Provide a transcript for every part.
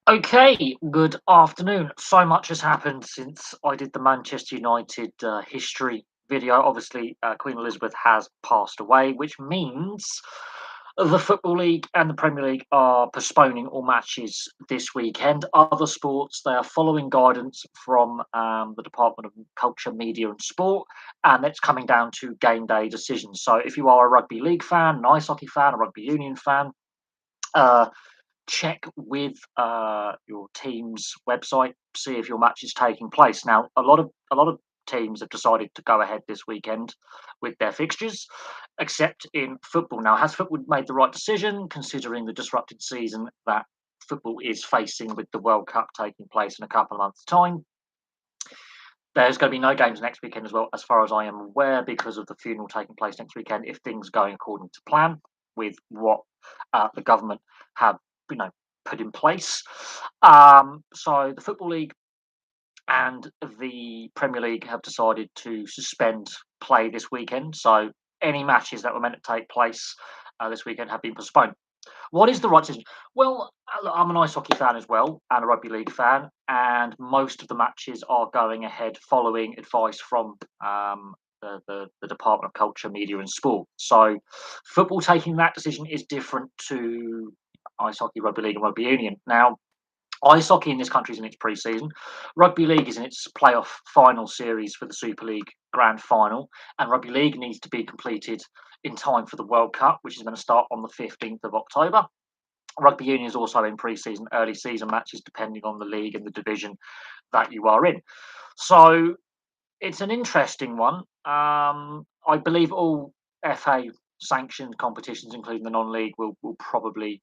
Okay, good afternoon. So much has happened since I did the Manchester United history video. Obviously, Queen Elizabeth has passed away, which means the Football League and the Premier League are postponing all matches this weekend. Other sports, they are following guidance from the Department of Culture, Media and Sport, and it's coming down to game day decisions. So if you are a rugby league fan, an ice hockey fan, a rugby union fan, uh, check with your team's website, see if your match is taking place. Now, a lot of teams have decided to go ahead this weekend with their fixtures, except in football. Now, has football made the right decision considering the disrupted season that football is facing with the World Cup taking place in a couple of months' time? There's going to be no games next weekend as well, as far as I am aware, because of the funeral taking place next weekend. If things going according to plan with what the government have, you know, put in place. So the Football League and the Premier League have decided to suspend play this weekend. So any matches that were meant to take place this weekend have been postponed. What is the right decision? Well, I'm an ice hockey fan as well and a rugby league fan, and most of the matches are going ahead following advice from the Department of Culture, Media and Sport. So, football taking that decision is different to ice hockey, rugby league, and rugby union. Now, ice hockey in this country is in its pre-season. Rugby league is in its playoff final series for the Super League Grand Final, and rugby league needs to be completed in time for the World Cup, which is going to start on the 15th of October. Rugby union is also in pre-season, early season matches, depending on the league and the division that you are in. So it's an interesting one. I believe all FA sanctioned competitions, including the non-league, will probably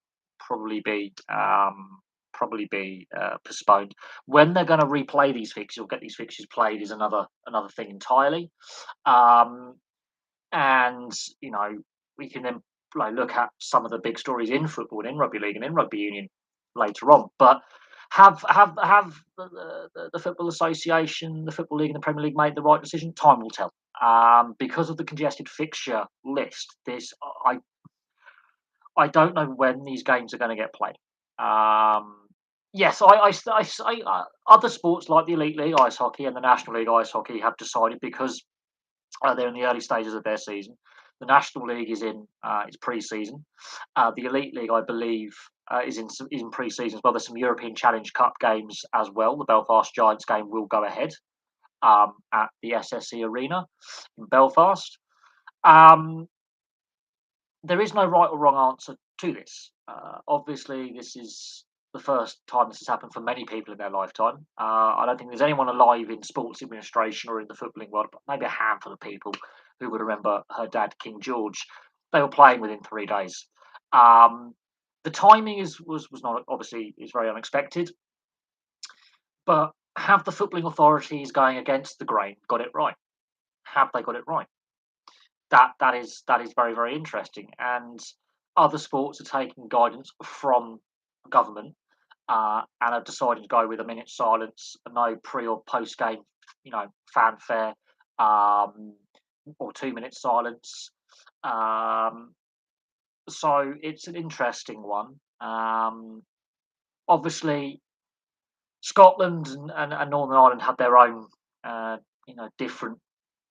be postponed. When they're going to replay these fixtures or get these fixtures played is another thing entirely. Um, and we can then look at some of the big stories in football and in rugby league and in rugby union later on. But have the Football Association, the Football League, and the Premier League made the right decision? Time will tell. Because of the congested fixture list, I don't know when these games are going to get played. Yes, other sports like the Elite League Ice Hockey and the National League Ice Hockey have decided, because they're in the early stages of their season. The National League is in its pre-season. The Elite League, I believe, is in pre-season as well. There's some European Challenge Cup games as well. The Belfast Giants game will go ahead at the SSE Arena in Belfast. Um, there is no right or wrong answer to this. Obviously, this is the first time this has happened for many people in their lifetime. I don't think there's anyone alive in sports administration or in the footballing world, but maybe a handful of people who would remember her dad, King George. They were playing within 3 days. Um, the timing was not, obviously, is very unexpected, but have the footballing authorities going against the grain got it right? Have they got it right? That is very, very interesting. And other sports are taking guidance from government and have decided to go with a minute silence, no pre or post game, fanfare, or 2 minute silence. Um, so it's an interesting one. Obviously, Scotland and Northern Ireland have their own, different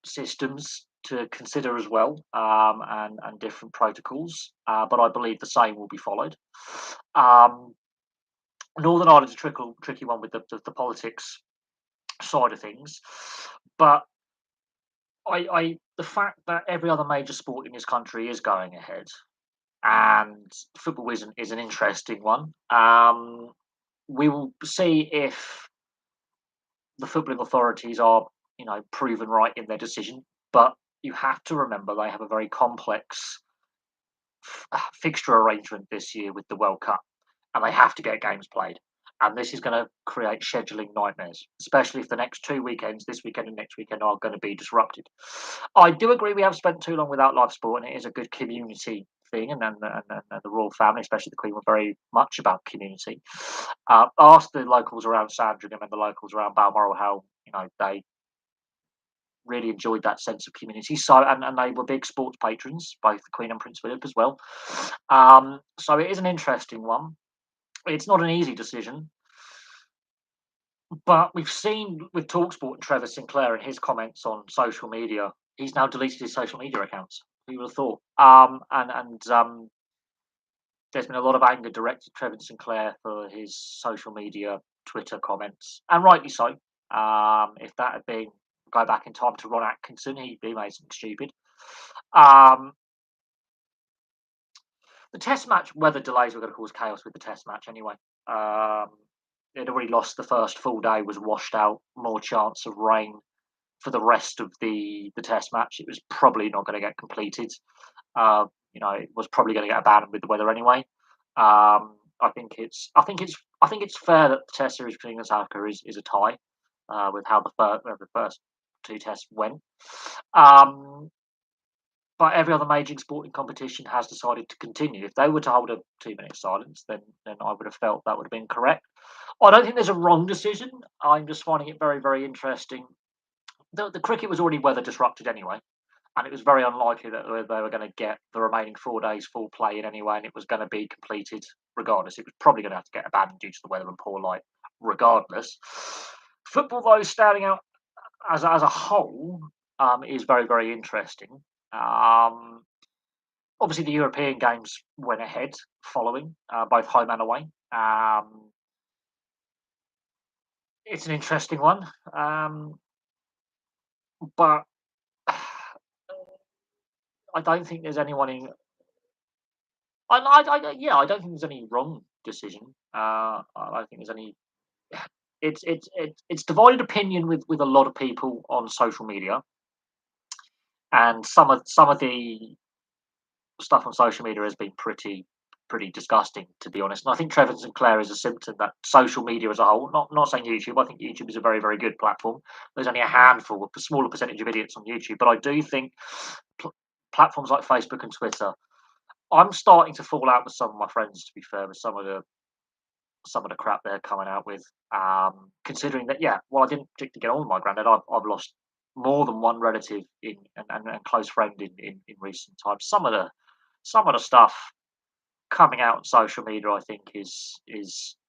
systems to consider as well, and different protocols. But I believe the same will be followed. Um, Northern Ireland's a tricky one with the politics side of things, but the fact that every other major sport in this country is going ahead and football is an interesting one. We will see if the footballing authorities are, proven right in their decision. But you have to remember they have a very complex fixture arrangement this year with the World Cup, and they have to get games played. And this is going to create scheduling nightmares, especially if the next 2 weekends, this weekend and next weekend, are going to be disrupted. I do agree we have spent too long without live sport, and it is a good community thing, and the royal family, especially the Queen, were very much about community. Ask the locals around Sandringham and the locals around Balmoral how they really enjoyed that sense of community. So, and they were big sports patrons, both the Queen and Prince Philip as well. So it is an interesting one. It's not an easy decision. But we've seen with Talksport and Trevor Sinclair and his comments on social media, he's now deleted his social media accounts. Who would have thought? There's been a lot of anger directed at Trevor Sinclair for his social media Twitter comments, and rightly so. If that had been go back in time to Ron Atkinson, he'd be made something stupid. Um, the Test match, weather delays were going to cause chaos with the Test match anyway. Um, they'd already lost the first full day, was washed out, more chance of rain for the rest of the Test match. It was probably not going to get completed. It was probably going to get abandoned with the weather anyway. I think it's fair that the Test series between England and South Africa is a tie with how the first two tests went. Um, but every other major sporting competition has decided to continue. If they were to hold a 2 minute silence, then I would have felt that would have been correct. I don't think there's a wrong decision. I'm just finding it very, very interesting. The cricket was already weather disrupted anyway, and it was very unlikely that they were going to get the remaining 4 days full play in anyway, and it was going to be completed regardless. It was probably going to have to get abandoned due to the weather and poor light, regardless. Football, though, standing out as a whole, is very, very interesting. Um, Obviously, the European games went ahead following, both home and away. It's an interesting one, but I don't think there's anyone in. Yeah, I don't think there's any wrong decision. I don't think there's any. It's divided opinion with a lot of people on social media, and some of the stuff on social media has been pretty disgusting, to be honest. And I think Trevor Sinclair is a symptom that social media as a whole, not saying YouTube, I think YouTube is a very, very good platform. There's only a handful, a smaller percentage of idiots on YouTube, but I do think pl- platforms like Facebook and Twitter. I'm starting to fall out with some of my friends, to be fair, with some of the crap they're coming out with. Considering that, yeah, well, I didn't particularly get on with my granddad. I've lost more than one relative and close friend in recent times. Some of the stuff coming out on social media, I think, is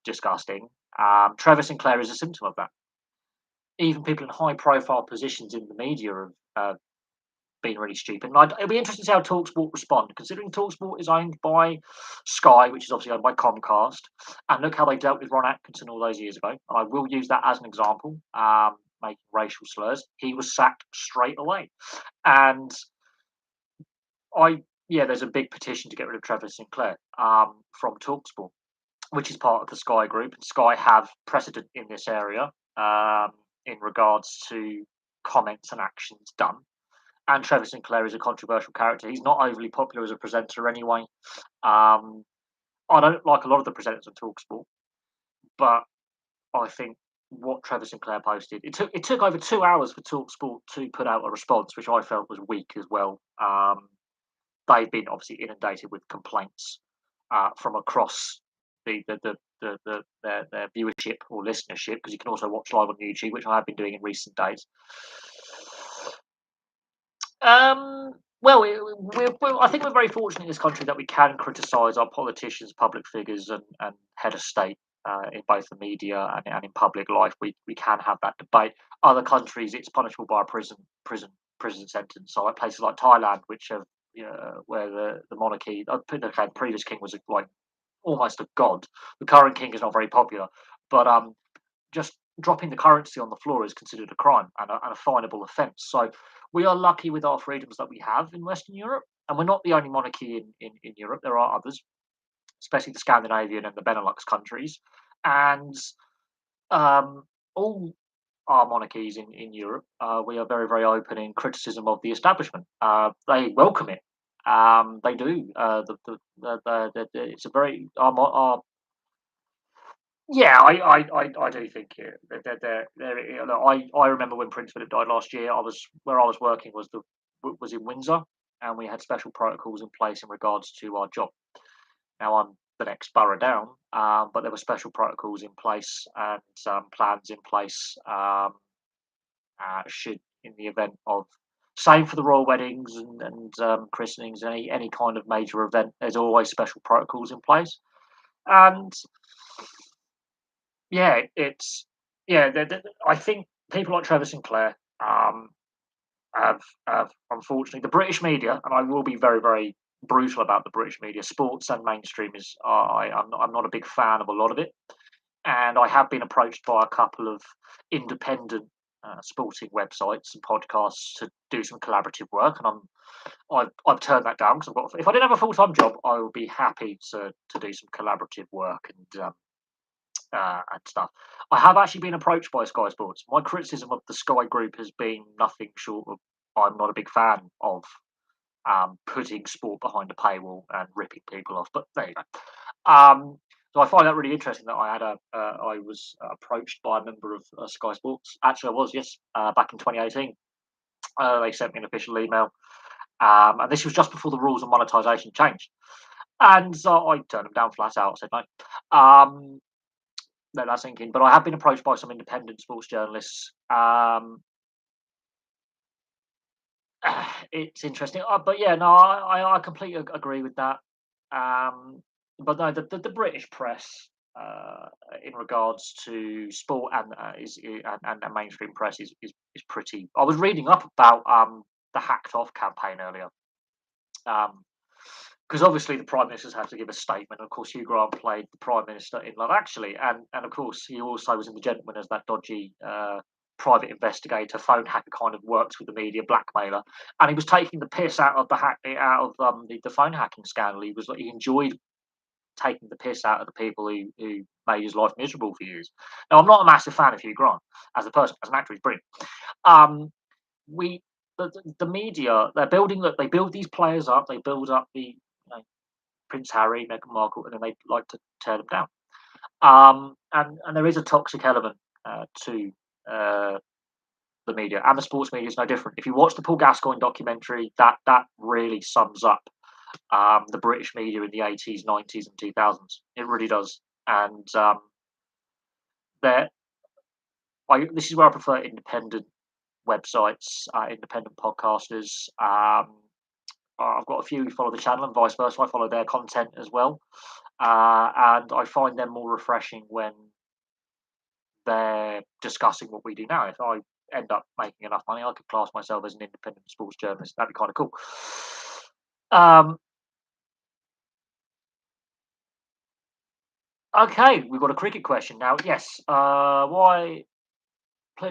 disgusting. Trevor Sinclair is a symptom of that. Even people in high profile positions in the media have been really stupid. And it'll be interesting to see how Talksport respond, considering Talksport is owned by Sky, which is obviously owned by Comcast. And look how they dealt with Ron Atkinson all those years ago. And I will use that as an example, making racial slurs. He was sacked straight away. And there's a big petition to get rid of Trevor Sinclair from Talksport, which is part of the Sky Group. And Sky have precedent in this area in regards to comments and actions done. And Trevor Sinclair is a controversial character. He's not overly popular as a presenter anyway. Um, I don't like a lot of the presenters on Talksport, but I think what Trevor Sinclair posted, it took over 2 hours for Talksport to put out a response, which I felt was weak as well. They've been obviously inundated with complaints from across their viewership or listenership, because you can also watch live on YouTube, which I have been doing in recent days. Well, I think we're very fortunate in this country that we can criticise our politicians, public figures, and head of state in both the media and in public life. We can have that debate. Other countries, it's punishable by a prison sentence. So like places like Thailand, which have where the monarchy, the previous king was like almost a god. The current king is not very popular, but just dropping the currency on the floor is considered a crime and a finable offence. So we are lucky with our freedoms that we have in Western Europe, and we're not the only monarchy in Europe. There are others, especially the Scandinavian and the Benelux countries, and all our monarchies in Europe, we are very, very open in criticism of the establishment. They welcome it. They do. It's a very yeah, I do think I remember when Prince Philip died last year. I was working was in Windsor, and we had special protocols in place in regards to our job. Now I'm the next borough down, but there were special protocols in place and plans in place. Should in the event of same for the royal weddings and christenings, any kind of major event, there's always special protocols in place, and yeah, it's yeah, I think people like Trevor Sinclair have unfortunately the British media, and I will be very, very brutal about the British media, sports and mainstream is I'm not a big fan of a lot of it, and I have been approached by a couple of independent sporting websites and podcasts to do some collaborative work, and I've turned that down because I've got if I didn't have a full time job, I would be happy to do some collaborative work and stuff. I have actually been approached by Sky Sports. My criticism of the Sky Group has been nothing short of I'm not a big fan of putting sport behind a paywall and ripping people off. But there you go. So I find that really interesting that I was approached by a member of Sky Sports. Actually, I was yes, back in 2018. They sent me an official email, and this was just before the rules on monetisation changed. And so I turned them down flat out. I said no. Let that sink in. But I have been approached by some independent sports journalists. It's interesting. But yeah, no, I completely agree with that. But no, the British press, in regards to sport and and mainstream press is pretty. I was reading up about the hacked off campaign earlier. Because obviously the prime ministers had to give a statement. Of course, Hugh Grant played the prime minister in Love Actually, and of course he also was in The Gentleman as that dodgy private investigator, phone hacker kind of works with the media blackmailer, and he was taking the piss out of the phone hacking scandal. He was like he enjoyed taking the piss out of the people who made his life miserable for years. Now, I'm not a massive fan of Hugh Grant as a person, as an actor, he's brilliant. Um, we the media they build these players up, they build up the Prince Harry, Meghan Markle, and then they like to tear them down. And there is a toxic element to uh, the media, and the sports media is no different. If you watch the Paul Gascoigne documentary, that really sums up the British media in the 80s, 90s, and 2000s. It really does. And there, this is where I prefer independent websites, independent podcasters. I've got a few who follow the channel and vice versa. I follow their content as well. And I find them more refreshing when they're discussing what we do now. If I end up making enough money, I could class myself as an independent sports journalist. That'd be kind of cool. Um, okay, we've got a cricket question now. Yes, why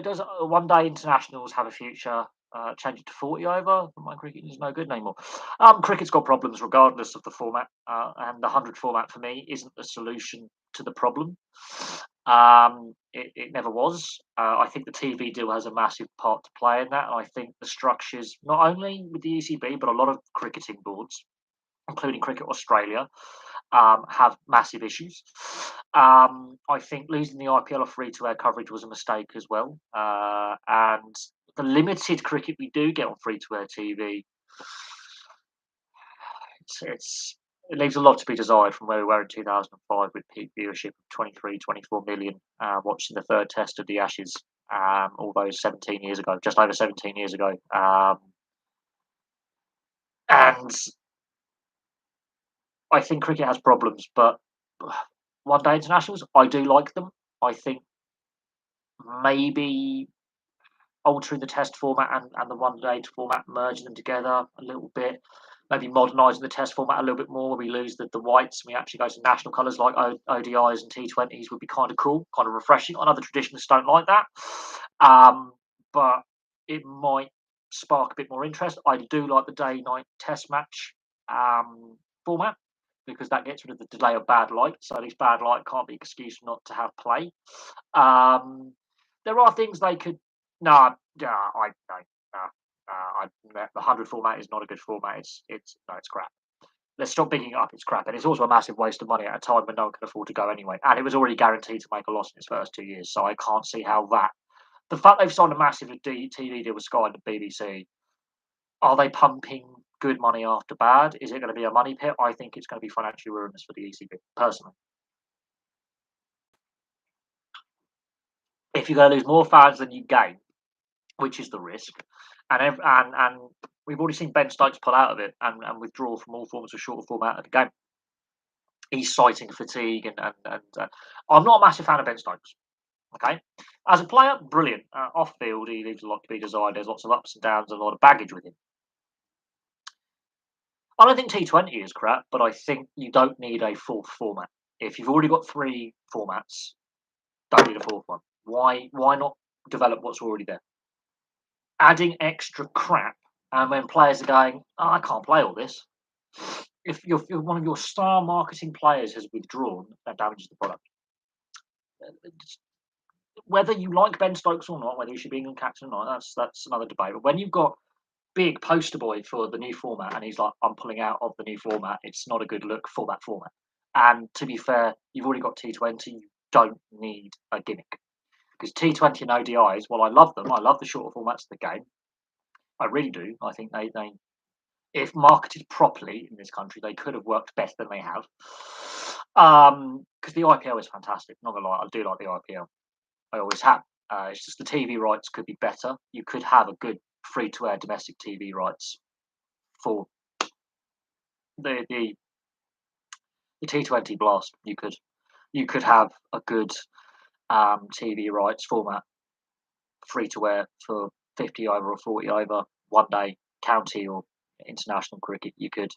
does one day internationals have a future? Change it to 40 over. My cricket is no good anymore. Cricket's got problems regardless of the format, and the 100 format for me isn't the solution to the problem. It never was. I think the TV deal has a massive part to play in that, and I think the structures, not only with the ECB, but a lot of cricketing boards, including Cricket Australia, have massive issues. I think losing the IPL of free to air coverage was a mistake as well. And the limited cricket we do get on free to air TV, it leaves a lot to be desired from where we were in 2005 with peak viewership of 23, 24 million watching the third test of the Ashes, all those 17 years ago, just over 17 years ago. And I think cricket has problems, but one day internationals, I do like them. I think maybe altering the test format and the one day format, merging them together a little bit, maybe modernising the test format a little bit more. We lose the whites and we actually go to national colours like ODIs and T20s would be kind of cool, kind of refreshing. I know the traditionalists don't like that, but it might spark a bit more interest. I do like the day night test match format because that gets rid of the delay of bad light. So at least bad light can't be an excuse not to have play. There are things they could. No, yeah, I no, the 100 format is not a good format. It's no, it's crap. Let's stop bigging it up. It's crap, and it's also a massive waste of money at a time when no one can afford to go anyway. And it was already guaranteed to make a loss in its first 2 years, so I can't see how that. The fact they've signed a massive TV deal with Sky and the BBC, are they pumping good money after bad? Is it going to be a money pit? I think it's going to be financially ruinous for the ECB, personally. If you're going to lose more fans than you gain, which is the risk, and we've already seen Ben Stokes pull out of it and withdraw from all forms of shorter format of the game. He's citing fatigue, and I'm not a massive fan of Ben Stokes. Okay, as a player, brilliant. Off field, he leaves a lot to be desired. There's lots of ups and downs, and a lot of baggage with him. I don't think T20 is crap, but I think you don't need a fourth format. If you've already got three formats, don't need a fourth one. Why not develop what's already there? Adding extra crap, and when players are going, oh, I can't play all this. If one of your star marketing players has withdrawn, that damages the product. It's- Whether you like Ben Stokes or not, whether he should be England captain or not, that's another debate. But when you've got big poster boy for the new format, and he's like, "I'm pulling out of the new format. It's not a good look for that format." And to be fair, you've already got T20. You don't need a gimmick because T20 and ODIs. While I love them, I love the shorter formats of the game. I really do. I think they if marketed properly in this country, they could have worked better than they have. Because the IPL is fantastic. Not gonna lie, I do like the IPL. I always have. It's just the TV rights could be better. You could have a good free to air domestic TV rights for the the, the T20 Blast. You could have a good TV rights format free to air for 50 over or 40 over one day county or international cricket. You could.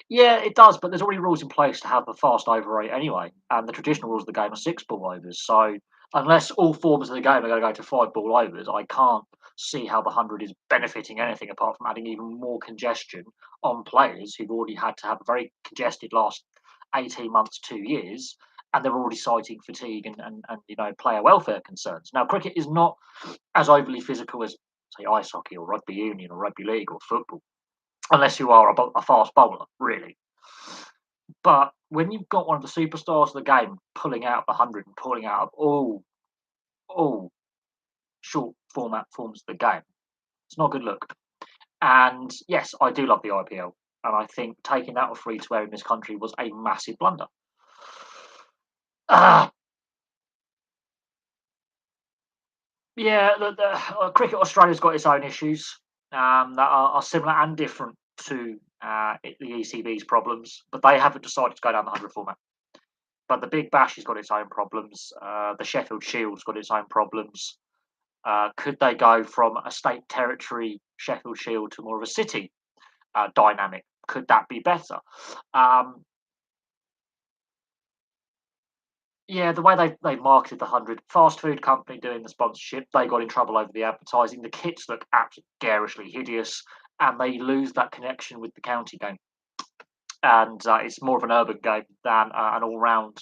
Yeah, it does, but there's already rules in place to have a fast over rate anyway, and the traditional rules of the game are six ball overs. So unless all forms of the game are going to go to five ball overs, I can't see how the 100 is benefiting anything apart from adding even more congestion on players who've already had to have a very congested last 18 months, 2 years, and they're already citing fatigue and player welfare concerns. Now, cricket is not as overly physical as say ice hockey or rugby union or rugby league or football unless you are a fast bowler, really. But when you've got one of the superstars of the game pulling out the 100 and pulling out of all short format forms of the game, it's not a good look. And yes, I do love the IPL, and I think taking that off free to air in this country was a massive blunder. Ah, yeah, Cricket Australia's got its own issues that are similar and different to the ECB's problems, but they haven't decided to go down the 100 format. But the Big Bash has got its own problems. The Sheffield Shield's got its own problems. Could they go from a state territory Sheffield Shield to more of a city dynamic? Could that be better? Um, yeah, the way they marketed the 100, fast food company doing the sponsorship, they got in trouble over the advertising. The kits look absolutely garishly hideous, and they lose that connection with the county game. And it's more of an urban game than an all-round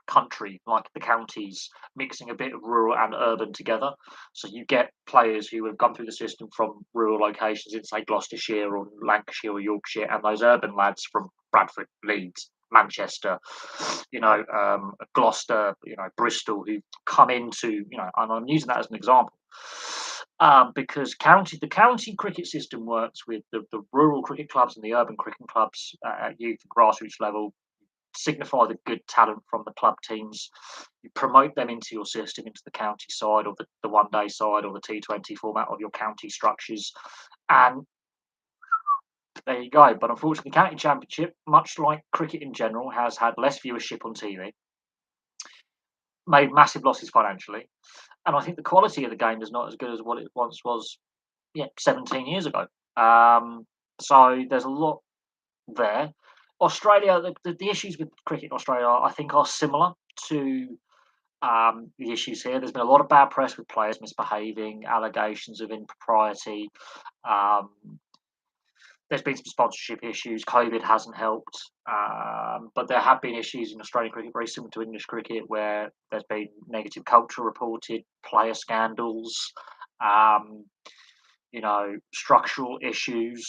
country, like the counties, mixing a bit of rural and urban together. So you get players who have gone through the system from rural locations in, say, Gloucestershire or Lancashire or Yorkshire, and those urban lads from Bradford, Leeds, Manchester, Gloucester, Bristol, who come into, and I'm using that as an example. Because the county cricket system works with the rural cricket clubs and the urban cricket clubs at youth and grassroots level signify the good talent from the club teams. You promote them into your system, into the county side or the one day side or the T20 format of your county structures. And there you go. But unfortunately, the county championship, much like cricket in general, has had less viewership on TV, made massive losses financially. And I think the quality of the game is not as good as what it once was, 17 years ago. So there's a lot there. Australia, the issues with cricket in Australia, I think, are similar to the issues here. There's been a lot of bad press with players misbehaving, allegations of impropriety. Um, there's been some sponsorship issues. COVID hasn't helped, but there have been issues in Australian cricket, very similar to English cricket, where there's been negative culture reported, player scandals, um, structural issues,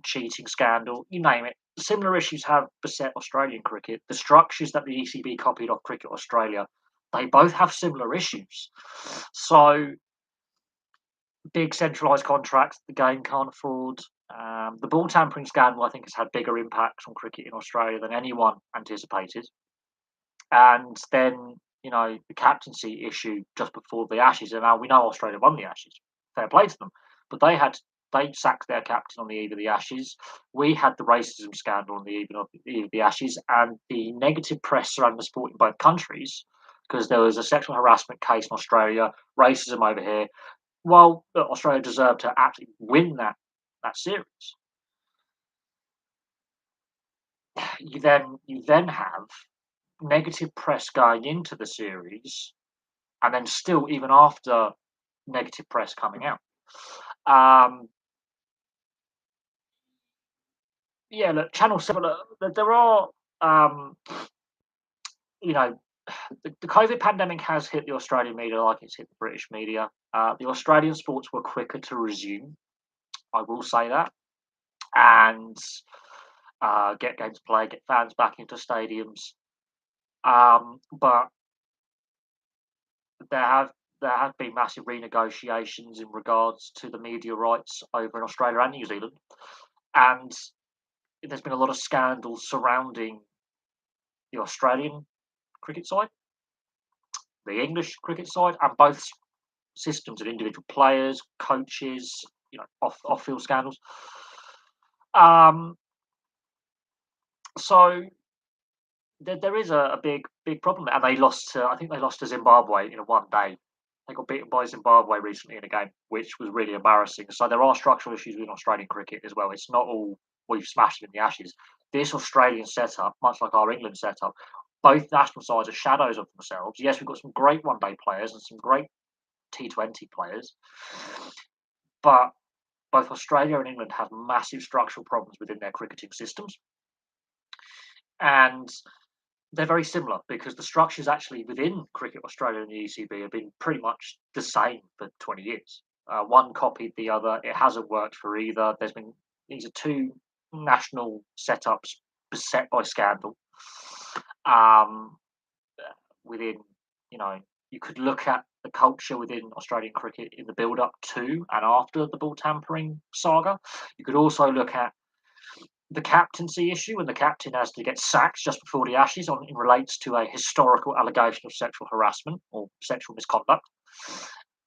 cheating scandal, you name it. Similar issues have beset Australian cricket. The structures that the ECB copied off Cricket Australia, they both have similar issues. So big centralised contracts the game can't afford. The ball tampering scandal, I think, has had bigger impacts on cricket in Australia than anyone anticipated. And then, the captaincy issue just before the Ashes. And now we know Australia won the Ashes. Fair play to them. But they sacked their captain on the eve of the Ashes. We had the racism scandal on the eve of the Ashes, and the negative press surrounding the sport in both countries because there was a sexual harassment case in Australia, racism over here. Well, look, Australia deserved to actually win that series. You then have negative press going into the series, and then still even after negative press coming out. Um, yeah, look, Channel Seven. There are, um, you know, the COVID pandemic has hit the Australian media like it's hit the British media. The Australian sports were quicker to resume. I will say that, and get games played, get fans back into stadiums. But there have there have been massive renegotiations in regards to the media rights over in Australia and New Zealand, and there's been a lot of scandals surrounding the Australian cricket side, the English cricket side, and both systems and individual players, coaches, off field scandals. Um, so there is a big problem, and they lost to I think they lost to Zimbabwe in a one day. They got beaten by Zimbabwe recently in a game, which was really embarrassing. So there are structural issues with Australian cricket as well. It's not all we've smashed them in the Ashes. This Australian setup, much like our England setup, both national sides are shadows of themselves. Yes, we've got some great one day players and some great T20 players, but both Australia and England have massive structural problems within their cricketing systems. And they're very similar because the structures actually within Cricket Australia and the ECB have been pretty much the same for 20 years. One copied the other. It hasn't worked for either. These are two national setups beset by scandal. Um, within, you know, you could look at the culture within Australian cricket in the build up to and after the ball tampering saga. You could also look at the captaincy issue, and the captain has to get sacked just before the Ashes on it relates to a historical allegation of sexual harassment or sexual misconduct.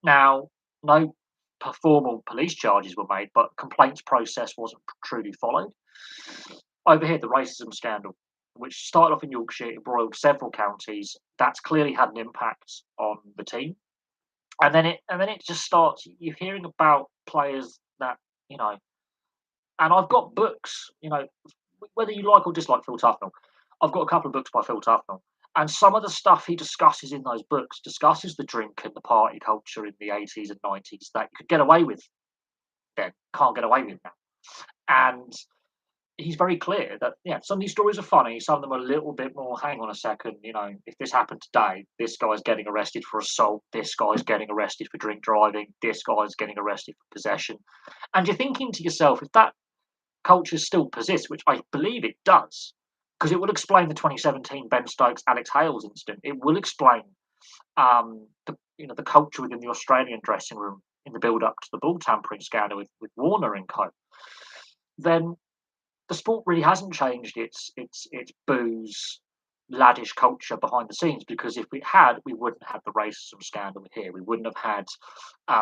Now, no formal police charges were made, but complaints process wasn't truly followed. Over here, the racism scandal, which started off in Yorkshire, it broiled several counties. That's clearly had an impact on the team, and then it just starts. You're hearing about players that you know and I've got books, whether you like or dislike Phil Tufnell, I've got a couple of books by Phil Tufnell. And some of the stuff he discusses in those books discusses the drink and the party culture in the 80s and 90s that you could get away with then, can't get away with now. And he's very clear that, yeah, some of these stories are funny, some of them are a little bit more, hang on a second, if this happened today, this guy's getting arrested for assault, this guy's getting arrested for drink driving, this guy's getting arrested for possession. And you're thinking to yourself, if that culture still persists, which I believe it does, because it will explain the 2017 Ben Stokes Alex Hales incident. It will explain the culture within the Australian dressing room in the build up to the ball tampering scandal with Warner and co. Then the sport really hasn't changed its booze laddish culture behind the scenes, because if we had, we wouldn't have the racism scandal here. We wouldn't have had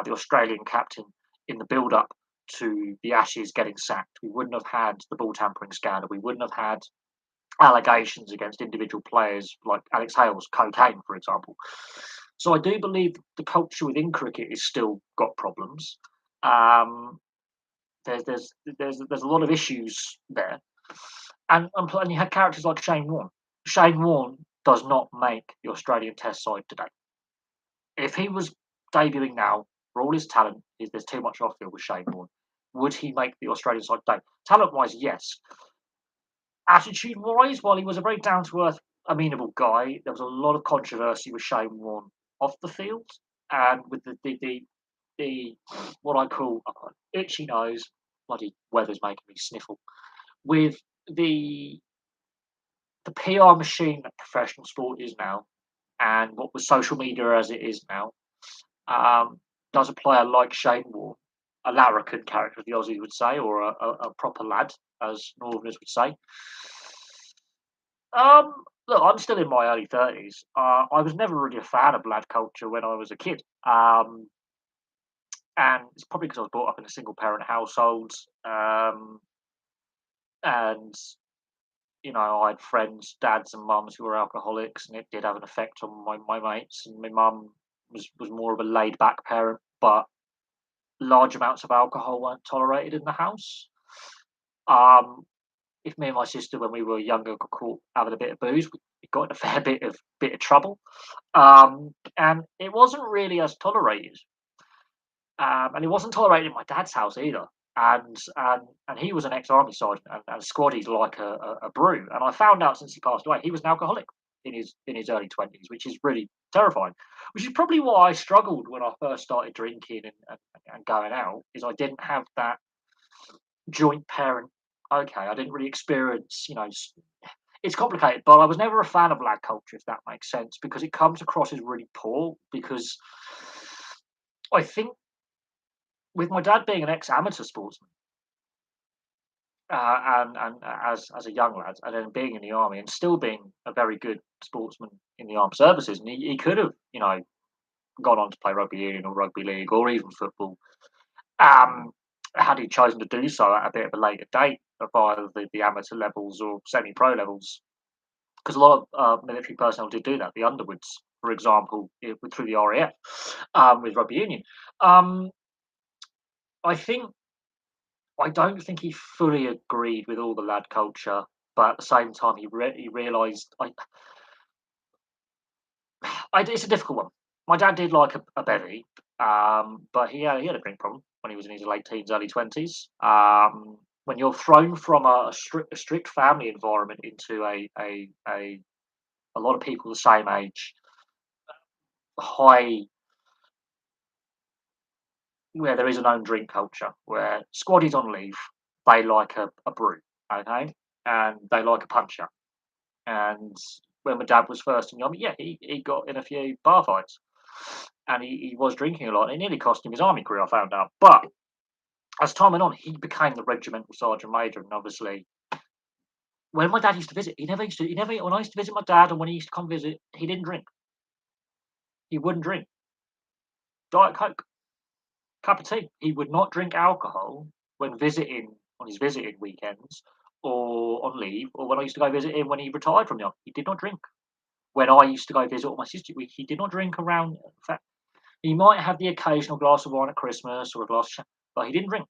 the Australian captain in the build up to the Ashes getting sacked. We wouldn't have had the ball tampering scandal. We wouldn't have had allegations against individual players like Alex Hales, cocaine, for example. So I do believe the culture within cricket is still got problems. Um, there's a lot of issues there, and you had characters like Shane Warne. Shane Warne does not make the Australian Test side today. If he was debuting now, for all his talent, there's too much off field with Shane Warne. Would he make the Australian side today? Talent wise, yes. Attitude wise, while he was a very down to earth, amenable guy, there was a lot of controversy with Shane Warne off the field and with the what I call itchy nose. Bloody weather's making me sniffle. With the PR machine that professional sport is now, and what with social media as it is now, does a player like Shane Warne, a larrikin character, as the Aussies would say, or a proper lad, as Northerners would say. Look, I'm still in my early 30s. I was never really a fan of lad culture when I was a kid. And it's probably because I was brought up in a single parent household. And I had friends, dads and mums who were alcoholics, and it did have an effect on my mates. And my mum was more of a laid back parent, but large amounts of alcohol weren't tolerated in the house. Um, if me and my sister, when we were younger, got caught having a bit of booze, we got in a fair bit of trouble, and it wasn't really as tolerated, and it wasn't tolerated in my dad's house either. And he was an ex-army sergeant, and squaddies like a brew. And I found out since he passed away, he was an alcoholic in his early 20s, which is really terrifying. Which is probably why I struggled when I first started drinking and going out, is I didn't have that joint parent. Okay, I didn't really experience, it's complicated, but I was never a fan of lad culture, if that makes sense, because it comes across as really poor. Because I think with my dad being an ex-amateur sportsman, and as a young lad, and then being in the army and still being a very good sportsman in the armed services, and he could have, gone on to play rugby union or rugby league or even football, um, had he chosen to do so at a bit of a later date via the amateur levels or semi-pro levels. Because a lot of military personnel did do that. The Underwoods, for example, through the RAF, with rugby union. Um, I think I don't think he fully agreed with all the lad culture, but at the same time, he realised it's a difficult one. My dad did like a bevy, but he had a drink problem when he was in his late teens, early 20s. When you're thrown from a strict family environment into a lot of people the same age, high where there is a known drink culture, where squaddies on leave, they like a brew, okay, and they like a puncher. And when my dad was first in the army, yeah, he got in a few bar fights, and he was drinking a lot. It nearly cost him his army career, I found out. But as time went on, he became the regimental sergeant major, and obviously, when my dad used to visit, he never. When I used to visit my dad, and when he used to come visit, he didn't drink. He wouldn't drink Diet Coke, cup of tea. He would not drink alcohol when visiting on his visiting weekends or on leave, or when I used to go visit him when he retired from the army. He did not drink. When I used to go visit with my sister, he did not drink around. In fact, he might have the occasional glass of wine at Christmas or a glass of champagne, but he didn't drink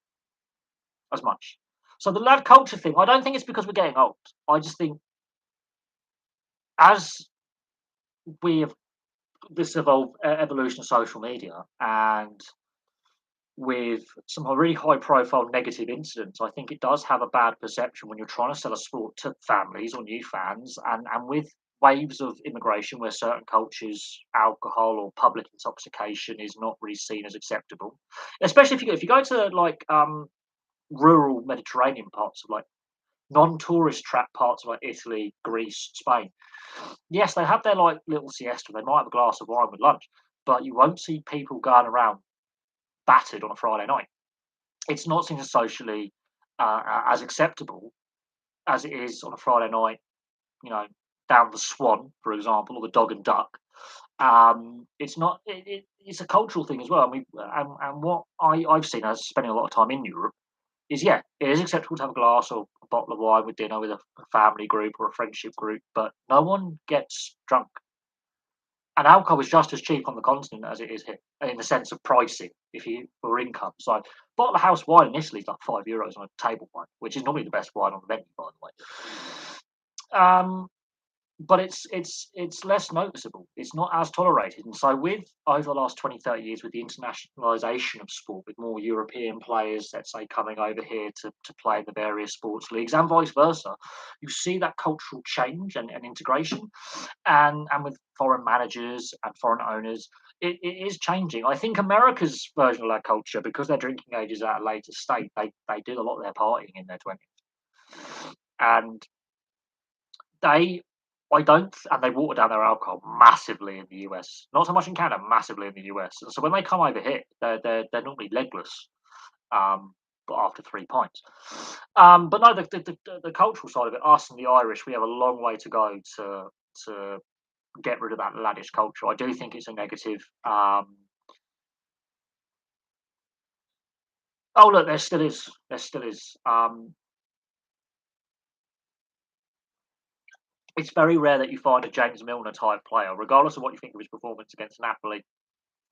as much. So the lad culture thing, I don't think it's because we're getting old. I just think as we have this evolution of social media, and with some really high profile negative incidents, I think it does have a bad perception when you're trying to sell a sport to families or new fans, and with waves of immigration where certain cultures, alcohol or public intoxication is not really seen as acceptable. Especially if you go to like rural Mediterranean parts of like non-tourist trap parts of like Italy, Greece, Spain. Yes, they have their like little siesta. They might have a glass of wine with lunch, but you won't see people going around battered on a Friday night. It's not seen as socially as acceptable as it is on a Friday night, you know, down the Swan, for example, or the Dog and Duck. It's not. It's a cultural thing as well. And what I've seen as spending a lot of time in Europe is, yeah, it is acceptable to have a glass or a bottle of wine with dinner with a family group or a friendship group, but no one gets drunk. And alcohol is just as cheap on the continent as it is here, in the sense of pricing, if you for income. So, bottle of house wine in Italy is like €5 on a table wine, which is normally the best wine on the menu, by the way. But it's less noticeable. It's not as tolerated. And so with over the last 20, 30 years, with the internationalisation of sport, with more European players, let's say, coming over here to play in the various sports leagues and vice versa, you see that cultural change and integration. And with foreign managers and foreign owners, it is changing. I think America's version of that culture, because their drinking age is at a later state, they do a lot of their partying in their 20s. And they I don't and they water down their alcohol massively in the US. Not so much in Canada, massively in the US. And so when they come over here, they're normally legless, but after 3 pints. But no, the cultural side of it, us and the Irish, we have a long way to go to get rid of that laddish culture. I do think it's a negative. Oh look, there still is. There still is. It's very rare that you find a James Milner type player, regardless of what you think of his performance against Napoli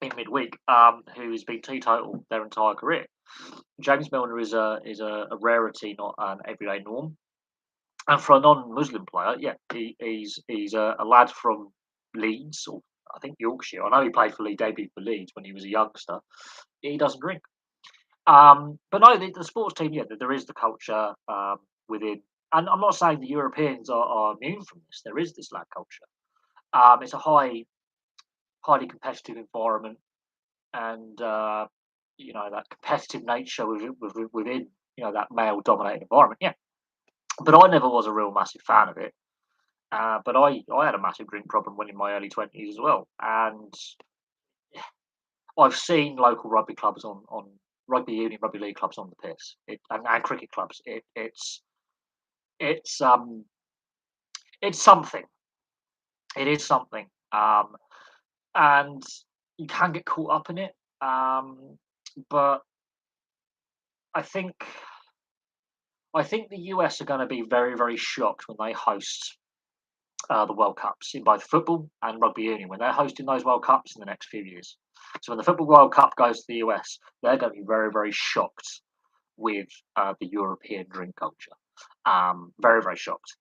in midweek, who's been teetotal their entire career. James Milner is a rarity, not an everyday norm. And for a non-Muslim player, yeah, he's a lad from Leeds, or I think Yorkshire. I know he played for Leeds, debuted for Leeds when he was a youngster. He doesn't drink. But no, the sports team, yeah, there is the culture within, and I'm not saying the Europeans are immune from this. There is this lad culture. It's a highly competitive environment, and that competitive nature within that male-dominated environment. Yeah, but I never was a real massive fan of it. But I had a massive drink problem when in my early 20s as well, and I've seen local rugby clubs on rugby union, rugby league clubs on the piss, and cricket clubs. It's um it's something. It is something, and you can get caught up in it. But I think I think the US are going to be very, very shocked when they host the World Cups in both football and rugby union, when they're hosting those World Cups in the next few years. So when the Football World Cup goes to the US, they're going to be very, very shocked with the European drink culture. Very, very shocked.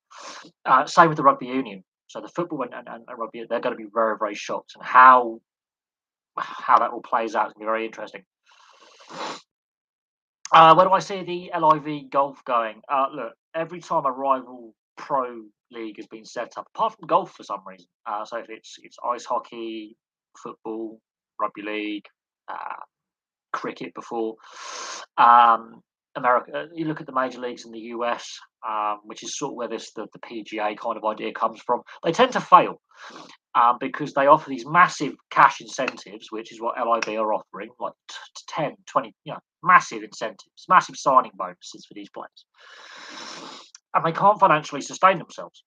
Same with the rugby union. So the football and rugby, they're going to be very, very shocked, and how that all plays out is going to be very interesting. Where do I see the LIV golf going? Look, every time a rival pro league has been set up, apart from golf for some reason. So if it's ice hockey, football, rugby league, uh, cricket before. America, you look at the major leagues in the US, which is sort of where the PGA kind of idea comes from. They tend to fail because they offer these massive cash incentives, which is what LIV are offering, like 10, 20, massive incentives, massive signing bonuses for these players. And they can't financially sustain themselves.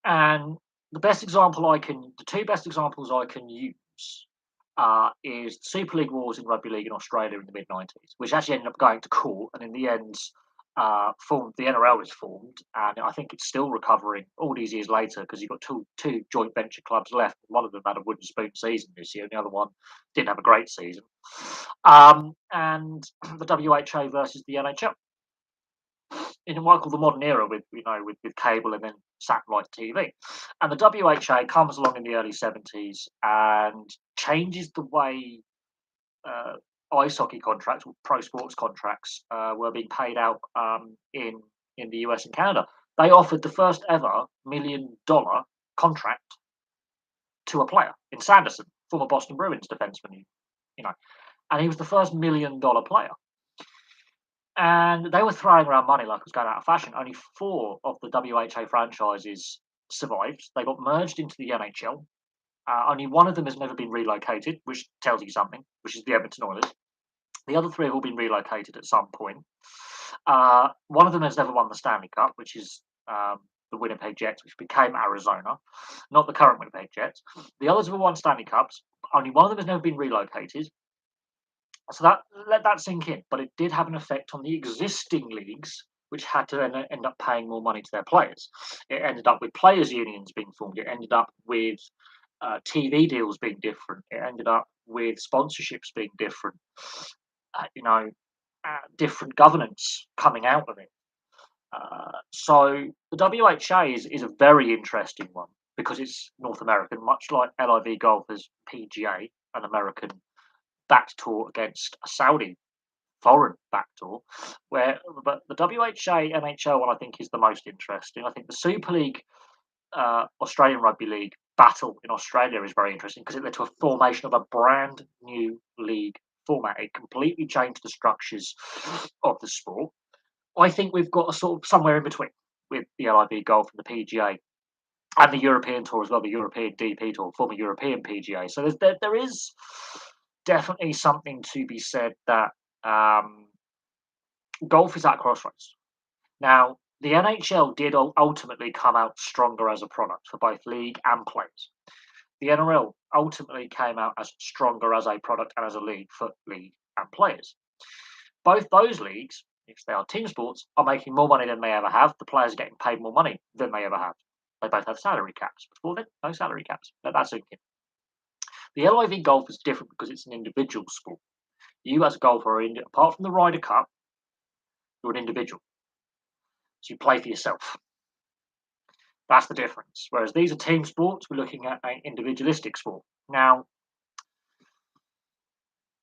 And the two best examples I can use is the Super League Wars in rugby league in Australia in the mid 90s, which actually ended up going to court, and in the end, formed the NRL was formed, and I think it's still recovering all these years later because you've got two joint venture clubs left. One of them had a wooden spoon season this year, and the other one didn't have a great season. And the WHA versus the NHL in what I call the modern era with cable and then satellite TV. And the WHA comes along in the early 70s and changes the way uh, ice hockey contracts, or pro sports contracts, were being paid out in the US and Canada. They offered the first ever $1 million contract to a player in Sanderson, former Boston Bruins defenseman, you know, and he was the first $1 million player. And they were throwing around money like it was going out of fashion. Only four of the WHA franchises survived. They got merged into the NHL. Only one of them has never been relocated, which tells you something, which is the Edmonton Oilers. The other three have all been relocated at some point. One of them has never won the Stanley Cup, which is the Winnipeg Jets, which became Arizona, not the current Winnipeg Jets. The others have all won Stanley Cups. Only one of them has never been relocated. So let that sink in. But it did have an effect on the existing leagues, which had to then end up paying more money to their players. It ended up with players' unions being formed. It ended up with TV deals being different. It ended up with sponsorships being different. Different governance coming out of it. So the WHA is a very interesting one because it's North American, much like LIV Golf is PGA, an American backed tour against a Saudi foreign backed tour. But the WHA NHL one I think is the most interesting. I think the Super League Australian Rugby League battle in Australia is very interesting because it led to a formation of a brand new league format. It completely changed the structures of the sport. I think we've got a sort of somewhere in between with the LIV Golf and the PGA and the European Tour as well, the European DP Tour, former European PGA. So there is definitely something to be said that golf is at crossroads. Now, the NHL did ultimately come out stronger as a product for both league and players. The NRL ultimately came out as stronger as a product and as a league for league and players. Both those leagues, if they are team sports, are making more money than they ever have. The players are getting paid more money than they ever have. They both have salary caps. Before then, no salary caps. That's okay. The LIV golf is different because it's an individual sport. You as a golfer, apart from the Ryder Cup, you're an individual. So you play for yourself. That's the difference. Whereas these are team sports, we're looking at an individualistic sport. Now,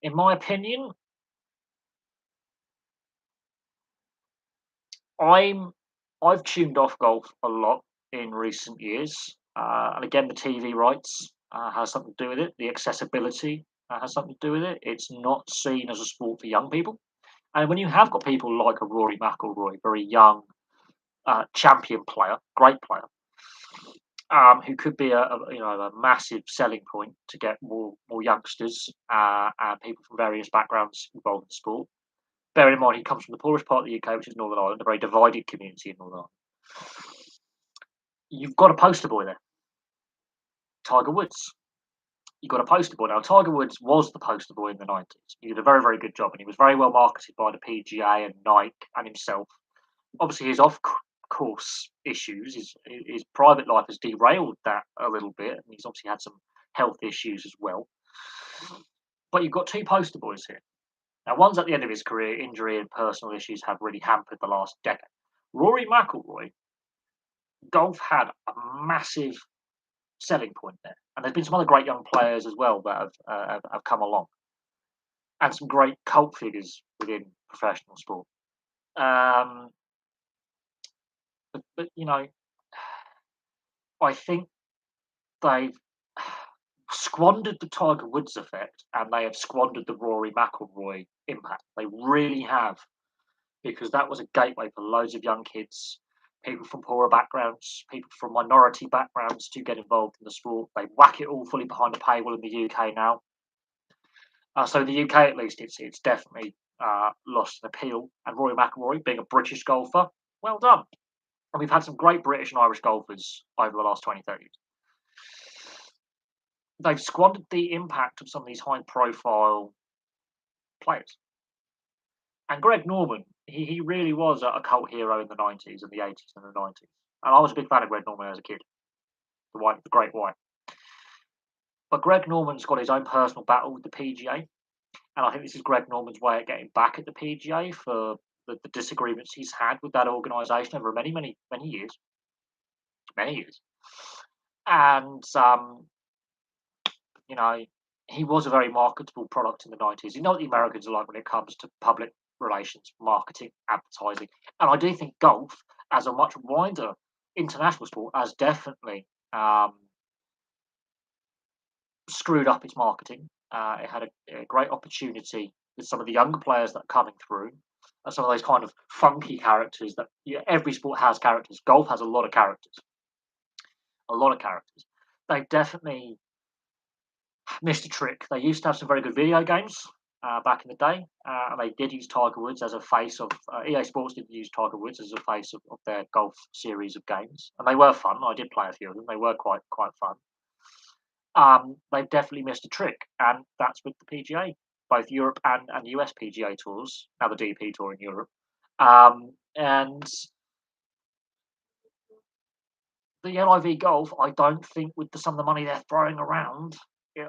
in my opinion, I'm I've tuned off golf a lot in recent years, and again, the TV rights has something to do with it. The accessibility has something to do with it. It's not seen as a sport for young people, and when you have got people like a Rory McIlroy, very young champion player, great player, who could be a massive selling point to get more youngsters and people from various backgrounds involved in the sport. Bearing in mind he comes from the poorest part of the UK, which is Northern Ireland, a very divided community in Northern Ireland. You've got a poster boy there, Tiger Woods. You've got a poster boy. Now, Tiger Woods was the poster boy in the 90s. He did a very, very good job, and he was very well marketed by the PGA and Nike and himself. Obviously, his off-course issues, his private life has derailed that a little bit, and he's obviously had some health issues as well. But you've got two poster boys here. Now, one's at the end of his career. Injury and personal issues have really hampered the last decade. Rory McIlroy, golf had a massive selling point there, and there's been some other great young players as well that have come along, and some great cult figures within professional sport. Um, but I think they've squandered the Tiger Woods effect, and they have squandered the Rory McIlroy impact. They really have, because that was a gateway for loads of young kids, people from poorer backgrounds, people from minority backgrounds to get involved in the sport. They whack it all fully behind the paywall in the UK now. So in the UK, at least, it's definitely lost an appeal. And Rory McIlroy, being a British golfer, well done. And we've had some great British and Irish golfers over the last 20, 30 years. They've squandered the impact of some of these high-profile players. And Greg Norman, he really was a cult hero in the 90s and the 80s and the 90s. And I was a big fan of Greg Norman as a kid, the Great White. But Greg Norman's got his own personal battle with the PGA. And I think this is Greg Norman's way of getting back at the PGA for the disagreements he's had with that organisation over many, many, many years. Many years. And, he was a very marketable product in the 90s. You know what the Americans are like when it comes to public relations, marketing, advertising. And I do think golf, as a much wider international sport, has definitely screwed up its marketing. It had a great opportunity with some of the younger players that are coming through, and some of those kind of funky characters that every sport has characters. Golf has a lot of characters. A lot of characters. They've definitely missed a trick. They used to have some very good video games back in the day, and they did use Tiger Woods as a face of EA Sports did use Tiger Woods as a face of their golf series of games, and they were fun. I did play a few of them. They were quite fun. They've definitely missed a trick, and that's with the PGA, both Europe and US PGA tours, now the DP tour in Europe, and the LIV Golf. I don't think with some of the money they're throwing around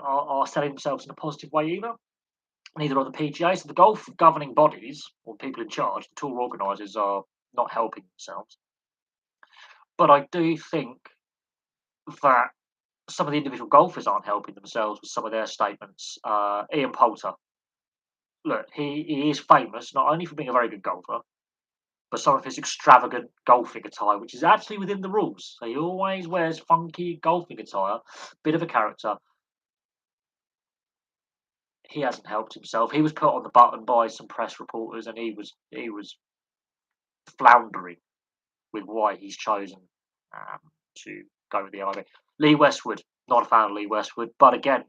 are selling themselves in a positive way either. Neither are the PGA. So the golf governing bodies or people in charge, the tour organisers, are not helping themselves. But I do think that some of the individual golfers aren't helping themselves with some of their statements. Ian Poulter, look, he is famous not only for being a very good golfer, but some of his extravagant golfing attire, which is actually within the rules. So he always wears funky golfing attire, bit of a character. He hasn't helped himself. He was put on the button by some press reporters, and he was floundering with why he's chosen to go with the LIV. Lee Westwood, not a fan of Lee Westwood, but again,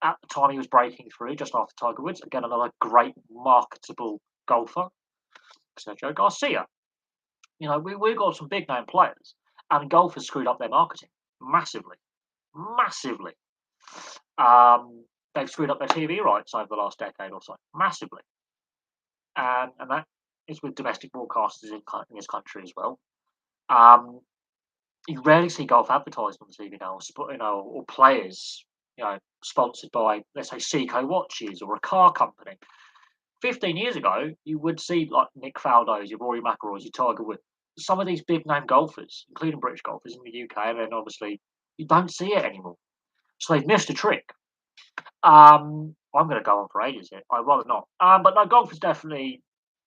at the time he was breaking through, just after Tiger Woods, again another great marketable golfer, Sergio Garcia. We've got some big name players, and golf has screwed up their marketing massively, massively. They've screwed up their TV rights over the last decade or so, massively, and that is with domestic broadcasters in this country as well. You rarely see golf advertised on TV now, or players, sponsored by, let's say, Seiko watches or a car company. 15 years ago, you would see like Nick Faldo's, your Rory McIlroy's, your Tiger Woods, some of these big name golfers, including British golfers in the UK, and then obviously you don't see it anymore. So they've missed a trick. I'm going to go on for ages here. I'd rather not. But no, golf is definitely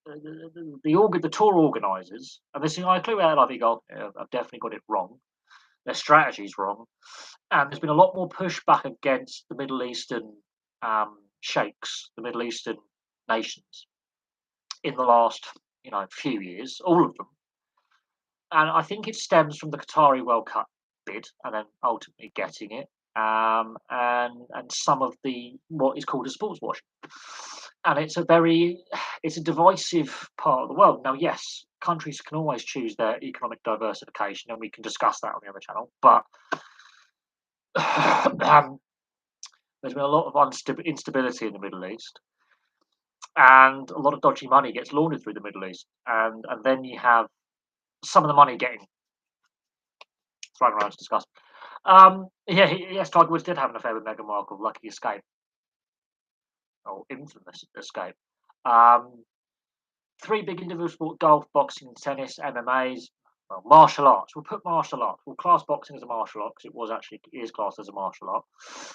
the tour organisers, and this I include LIV Golf. Have definitely got it wrong. Their strategy's wrong, and there's been a lot more pushback against the Middle Eastern sheikhs, the Middle Eastern nations, in the last few years, all of them, and I think it stems from the Qatari World Cup bid, and then ultimately getting it, and some of the what is called a sports washing, and it's a divisive part of the world. Now, yes, countries can always choose their economic diversification, and we can discuss that on the other channel, but there's been a lot of instability in the Middle East, and a lot of dodgy money gets laundered through the Middle East, and then you have some of the money getting thrown around to discuss. Yes, Tiger Woods did have an affair with Meghan Markle, lucky escape, or infamous escape. Three big individual sports: golf, boxing, tennis, MMAs. Well, martial arts. We'll put martial arts. We'll class boxing as a martial art because it is classed as a martial art.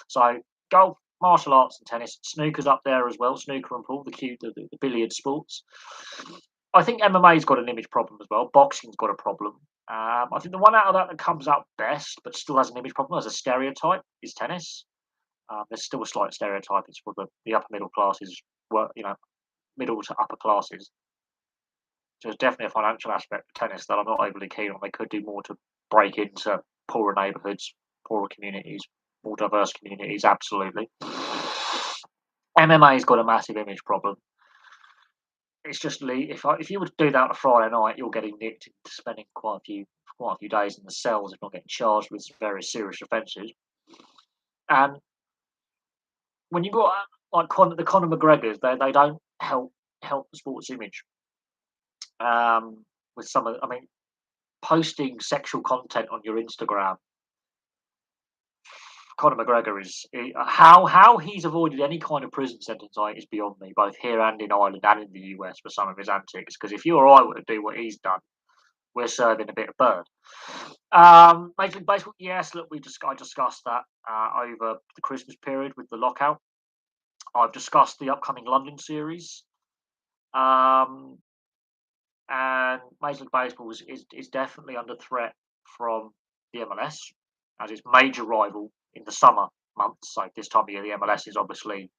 So golf, martial arts, and tennis. Snooker's up there as well. Snooker and pool, the billiard sports. I think MMA's got an image problem as well. Boxing's got a problem. I think the one out of that comes out best, but still has an image problem as a stereotype, is tennis. There's still a slight stereotype. It's for the upper middle classes, middle to upper classes. So there's definitely a financial aspect of tennis that I'm not overly keen on. They could do more to break into poorer neighbourhoods, poorer communities, more diverse communities. Absolutely. MMA's got a massive image problem. It's just if you were to do that on a Friday night, you're getting nicked into spending quite a few days in the cells, if not getting charged with very serious offences. And when you got like the Conor McGregors, they don't help the sports image. With some of, posting sexual content on your Instagram. Conor McGregor how he's avoided any kind of prison sentence is beyond me, both here and in Ireland and in the US for some of his antics. Because if you or I were to do what he's done, we're serving a bit of bird. Major League Baseball, yes. Look, I discussed that over the Christmas period with the lockout. I've discussed the upcoming London series. And Major League Baseball is definitely under threat from the MLS as its major rival in the summer months. So this time of year, the MLS is obviously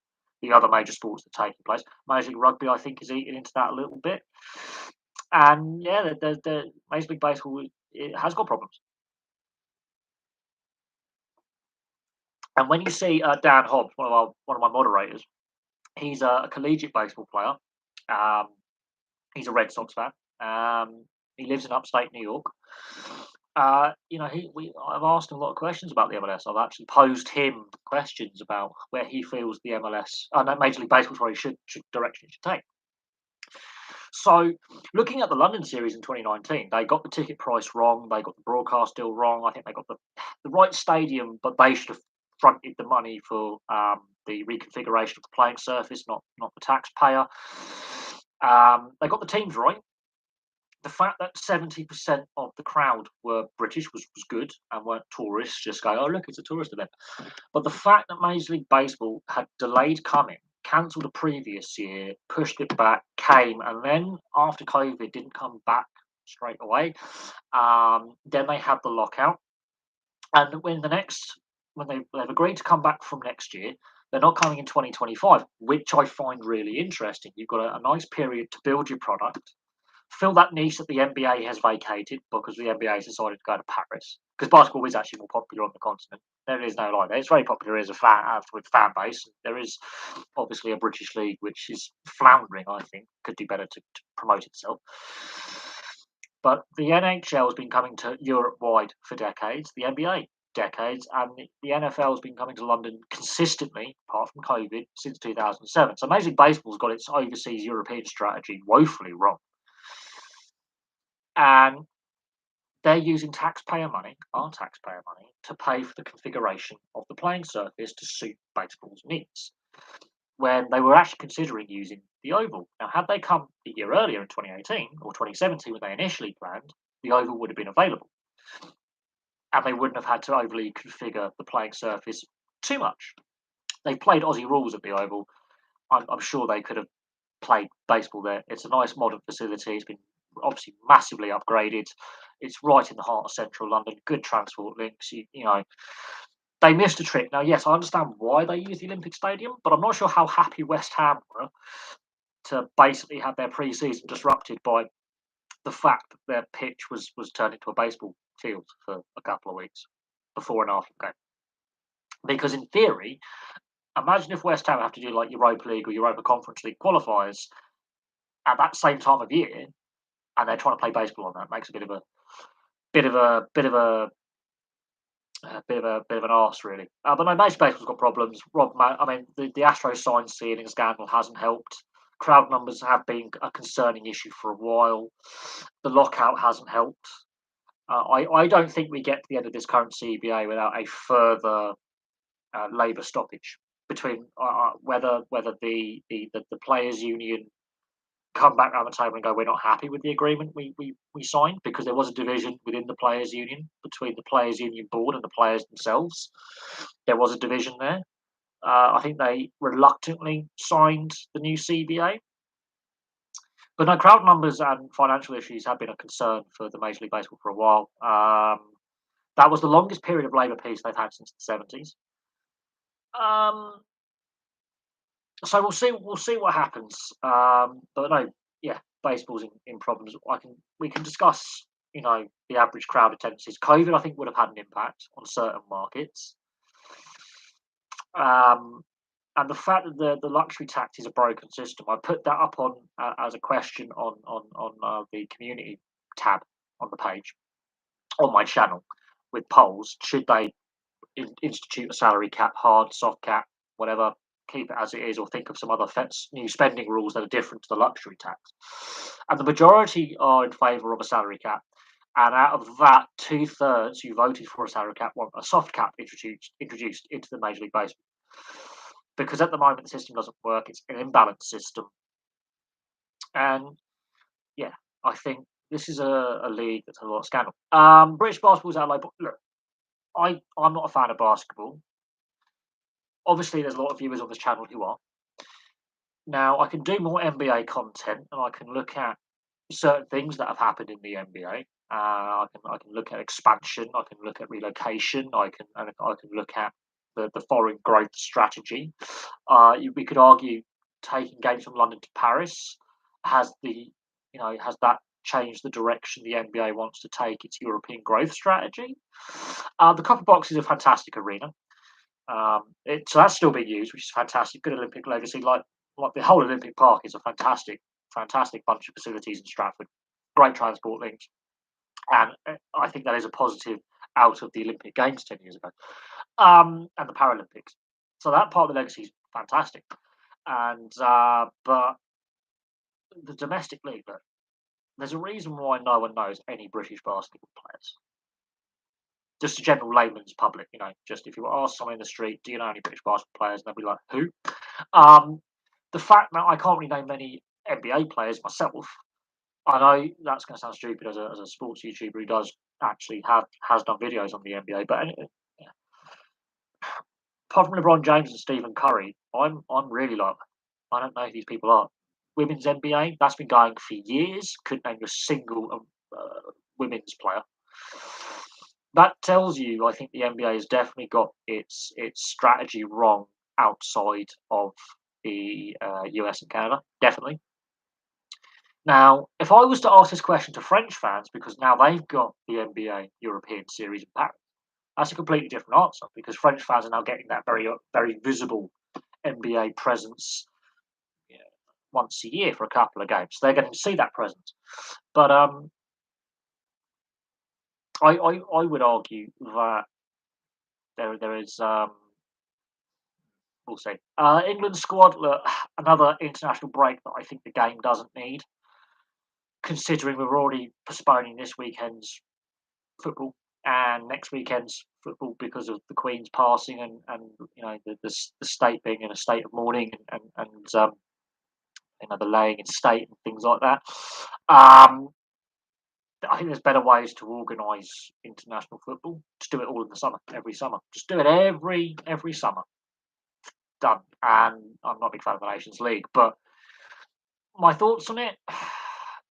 the other major sports that are taking place. Major League Rugby, I think, is eating into that a little bit. And yeah, the Major League Baseball has got problems. And when you see Dan Hobbs, one of my moderators, he's a collegiate baseball player. He's a Red Sox fan. He lives in upstate New York. I've asked him a lot of questions about the MLS. I've actually posed him questions about where he feels the MLS, Major League Baseball, should direction it should take. So, looking at the London series in 2019, they got the ticket price wrong. They got the broadcast deal wrong. I think they got the right stadium, but they should have fronted the money for the reconfiguration of the playing surface, not the taxpayer. They got the teams right. The fact that 70% of the crowd were British was good and weren't tourists just going, oh, look, it's a tourist event. But the fact that Major League Baseball had delayed coming, cancelled the previous year, pushed it back, came, and then after COVID didn't come back straight away. Then they had the lockout. And when they've agreed to come back from next year, they're not coming in 2025, which I find really interesting. You've got a nice period to build your product, fill that niche that the NBA has vacated because the NBA has decided to go to Paris. Because basketball is actually more popular on the continent. There is no lie there. It's very popular as a fan with fan base. There is obviously a British league which is floundering. I think could do better to promote itself. But the NHL has been coming to Europe wide for decades. The NBA decades, and the NFL has been coming to London consistently, apart from COVID, since 2007. So Major League Baseball's got its overseas European strategy woefully wrong. And they're using taxpayer money, our taxpayer money, to pay for the configuration of the playing surface to suit baseball's needs, when they were actually considering using the oval. Now, had they come a year earlier in 2018 or 2017 when they initially planned, the oval would have been available, and they wouldn't have had to overly configure the playing surface too much. They've played Aussie rules at the oval. I'm sure they could have played baseball there. It's a nice modern facility. It's been obviously massively upgraded. It's right in the heart of central London. Good transport links. You know, they missed a trick. Now, yes, I understand why they use the Olympic Stadium, but I'm not sure how happy West Ham were to basically have their pre-season disrupted by the fact that their pitch was turned into a baseball field for a couple of weeks before and after the game. Because in theory, imagine if West Ham have to do like Europa League or Europa Conference League qualifiers at that same time of year, and they're trying to play baseball on that. It makes a bit of a bit of a bit of an arse, really. But no, Major Baseball's got problems. I mean, the Astros sign stealing scandal hasn't helped. Crowd numbers have been a concerning issue for a while. The lockout hasn't helped. I don't think we get to the end of this current CBA without a further labour stoppage between whether the players' union come back around the table and go, we're not happy with the agreement we signed, because there was a division within the players' union between the players' union board and the players themselves. There was a division there. I think they reluctantly signed the new CBA. But no, crowd numbers and financial issues have been a concern for the Major League Baseball for a while. That was the longest period of labour peace they've had since the 70s. Um, so we'll see what happens. But no, yeah, baseball's in problems. We can discuss, you know, the average crowd attendances. COVID, I think, would have had an impact on certain markets. And the fact that the luxury tax is a broken system, I put that up on as a question on the community tab on the page on my channel with polls. Should they institute a salary cap, hard, soft cap, whatever, keep it as it is, or think of some other new spending rules that are different to the luxury tax? And the majority are in favour of a salary cap. And out of that, 2/3 who voted for a salary cap want a soft cap introduced into the Major League Baseball. Because at the moment the system doesn't work, it's an imbalanced system. And yeah, I think this is a league that's a lot of scandal. British basketball's out low, but look, I'm not a fan of basketball. Obviously, there's a lot of viewers on this channel who are. Now, I can do more NBA content, and I can look at certain things that have happened in the NBA. I can look at expansion. I can look at relocation. I can look at the foreign growth strategy. We could argue taking games from London to Paris has that changed the direction the NBA wants to take its European growth strategy. The Copper Box is a fantastic arena. So that's still being used, which is fantastic. Good Olympic legacy. Like the whole Olympic Park is a fantastic bunch of facilities in Stratford. Great transport links, and I think that is a positive out of the Olympic Games 10 years ago, and the Paralympics. So that part of the legacy is fantastic. And but the domestic league, look, there's a reason why no one knows any British basketball players. Just a general layman's public, you know. Just if you ask someone in the street, do you know any British basketball players? And they'll be like, who? The fact that I can't really name many NBA players myself, I know that's going to sound stupid as a sports YouTuber who has done videos on the NBA, but anyway, yeah. Apart from LeBron James and Stephen Curry, I'm really like, I don't know who these people are. Women's NBA, that's been going for years. Couldn't name a single women's player. That tells you, I think the NBA has definitely got its strategy wrong outside of the US and Canada, definitely. Now, if I was to ask this question to French fans, because now they've got the NBA European Series in Paris, that's a completely different answer, because French fans are now getting that very visible NBA presence, you know, once a year for a couple of games. So they're getting to see that presence. But I would argue that there is we'll see. England squad, look, another international break that I think the game doesn't need, considering we're already postponing this weekend's football, and next weekend's football because of the Queen's passing and the state being in a state of mourning and the laying in state and things like that. Um, I think there's better ways to organise international football. Just do it all in the summer, every summer. Just do it every summer. Done. And I'm not a big fan of the Nations League, but my thoughts on it.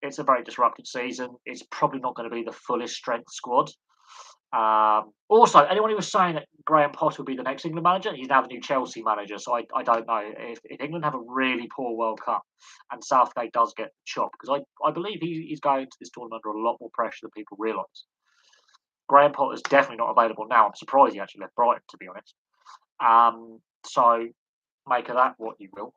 It's a very disrupted season. It's probably not going to be the fullest strength squad. Also, anyone who was saying that Graham Potter would be the next England manager, he's now the new Chelsea manager. So I don't know if England have a really poor World Cup and Southgate does get the chop, because I believe he's going to this tournament under a lot more pressure than people realise. Graham Potter's definitely not available now. I'm surprised he actually left Brighton, to be honest. So make of that what you will.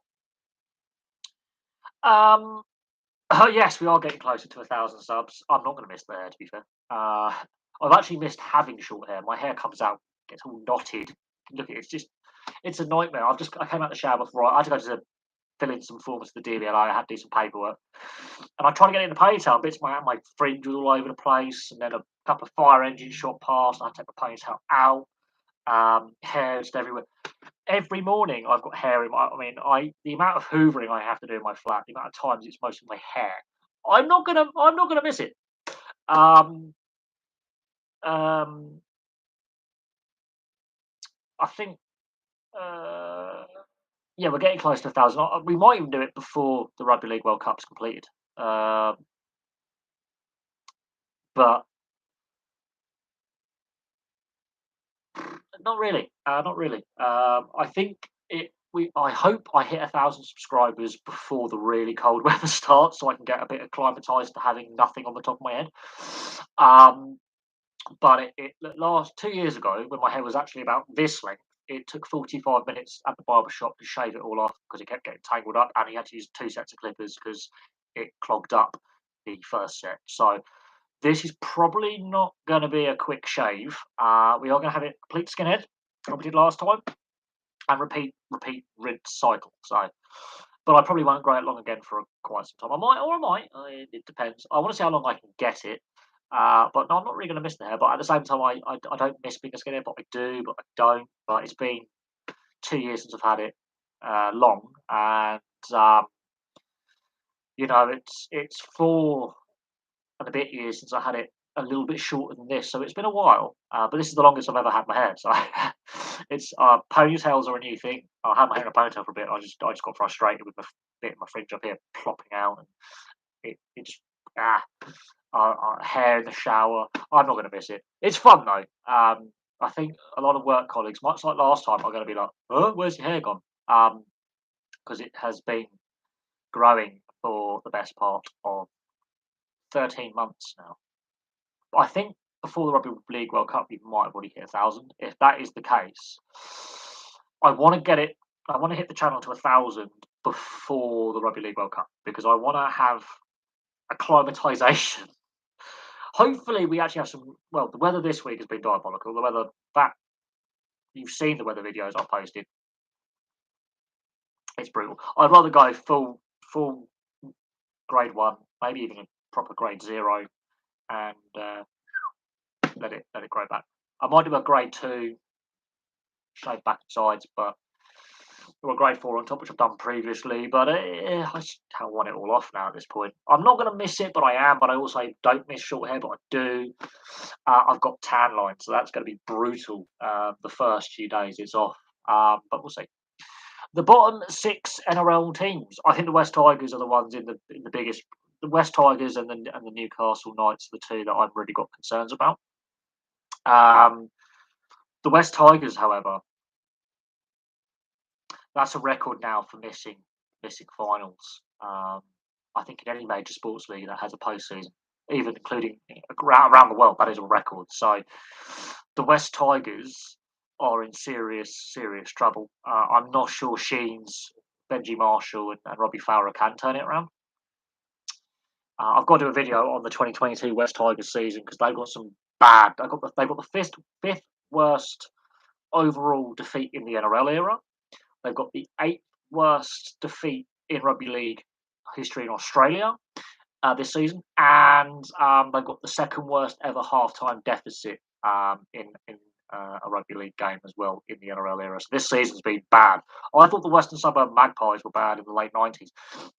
Yes, we are getting closer to 1,000 subs. I'm not going to miss the hair, to be fair. I've actually missed having short hair. My hair comes out, gets all knotted. Look, it's a nightmare. I came out the shower before. I had to go to fill in some forms for the DVLA. I had to do some paperwork, and I tried to get it in the ponytail. Bits my fringe was all over the place, and then a couple of fire engines shot past. And I had to take the ponytail out. Hair just everywhere. Every morning I've got hair in my. The amount of hoovering I have to do in my flat, the amount of times it's mostly my hair. I'm not gonna miss it. Um, um, I think. Yeah, we're getting close to 1,000. We might even do it before the Rugby League World Cup's completed. But not really. Not really. I think it. I hope I hit 1,000 subscribers before the really cold weather starts, so I can get a bit acclimatized to having nothing on the top of my head. But it last 2 years ago, when my hair was actually about this length, it took 45 minutes at the barber shop to shave it all off because it kept getting tangled up, and he had to use 2 sets of clippers because it clogged up the first set. So this is probably not going to be a quick shave. We are going to have it complete skinhead, like we did last time, and repeat, rinse, cycle. So, but I probably won't grow it long again for quite some time. I might, or I might. It depends. I want to see how long I can get it. But no, I'm not really going to miss the hair. But at the same time, I don't miss being a skinhead, but I do, but I don't. But it's been 2 years since I've had it long, and it's 4 and a bit years since I had it a little bit shorter than this. So it's been a while. But this is the longest I've ever had my hair. So it's ponytails are a new thing. I had my hair in a ponytail for a bit. I just got frustrated with the bit of my fringe up here plopping out, and it just hair in the shower. I'm not going to miss it. It's fun though. I think a lot of work colleagues, much like last time, are going to be like, "Oh, where's your hair gone?" Because it has been growing for the best part of 13 months now. I think before the Rugby League World Cup, we might have already hit 1,000. If that is the case, I want to get it. I want to hit the channel to 1,000 before the Rugby League World Cup because I want to have acclimatization. Hopefully, we actually have some. Well, the weather this week has been diabolical. The weather that you've seen the weather videos I've posted, it's brutal. I'd rather go full grade 1, maybe even a proper grade 0, and let it grow back. I might do a grade 2, shave back and sides, but or a grade 4 on top, which I've done previously. But I just want it all off now at this point. I'm not going to miss it, but I am. But I also don't miss short hair, but I do. I've got tan lines, so that's going to be brutal the first few days it's off. But we'll see. The bottom 6 NRL teams. I think the West Tigers are the ones in the biggest. The West Tigers and the Newcastle Knights are the two that I've really got concerns about. The West Tigers, however, that's a record now for missing finals. I think in any major sports league that has a postseason, even including around the world, that is a record. So the West Tigers are in serious trouble. I'm not sure Sheens, Benji Marshall, and Robbie Fowler can turn it around. I've got to do a video on the 2022 West Tigers season because they've got some bad. They've got the fifth worst overall defeat in the NRL era. They've got the 8th worst defeat in rugby league history in Australia, this season, and they've got the second worst ever halftime deficit in a rugby league game as well in the NRL era. So this season's been bad. I thought the Western Suburb Magpies were bad in the late 90s.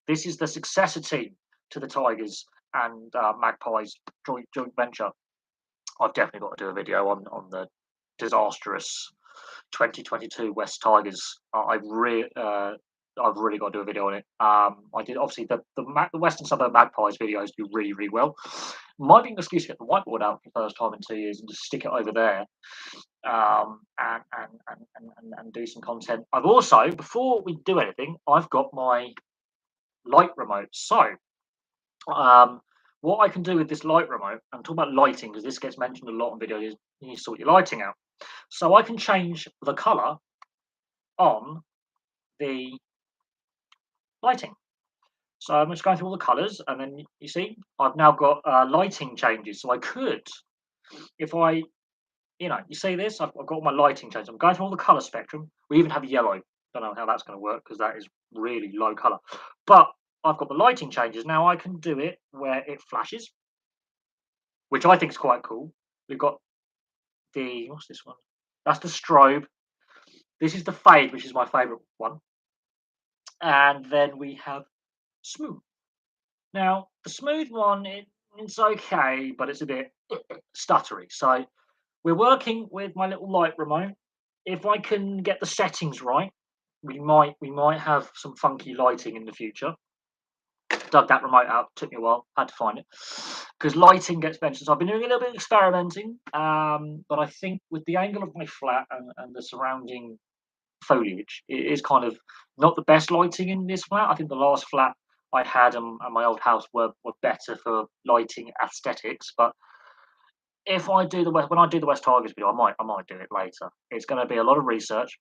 This is the successor team to the Tigers and Magpies joint venture. I've definitely got to do a video on the disastrous 2022 West Tigers. I've really got to do a video on it. I did obviously the Western Suburb Magpies videos do really well. Might be an excuse to get the whiteboard out for the first time in 2 years and just stick it over there, and do some content. I've also, before we do anything, I've got my light remote. So what I can do with this light remote, I'm talking about lighting because this gets mentioned a lot on videos, is you need to sort your lighting out. So I can change the colour on the lighting. So I'm just going through all the colours, and then you see I've now got lighting changes. So I could, if I, you see this, I've got all my lighting changes. I'm going through all the colour spectrum. We even have yellow. Don't know how that's going to work because that is really low colour. But I've got the lighting changes. Now I can do it where it flashes, which I think is quite cool. We've got what's this one? That's the strobe. This is the fade, which is my favourite one. And then we have smooth. Now, the smooth one, it's okay, but it's a bit stuttery. So we're working with my little light remote. If I can get the settings right, we might have some funky lighting in the future. Dug that remote out, took me a while, had to find it. Because lighting gets mentioned. So I've been doing a little bit of experimenting, but I think with the angle of my flat and the surrounding foliage, it is kind of not the best lighting in this flat. I think the last flat I had at my old house were better for lighting aesthetics. But if I do when I do the West Tigers video, I might do it later. It's going to be a lot of research.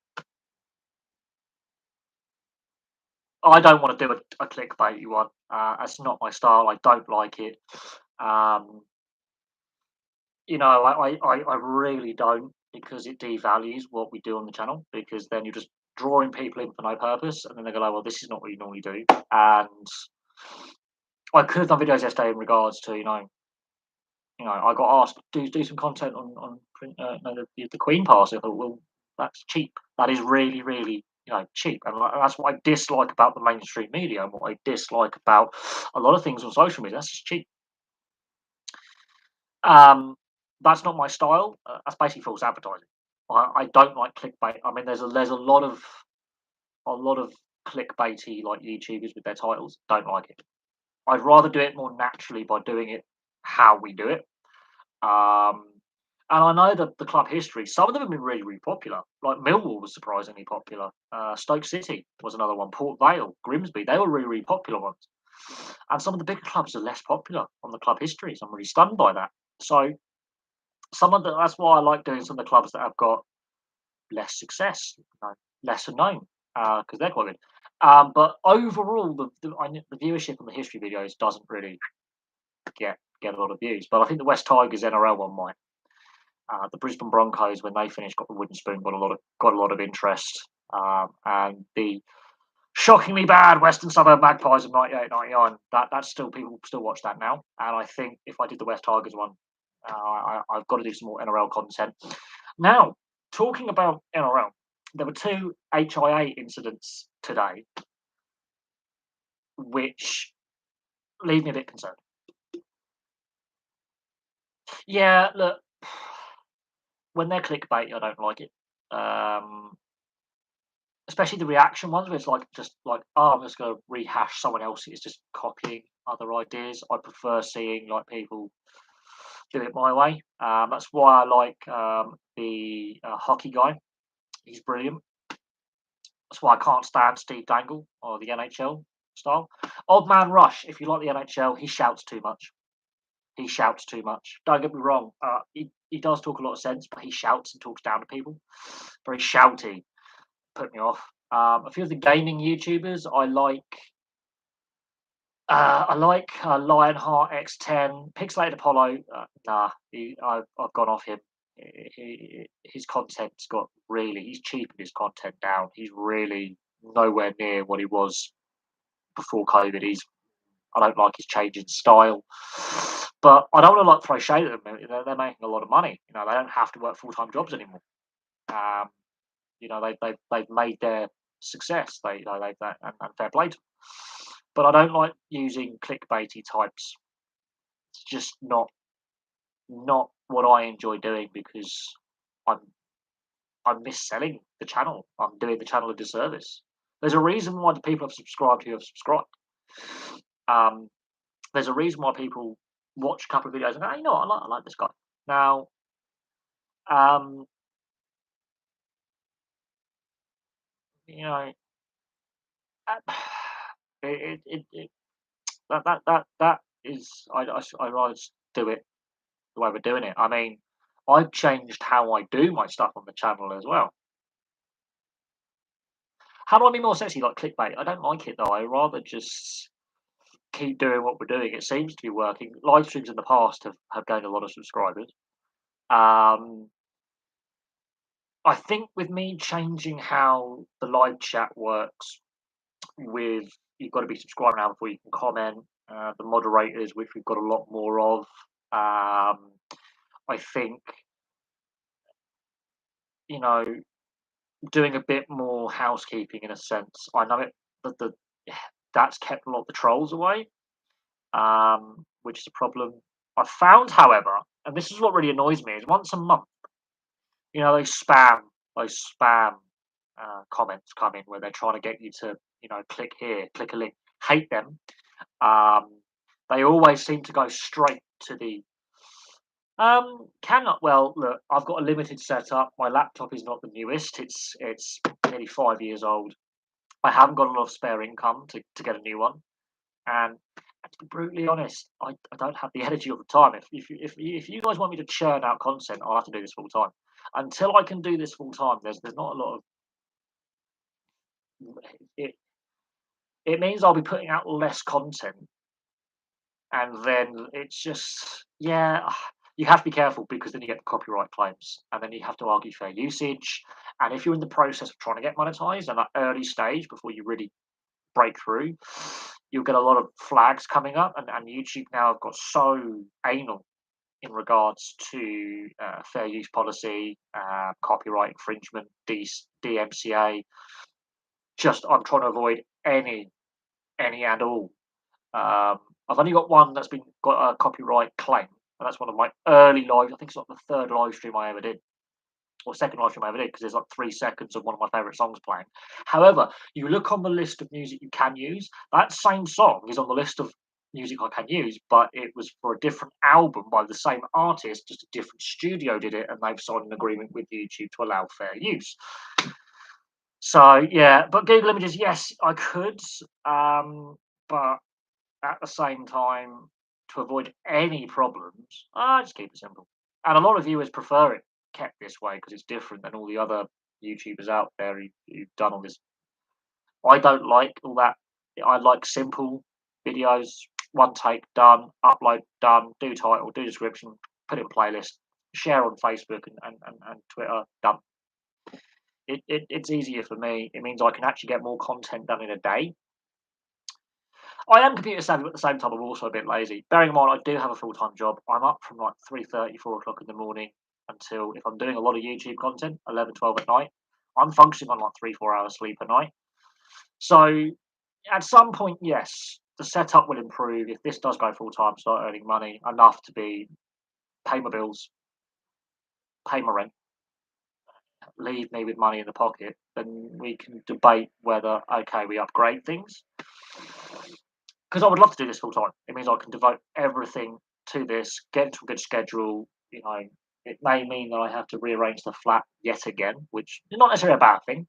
I don't want to do a clickbaity one. That's not my style. I don't like it. I really don't, because it devalues what we do on the channel, because then you're just drawing people in for no purpose, and then they go, "Oh, well, this is not what you normally do." And I could have done videos yesterday in regards to, I got asked do some content on the Queen Pass. I thought, well, that's cheap. That is really, really, cheap, and that's what I dislike about the mainstream media, and what I dislike about a lot of things on social media. That's just cheap. That's not my style. That's basically false advertising. I don't like clickbait. I mean, there's a lot of clickbaity like YouTubers with their titles. Don't like it. I'd rather do it more naturally by doing it how we do it. And I know that the club history, some of them have been really, really popular. Like Millwall was surprisingly popular. Stoke City was another one. Port Vale, Grimsby, they were really, really popular ones. And some of the bigger clubs are less popular on the club history. So I'm really stunned by that. So that's why I like doing some of the clubs that have got less success, lesser known, because they're quite good. But overall, the viewership on the history videos doesn't really get a lot of views. But I think the West Tigers NRL one might. The Brisbane Broncos, when they finished, got the wooden spoon, got a lot of interest. And the shockingly bad Western Suburb Magpies of 98, 99, that's still, people still watch that now. And I think if I did the West Tigers one, I've got to do some more NRL content. Now, talking about NRL, there were 2 HIA incidents today, which leave me a bit concerned. Yeah, look, when they're clickbait, I don't like it. Especially the reaction ones, where it's just like, oh, I'm just going to rehash someone else's, just copying other ideas. I prefer seeing people do it my way. That's why I like the hockey guy. He's brilliant. That's why I can't stand Steve Dangle or the NHL style. Old Man Rush, if you like the NHL, he shouts too much. He shouts too much. Don't get me wrong. He does talk a lot of sense, but he shouts and talks down to people. Very shouty. Put me off. A few of the gaming YouTubers I like. Lionheart X10, Pixelated Apollo. I've gone off him. His content's got he's cheapened his content down. He's really nowhere near what he was before COVID. He's I don't like his change in style. But I don't want to like throw shade at them. They're making a lot of money. They don't have to work full-time jobs anymore. Um, they've made their success. They've and fair play to them. But I don't like using clickbaity types. It's just not what I enjoy doing because I'm I'm misselling the channel. I'm doing the channel a disservice. There's a reason why the people have subscribed who have subscribed. Um, there's a reason why people watch a couple of videos and go, "Hey, I like this guy." Now, um, you know, uh, it that is I rather just do it the way we're doing it. I mean, I've changed how I do my stuff on the channel as well. How do I be more sexy like clickbait? I don't like it though. I rather just keep doing what we're doing. It seems to be working. Live streams in the past have gained a lot of subscribers. Um, I think with me changing how the live chat works, with you've got to be subscribed now before you can comment. The moderators, which we've got a lot more of. I think you know doing a bit more housekeeping in a sense. I know it that the that's kept a lot of the trolls away, which is a problem. I found, however, and this is what really annoys me, is once a month, those spam comments come in where they're trying to get you to, click here, click a link. Hate them. Um, they always seem to go straight to the cannot. Well, look, I've got a limited setup. My laptop is not the newest. It's nearly 5 years old. I haven't got a lot of spare income to get a new one. And to be brutally honest, I don't have the energy or the time. If you guys want me to churn out content, I'll have to do this full time. Until I can do this full time, there's not a lot of it. It means I'll be putting out less content, and then it's just yeah. You have to be careful because then you get the copyright claims, and then you have to argue fair usage. And if you're in the process of trying to get monetized at that early stage before you really break through, you'll get a lot of flags coming up, and YouTube now have got so anal in regards to fair use policy, copyright infringement, DMCA. Just I'm trying to avoid any and all. Um, I've only got one that's been got a copyright claim, and that's one of my early live. I think it's like the third live stream I ever did, or second live stream I ever did, because there's like 3 seconds of one of my favorite songs playing. However, you look on the list of music you can use, that same song is on the list of music I can use, but it was for a different album by the same artist, just a different studio did it, and they've signed an agreement with YouTube to allow fair use. So yeah, but Google Images, yes, I could, but at the same time, to avoid any problems, I just keep it simple. And a lot of viewers prefer it kept this way because it's different than all the other YouTubers out there who've done all this. I don't like all that. I like simple videos, one take, done, upload, done, do title, do description, put it in playlist, share on Facebook and Twitter, done. It's easier for me. It means I can actually get more content done in a day. I am computer savvy, but at the same time, I'm also a bit lazy. Bearing in mind, I do have a full time job. I'm up from like 3:30, 4 o'clock in the morning until if I'm doing a lot of YouTube content, 11, 12 at night. I'm functioning on like 3, 4 hours sleep a night. So at some point, yes, the setup will improve. If this does go full time, start earning money enough to be pay my bills, pay my rent, leave me with money in the pocket, then we can debate whether okay we upgrade things because I would love to do this full time. It means I can devote everything to this, get into a good schedule. It may mean that I have to rearrange the flat yet again, which is not necessarily a bad thing.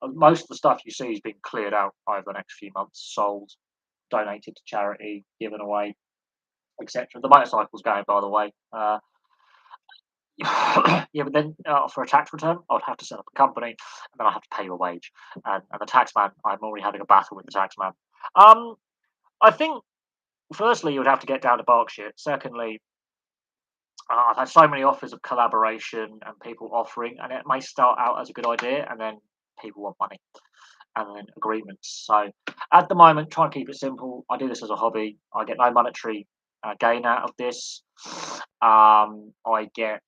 Most of the stuff you see is being cleared out over the next few months, sold, donated to charity, given away, etc. The motorcycle's going, by the way. Yeah, but then for a tax return, I would have to set up a company, and then I have to pay you a wage. And the tax man, I'm already having a battle with the tax man. Um, I think firstly, you would have to get down to Berkshire. Secondly, I've had so many offers of collaboration and people offering, and it may start out as a good idea, and then people want money. and then agreements. So at the moment, try and keep it simple. I do this as a hobby. I get no monetary gain out of this. I get,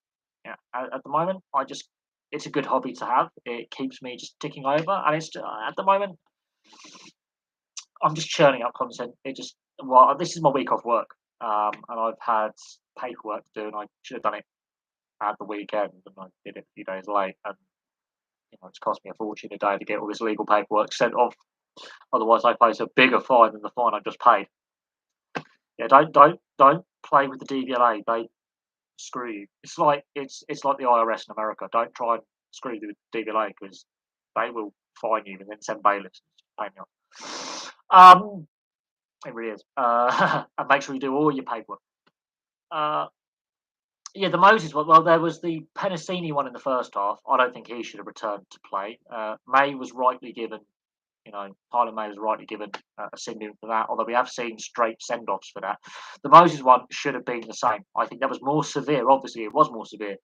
yeah, at the moment, it's a good hobby to have. It keeps me just ticking over, and it's at the moment, I'm just churning out content. Well, this is my week off work, and I've had paperwork to do, and I should have done it at the weekend, and I did it a few days late, and it's cost me a fortune a day to get all this legal paperwork sent off. Otherwise, I face a bigger fine than the fine I just paid. Yeah, don't play with the DVLA. They screw you. It's like the IRS in America. Don't try and screw the DVLA because they will fine you and then send bailiffs. Pain in the arse. It really is. And make sure you do all your paperwork. Uh, yeah, the Moses one. Well, there was the Penasini one in the first half. I don't think he should have returned to play. May was rightly given. Tyler May was rightly given a sin bin for that. Although we have seen straight send offs for that. The Moses one should have been the same. I think that was more severe. Obviously, it was more severe.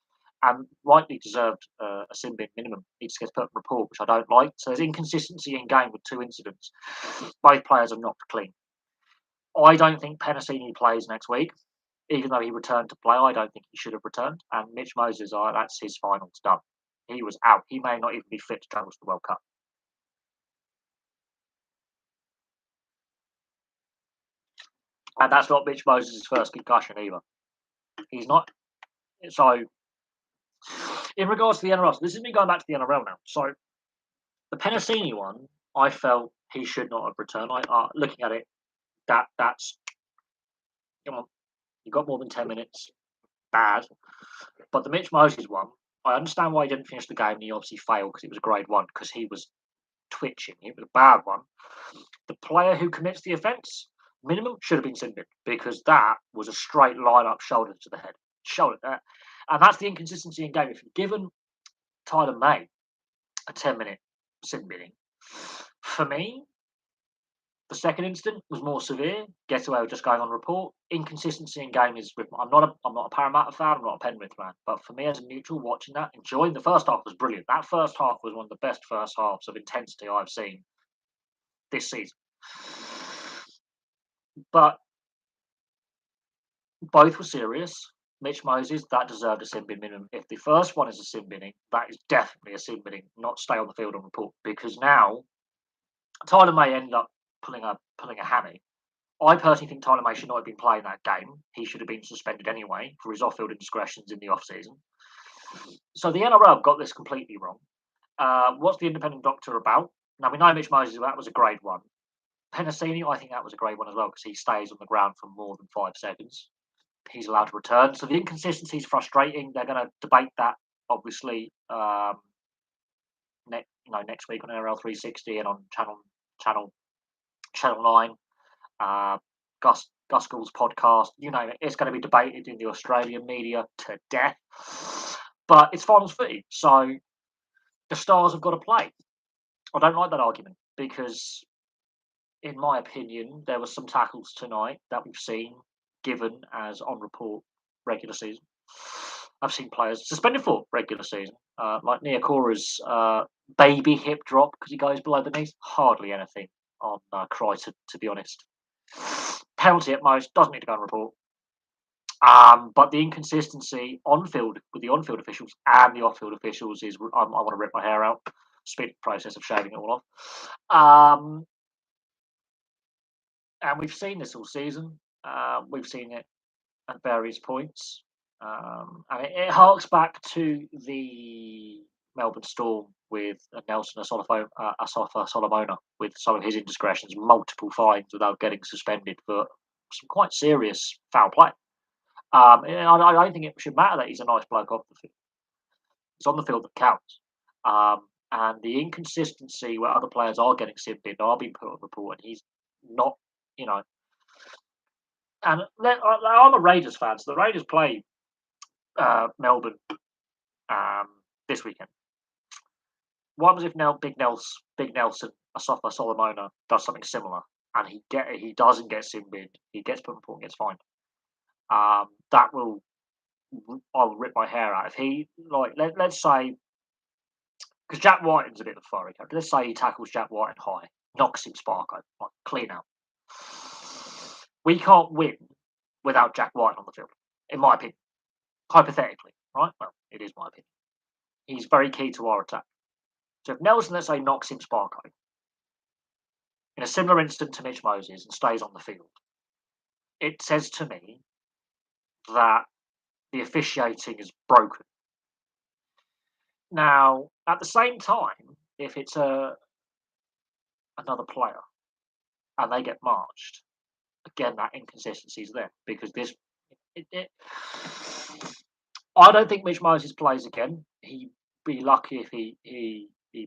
And rightly deserved a sin bin minimum. He just gets put in report, which I don't like. So there's inconsistency in game with two incidents. Both players are knocked clean. I don't think Penasini plays next week, even though he returned to play. I don't think he should have returned. And Mitch Moses, that's his finals done. He was out. He may not even be fit to travel to the World Cup. And that's not Mitch Moses' first concussion either. He's not. So, in regards to the NRL, so this is me going back to the NRL now. So, the Penasini one, I felt he should not have returned. Looking at it, that's come on, you got more than 10 minutes, bad. But the Mitch Moses one, I understand why he didn't finish the game. And he obviously failed because it was a grade one because he was twitching. It was a bad one. The player who commits the offence, minimum, should have been sin bin because that was a straight line up, shoulder to the head. Shoulder. And that's the inconsistency in game. If you've given Tyler May a 10-minute sin binning, for me, the second incident was more severe. Get away with just going on report. Inconsistency in game is. I'm not a Parramatta fan. I'm not a Penrith fan. But for me, as a neutral, watching that, enjoying the first half was brilliant. That first half was one of the best first halves of intensity I've seen this season. But both were serious. Mitch Moses, that deserved a sin bin minimum. If the first one is a sin binning, that is definitely a sin binning, not stay on the field on report. Because now Tyler May ended up pulling a hammy. I personally think Tyler May should not have been playing that game. He should have been suspended anyway for his off-field indiscretions in the off-season. So the NRL got this completely wrong. What's the independent doctor about? Now we know Mitch Moses, that was a grade one. Penasini, I think that was a grade one as well because he stays on the ground for more than 5 seconds. He's allowed to return. So the inconsistency is frustrating. They're going to debate that, obviously, next week on NRL 360 and on Channel 9. Gus Gould's podcast, you name it. It's going to be debated in the Australian media to death. But it's finals footy, so the Stars have got to play. I don't like that argument because, in my opinion, there were some tackles tonight that we've seen given as on report regular season. I've seen players suspended for regular season, like Niakora's baby hip drop because he goes below the knees. Hardly anything on Crichton, to be honest. Penalty at most, doesn't need to go on report. But the inconsistency on-field with the on-field officials and the off-field officials is I want to rip my hair out. Speed process of shaving it all off. And we've seen this all season. We've seen it at various points. And it harks back to the Melbourne Storm with Nelson Asafa Solomona with some of his indiscretions, multiple fines without getting suspended for some quite serious foul play. And I don't think it should matter that he's a nice bloke off the field. It's on the field that counts. And the inconsistency where other players are getting sin binned are being put on report, and he's not, And I'm a Raiders fan, so the Raiders play Melbourne this weekend. What happens if Big Nelson Asafa Solomona does something similar and he doesn't get sin binned, he gets put on report and gets fined? I'll rip my hair out. If he let's say because Jack Whiting's a bit of a fiery character. Let's say he tackles Jack Whiting high, knocks him spark over, like clean out. We can't win without Jack Whiting on the field, in my opinion. Hypothetically, right? Well, it is my opinion. He's very key to our attack. So if Nelson, let's say, knocks him spark over in a similar instant to Mitch Moses and stays on the field, it says to me that the officiating is broken. Now, at the same time, if it's another player and they get marched, again that inconsistency is there because I don't think Mitch Moses plays again. He'd be lucky if he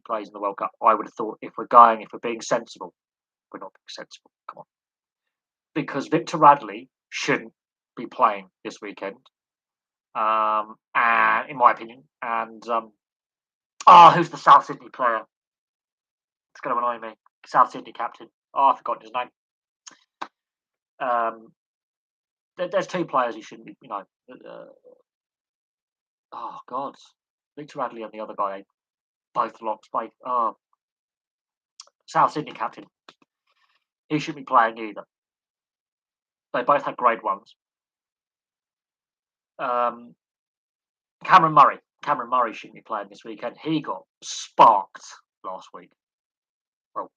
plays in the World Cup. I would have thought if we're being sensible, we're not being sensible. Come on, because Victor Radley shouldn't be playing this weekend, and in my opinion, and who's the South Sydney player? It's going to annoy me. South Sydney captain. I've forgotten his name. There's two players who shouldn't be. Oh God, Victor Radley and the other guy, both locks. South Sydney captain. He shouldn't be playing either. They both had grade ones. Cameron Murray. Cameron Murray shouldn't be playing this weekend. He got sparked last week. Well,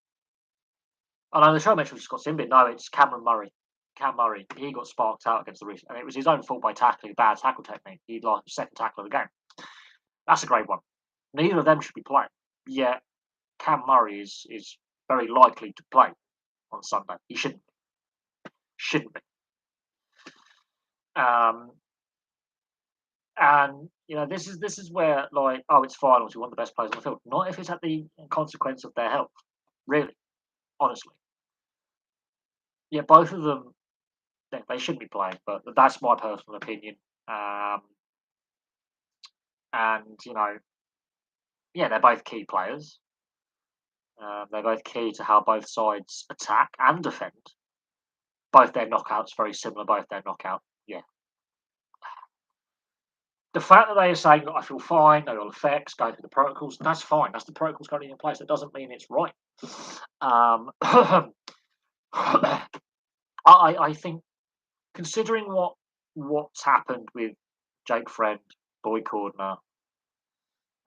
I know the show mentioned Scott Simbin. No, it's Cameron Murray. Cam Murray. He got sparked out against the Roosters, and it was his own fault by tackling, bad tackle technique. He lost the second tackle of the game. That's a grade one. Neither of them should be playing. Yet Cam Murray is very likely to play on Sunday. He shouldn't be. Shouldn't be. And this is where it's finals. We want the best players on the field. Not if it's at the consequence of their health. Really, honestly. Yeah, both of them. They shouldn't be playing, but that's my personal opinion. And they're both key players. They're both key to how both sides attack and defend. Both their knockouts very similar. Both their knockout. Yeah. The fact that they are saying I feel fine, no ill effects, going through the protocols, that's fine. That's the protocols currently in place. That doesn't mean it's right. I think, considering what's happened with Jake Friend, Boy Cordner,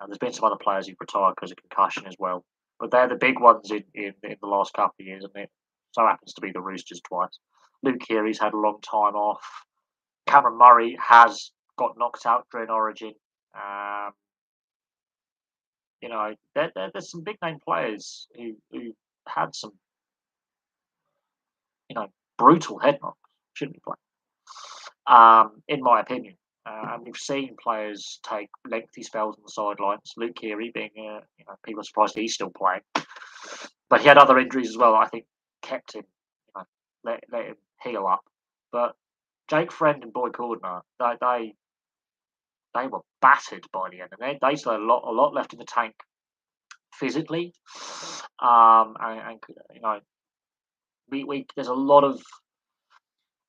and there's been some other players who've retired because of concussion as well, but they're the big ones in the last couple of years, and it so happens to be the Roosters twice. Luke Keary's had a long time off. Cameron Murray has got knocked out during Origin. There's some big name players who had some, brutal head knocks. Shouldn't be playing, in my opinion. And we've seen players take lengthy spells on the sidelines. Luke Keary being, people are surprised he's still playing, but he had other injuries as well. That I think kept him, let him heal up. But Jake Friend and Boy Cordner, they were battered by the end, and they still had a lot left in the tank physically. There's a lot of.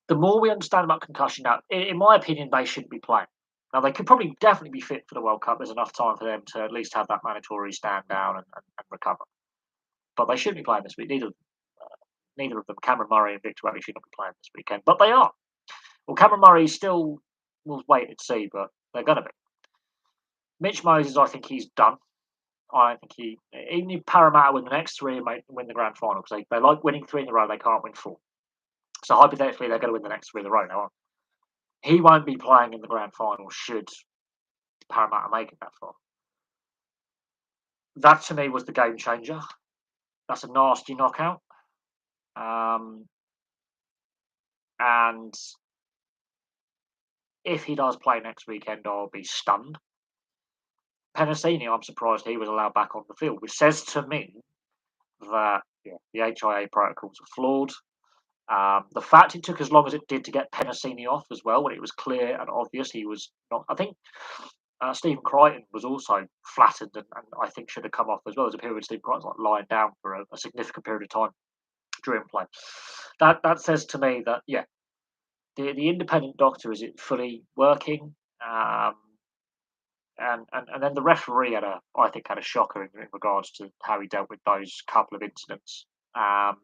The more we understand about concussion now, in my opinion, they shouldn't be playing. Now they could probably definitely be fit for the World Cup. There's enough time for them to at least have that mandatory stand down and recover. But they shouldn't be playing this week. Neither of them, Cameron Murray and Victor Radley, shouldn't be playing this weekend. But they are. Well, Cameron Murray still will wait and see, but they're going to be. Mitch Moses, I think he's done. I think even if Parramatta win the next three and win the grand final, because they like winning three in a row, they can't win four. So hypothetically, they're going to win the next three in a row now. He won't be playing in the grand final should Parramatta make it that far. That to me was the game changer. That's a nasty knockout. And if he does play next weekend, I'll be stunned. Penasini, I'm surprised he was allowed back on the field, which says to me that the HIA protocols are flawed. The fact it took as long as it did to get Penasini off as well, when it was clear and obvious he was not. I think Stephen Crichton was also flattened and I think should have come off as well. There's a period where Stephen Crichton's lying down for a significant period of time during play. That says to me that the independent doctor, is it fully working? and then the referee I think had a shocker in regards to how he dealt with those couple of incidents. Um,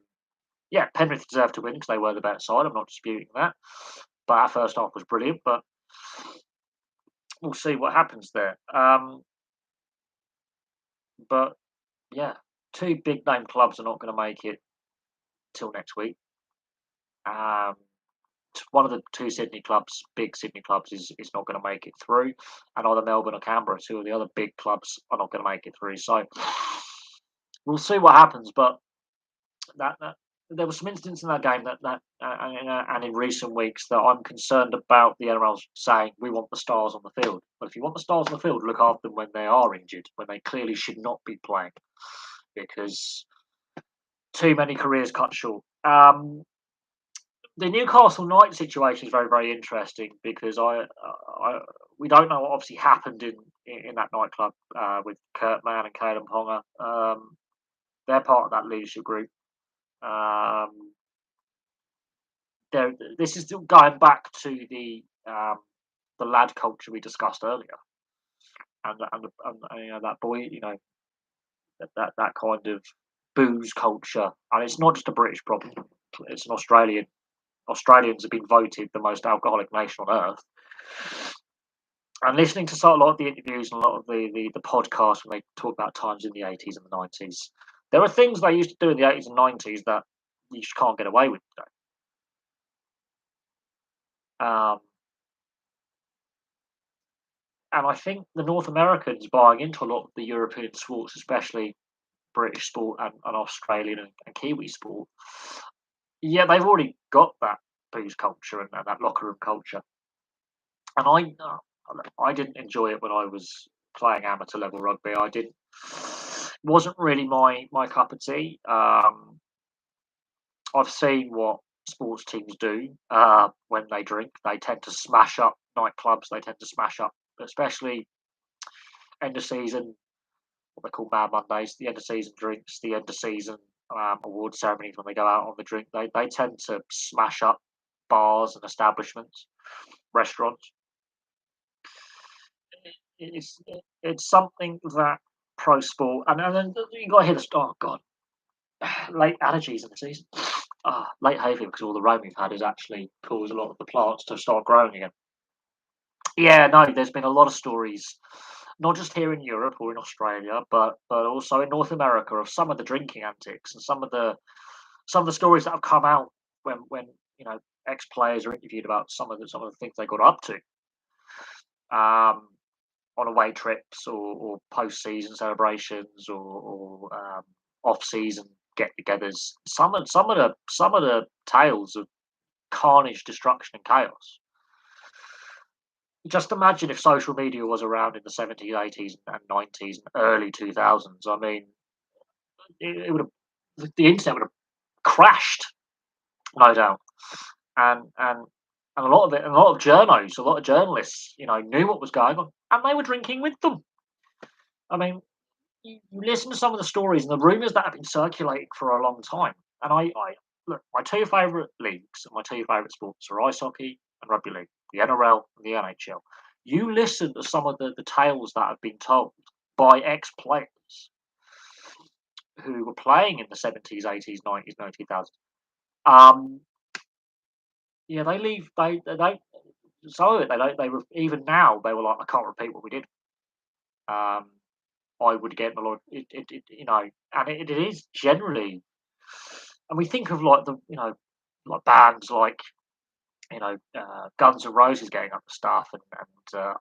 yeah, Penrith deserved to win because they were the better side. I'm not disputing that. But our first half was brilliant. But we'll see what happens there. But yeah, two big name clubs are not going to make it till next week. Um, one of the two Sydney clubs, big Sydney clubs, is not going to make it through, and either Melbourne or Canberra, two of the other big clubs, are not going to make it through. So we'll see what happens. But that there were some incidents in that game and in recent weeks that I'm concerned about the NRL saying we want the stars on the field. But if you want the stars on the field, look after them when they are injured, when they clearly should not be playing, because too many careers cut short. The Newcastle Knights situation is very, very interesting because I we don't know what obviously happened in that nightclub with Kurt Mann and Caelan Ponga. They're part of that leadership group. Um, this is still going back to the lad culture we discussed earlier, and you know, that boy, you know, that kind of booze culture, and it's not just a British problem; it's an Australian. Australians have been voted the most alcoholic nation on earth. And listening to a lot of the interviews and a lot of the podcasts when they talk about times in the 80s and the 90s, there are things they used to do in the 80s and 90s that you just can't get away with today. Um, and I think the North Americans buying into a lot of the European sports, especially British sport and Australian and Kiwi sport, yeah, they've already got that booze culture and that locker room culture. And I didn't enjoy it when I was playing amateur level rugby. I didn't. Wasn't really my cup of tea. I've seen what sports teams do when they drink. They tend to smash up nightclubs. They tend to smash up, especially end of season, what they call Mad Mondays, the end of season drinks, the end of season award ceremonies when they go out on the drink. They tend to smash up bars and establishments, restaurants. It's it's something that pro sport and then you got to hear the oh god, late allergies in the season. Late hay fever because all the rain we've had has actually caused a lot of the plants to start growing again. Yeah, no, there's been a lot of stories, not just here in Europe or in Australia, but also in North America of some of the drinking antics and some of the stories that have come out when you know ex players are interviewed about some of the things they got up to. Um, on away trips or post-season celebrations or off-season get-togethers. Some of the tales of carnage, destruction, and chaos. Just imagine if social media was around in the 70s, 80s, and 90s, and early 2000s. I mean, it would have the internet would have crashed, no doubt. And and a lot of it, and a lot of journalists, you know, knew what was going on, and they were drinking with them. I mean, you listen to some of the stories and the rumours that have been circulating for a long time. And I look, my two favourite leagues and my two favourite sports are ice hockey and rugby league, the NRL and the NHL. You listen to some of the tales that have been told by ex players who were playing in the 70s, 80s, 90s, and 2000s. Um, yeah, they leave. They some of it they don't. They were even now. They were like, I can't repeat what we did. Um, I would get a lot. You know, and it is generally, and we think of like like bands like Guns N' Roses getting up to stuff and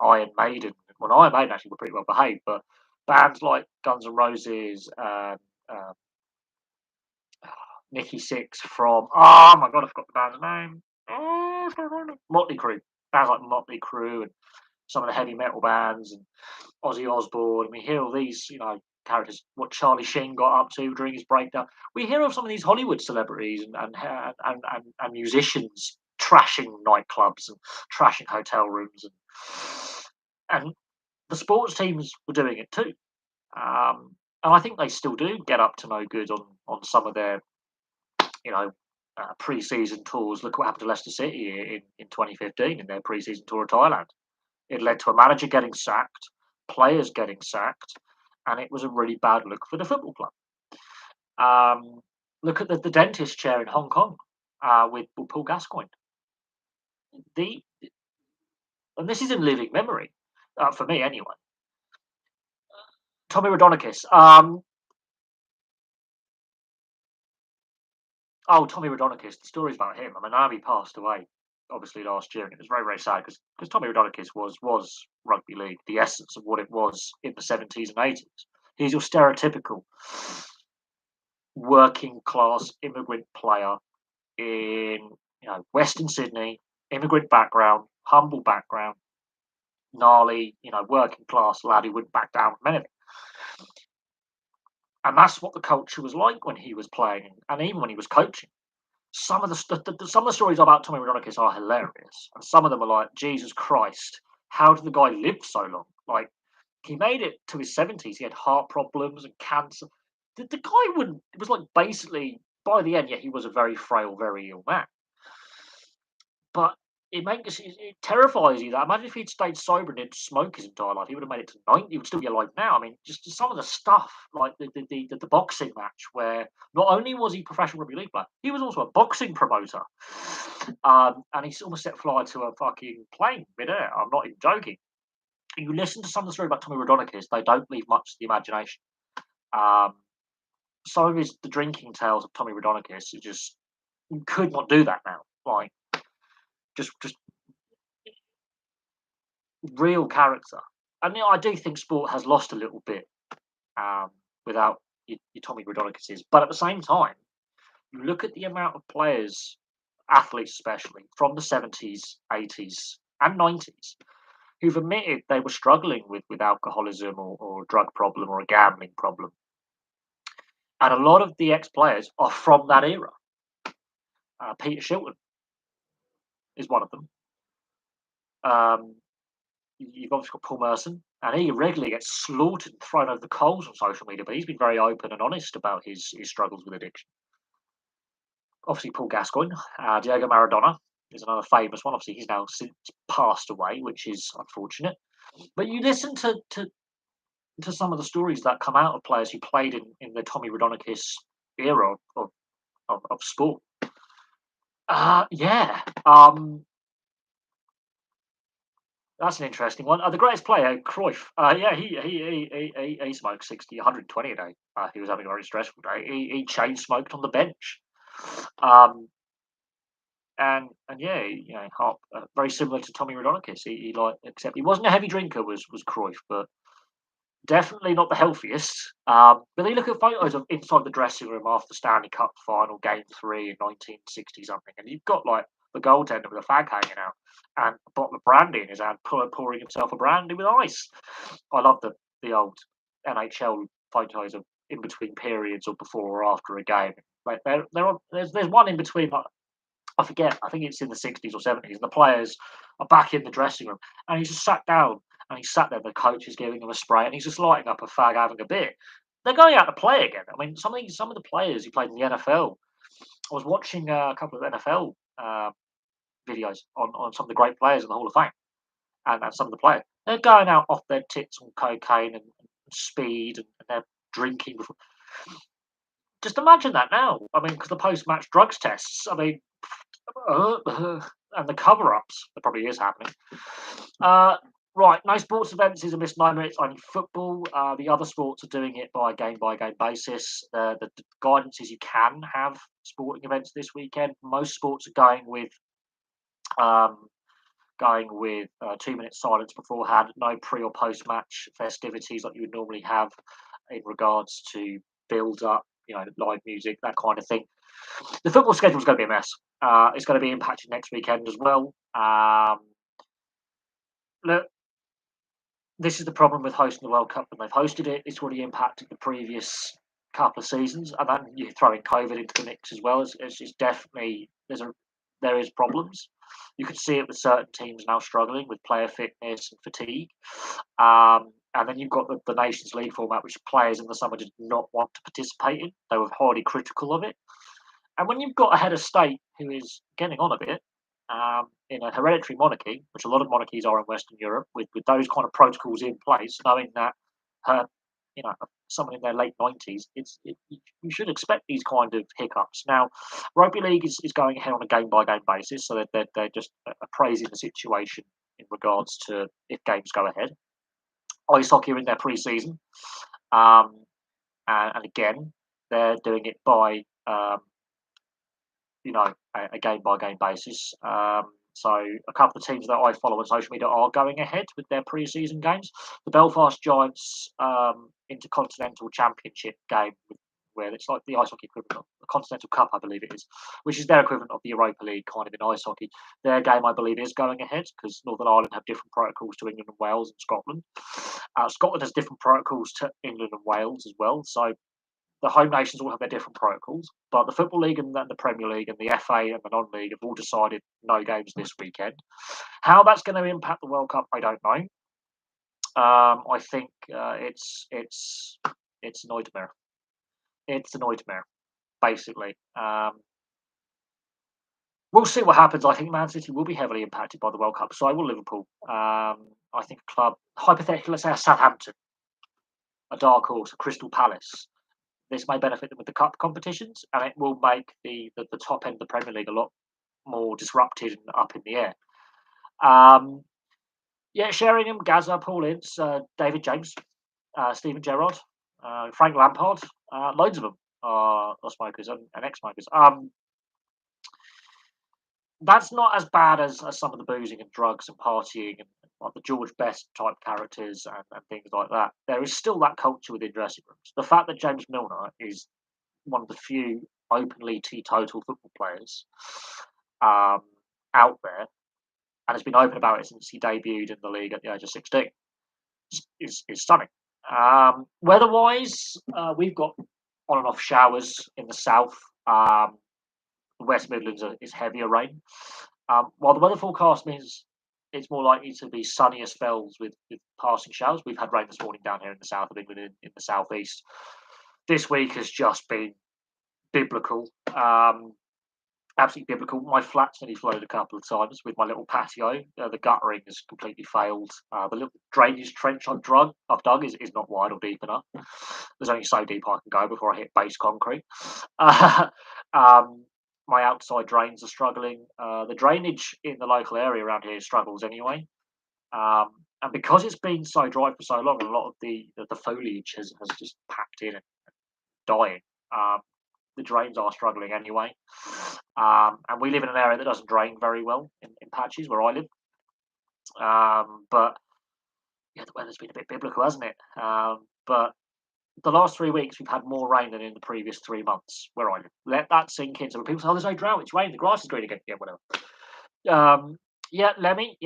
Iron Maiden. Well, Iron Maiden actually were pretty well behaved, but bands like Guns N' Roses and uh, Nikki Six from oh my god, I forgot the band's name. Oh, Motley Crue. Bands like Motley Crue and some of the heavy metal bands and Ozzy Osbourne. We hear all these, characters. What Charlie Sheen got up to during his breakdown. We hear of some of these Hollywood celebrities and musicians trashing nightclubs and trashing hotel rooms, and the sports teams were doing it too. And I think they still do get up to no good on some of their, you know. Pre-season tours. Look what happened to Leicester City in 2015 in their pre-season tour of Thailand. It led to a manager getting sacked, players getting sacked, and it was a really bad look for the football club. Look at the dentist chair in Hong Kong with Paul Gascoigne. The and this is in living memory for me anyway. Tommy Raudonikis. Tommy Raudonikis. The stories about him. I mean, Army passed away obviously last year, and it was very, very sad because Tommy Raudonikis was rugby league, the essence of what it was in the 70s and 80s. He's your stereotypical working class immigrant player in Western Sydney, immigrant background, humble background, gnarly, working class lad who wouldn't back down from anything. And that's what the culture was like when he was playing, and even when he was coaching. Some of the stories about Tommy Raudonikis are hilarious, and some of them are like, Jesus Christ, how did the guy live so long? Like, he made it to his 70s. He had heart problems and cancer. The guy wouldn't. It was like basically by the end, yeah, he was a very frail, very ill man. But it terrifies you that imagine if he'd stayed sober and didn't smoke his entire life, he would have made it to 90. He would still be alive now. I mean, just some of the stuff, like the boxing match, where not only was he a professional rugby league player, he was also a boxing promoter. And he almost set fire to a fucking plane midair. I'm not even joking. You listen to some of the story about Tommy Raudonikis, they don't leave much to the imagination. Some of the drinking tales of Tommy Raudonikis, you could not do that now. Like, just real character. And I do think sport has lost a little bit without your Tommy Raudonikis. But at the same time, you look at the amount of players, athletes especially, from the 70s, 80s, and 90s, who've admitted they were struggling with alcoholism or a drug problem or a gambling problem. And a lot of the ex-players are from that era. Peter Shilton is one of them. You've obviously got Paul Merson, and he regularly gets slaughtered and thrown over the coals on social media, but he's been very open and honest about his struggles with addiction. Obviously, Paul Gascoigne, Diego Maradona is another famous one. Obviously, he's now since passed away, which is unfortunate. But you listen to some of the stories that come out of players who played in the Tommy Raudonikis era of sport. Yeah. That's an interesting one. The greatest player, Cruyff. Yeah, he smoked 60, 120 a day. He was having a very stressful day. He chain smoked on the bench. And yeah, very similar to Tommy Raudonikis. Except he wasn't a heavy drinker, was Cruyff, but definitely not the healthiest. But then you look at photos of inside the dressing room after the Stanley Cup final, Game 3 in 1960 something, and you've got like the goaltender with a fag hanging out and a bottle of brandy in his hand, pouring himself a brandy with ice. I love the old NHL photos of in between periods or before or after a game. Like there's one in between. Like, I forget. I think it's in the 60s or 70s, and the players are back in the dressing room, and he's just sat down, and he's sat there. The coach is giving him a spray, and he's just lighting up a fag, having a beer. They're going out to play again. I mean, some of the players who played in the NFL. I was watching a couple of NFL videos on some of the great players in the Hall of Fame, and some of the players. They're going out off their tits on cocaine and speed, and they're drinking. Just imagine that now. I mean, because the post-match drugs tests. I mean, and the cover-ups. That probably is happening. Right, no sports events is a misnomer. It's only football. The other sports are doing it by game basis. The guidance is you can have sporting events this weekend. Most sports are going with 2 minutes silence beforehand. No pre or post match festivities like you would normally have in regards to build up, live music, that kind of thing. The football schedule is going to be a mess. It's going to be impacted next weekend as well. Look, this is the problem with hosting the World Cup. When they've hosted it, it's already impacted the previous couple of seasons, and then you're throwing COVID into the mix as well. It's definitely there is problems. You can see it with certain teams now struggling with player fitness and fatigue. And then you've got the Nations League format, which players in the summer did not want to participate in. They were highly critical of it. And when you've got a head of state who is getting on a bit, in a hereditary monarchy, which a lot of monarchies are in Western Europe, with those kind of protocols in place, knowing that her, you know, someone in their late 90s, you should expect these kind of hiccups. Now, rugby league is going ahead on a game by game basis, so they're just appraising the situation in regards to if games go ahead. Ice hockey are in their pre-season, um, and again, they're doing it by a game by game basis. So a couple of teams that I follow on social media are going ahead with their pre-season games. The Belfast Giants Intercontinental Championship game, where it's like the ice hockey equivalent of the Continental Cup, I believe it is, which is their equivalent of the Europa League kind of in ice hockey. Their game, I believe, is going ahead because Northern Ireland have different protocols to England and Wales and Scotland. Scotland has different protocols to England and Wales as well. So the home nations all have their different protocols, but the Football League and the Premier League and the FA and the non-league have all decided no games this weekend. How that's going to impact the World Cup, I don't know. I think it's a nightmare. It's a nightmare, basically. We'll see what happens. I think Man City will be heavily impacted by the World Cup. So I will Liverpool. I think a club, hypothetically, let's say a Southampton, a dark horse, a Crystal Palace. This may benefit them with the cup competitions, and it will make the top end of the Premier League a lot more disrupted and up in the air. Yeah, Sheringham, Gaza, Paul Ince, David James, Stephen Gerrard, Frank Lampard, loads of them are smokers and ex-smokers. That's not as bad as some of the boozing and drugs and partying and like the George Best type characters and things like that. There is still that culture within dressing rooms. The fact that James Milner is one of the few openly teetotal football players um, out there, and has been open about it since he debuted in the league at the age of 16, is stunning. Weather-wise, we've got on and off showers in the south. The West Midlands is heavier rain. While the weather forecast means it's more likely to be sunnier spells with passing showers. We've had rain this morning down here in the south of England, in the southeast. This week has just been biblical, absolutely biblical. My flat's nearly flooded a couple of times with my little patio. The guttering has completely failed. The little drainage trench I've dug is not wide or deep enough. There's only so deep I can go before I hit base concrete. My outside drains are struggling. The drainage in the local area around here struggles anyway. And because it's been so dry for so long, a lot of the foliage has just packed in and dying. The drains are struggling anyway. And we live in an area that doesn't drain very well in patches where I live. But yeah, the weather's been a bit biblical, hasn't it? But the last 3 weeks we've had more rain than in the previous 3 months where I live. Let that sink in. So when people say, "Oh, there's no drought, it's rain, the grass is green again." Yeah, whatever. Lemmy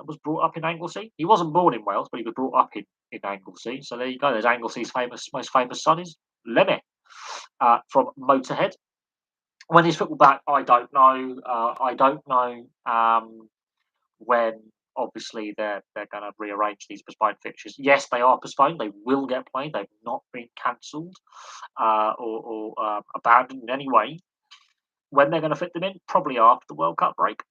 was brought up in Anglesey. He wasn't born in Wales, but he was brought up in Anglesey. So there you go. There's Anglesey's most famous son is Lemmy from Motorhead. When is football back? I don't know. I don't know when. Obviously, they're going to rearrange these postponed fixtures. Yes, they are postponed. They will get played. They've not been cancelled or abandoned in any way. When they're going to fit them in? Probably after the World Cup break.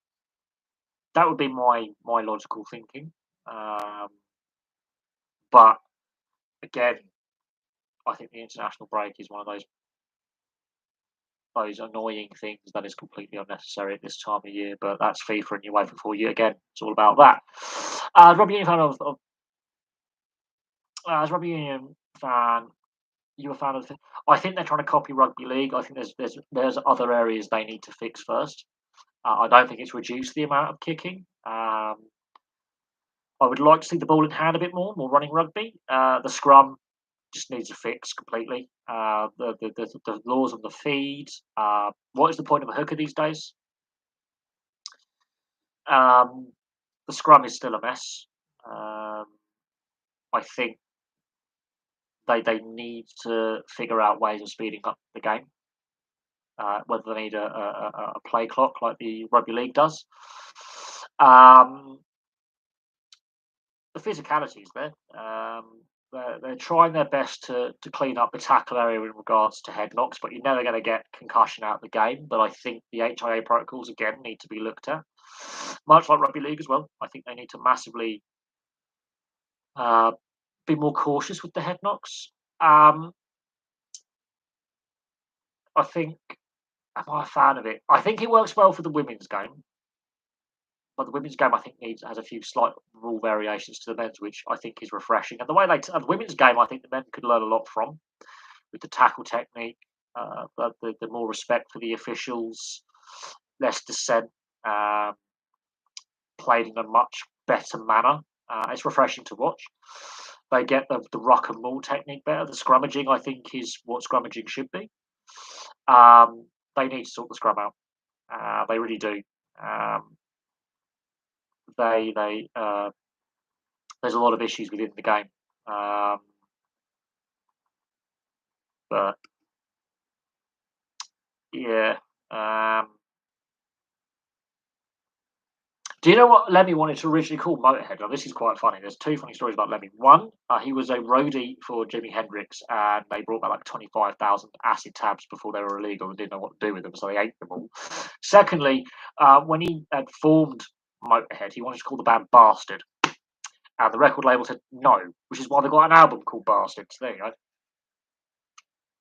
That would be my logical thinking. But again, I think the international break is one of those annoying things that is completely unnecessary at this time of year. But that's FIFA and UEFA for you again. It's all about that. Rugby Union fan as Rugby Union fan, you a fan of? I think they're trying to copy rugby league. I think there's other areas they need to fix first. I don't think it's reduced the amount of kicking. I would like to see the ball in hand a bit more running rugby. The scrum just needs a fix completely. The laws on the feed. What is the point of a hooker these days? The scrum is still a mess. I think they need to figure out ways of speeding up the game. Whether they need a play clock like the rugby league does. The physicality is there. they're trying their best to clean up the tackle area in regards to head knocks, but you're never going to get concussion out of the game. But I think the HIA protocols again need to be looked at, much like rugby league as well. I think they need to massively uh, be more cautious with the head knocks. Um, I think am I a fan of it? I think it works well for the women's game, but the women's game I think has a few slight rule variations to the men's, which I think is refreshing. And the way the women's game, I think the men could learn a lot from with the tackle technique, the more respect for the officials, less dissent, um, played in a much better manner. It's refreshing to watch. They get the ruck and maul technique better. The scrummaging, I think, is what scrummaging should be. They need to sort the scrum out. They really do. Um, they there's a lot of issues within the game, um, but yeah. Um, Do you know what Lemmy wanted to originally call Motorhead? Now, this is quite funny. There's two funny stories about Lemmy. One, he was a roadie for Jimi Hendrix, and they brought back like 25,000 acid tabs before they were illegal and didn't know what to do with them, so they ate them all. Secondly, when he had formed Motorhead, he wanted to call the band Bastard, and the record label said no, which is why they got an album called Bastard. So there you go.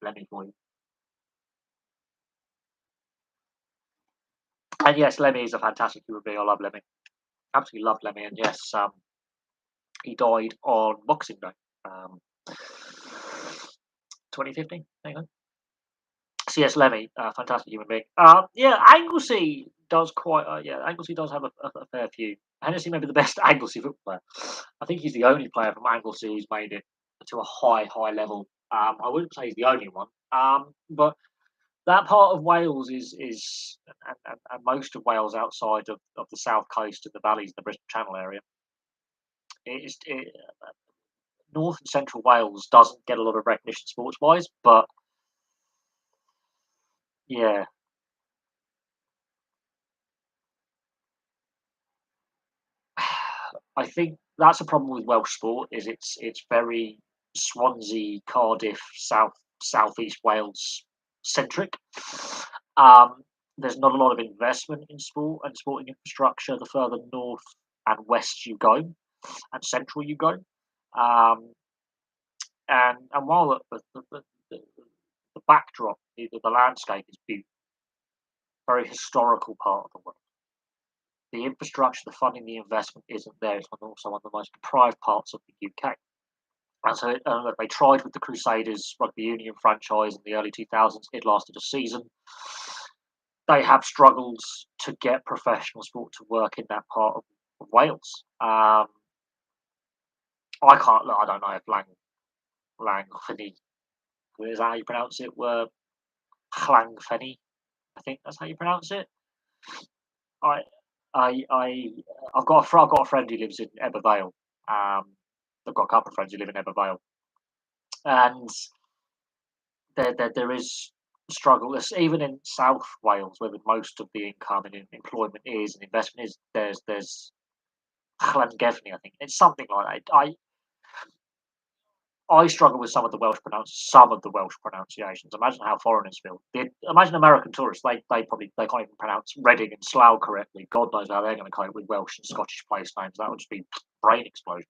Lemmy for you. And yes, Lemmy is a fantastic human being. I love Lemmy. Absolutely love Lemmy. And yes, he died on Boxing Day, um, 2015. There you go. C.S. Lemmy, fantastic human being. Yeah, Anglesey does quite. Yeah, Anglesey does have a fair few. Hennessy may be the best Anglesey football player. I think he's the only player from Anglesey who's made it to a high level. I wouldn't say he's the only one. But that part of Wales is and most of Wales outside of the south coast and the valleys, the Bristol Channel area, North and Central Wales doesn't get a lot of recognition sports wise, but yeah, I think that's a problem with Welsh sport. Is it's very Swansea, Cardiff, southeast Wales centric. Um, there's not a lot of investment in sport and sporting infrastructure the further north and west you go, and central you go. Um, and while the backdrop, the landscape is beautiful, very historical part of the world. The infrastructure, the funding, the investment isn't there. It's also one of the most deprived parts of the UK. And so they tried with the Crusaders rugby union franchise in the early 2000s. It lasted a season. They have struggled to get professional sport to work in that part of Wales. I can't. I don't know if Llangfeni is that how you pronounce it. Were Llangfeni, I think that's how you pronounce it. I I I've got a friend who lives in Ebbw Vale. I've got a couple of friends who live in Ebbw Vale, and there is struggle. Even in South Wales, where most of the income and employment is and investment is, there's Llangefni, I think it's something like that. I struggle with some of the Welsh pronunciations. Imagine how foreigners feel. Imagine American tourists. They can't even pronounce Reading and Slough correctly. God knows how they're going to cope with Welsh and Scottish place names. That would just be brain explosion.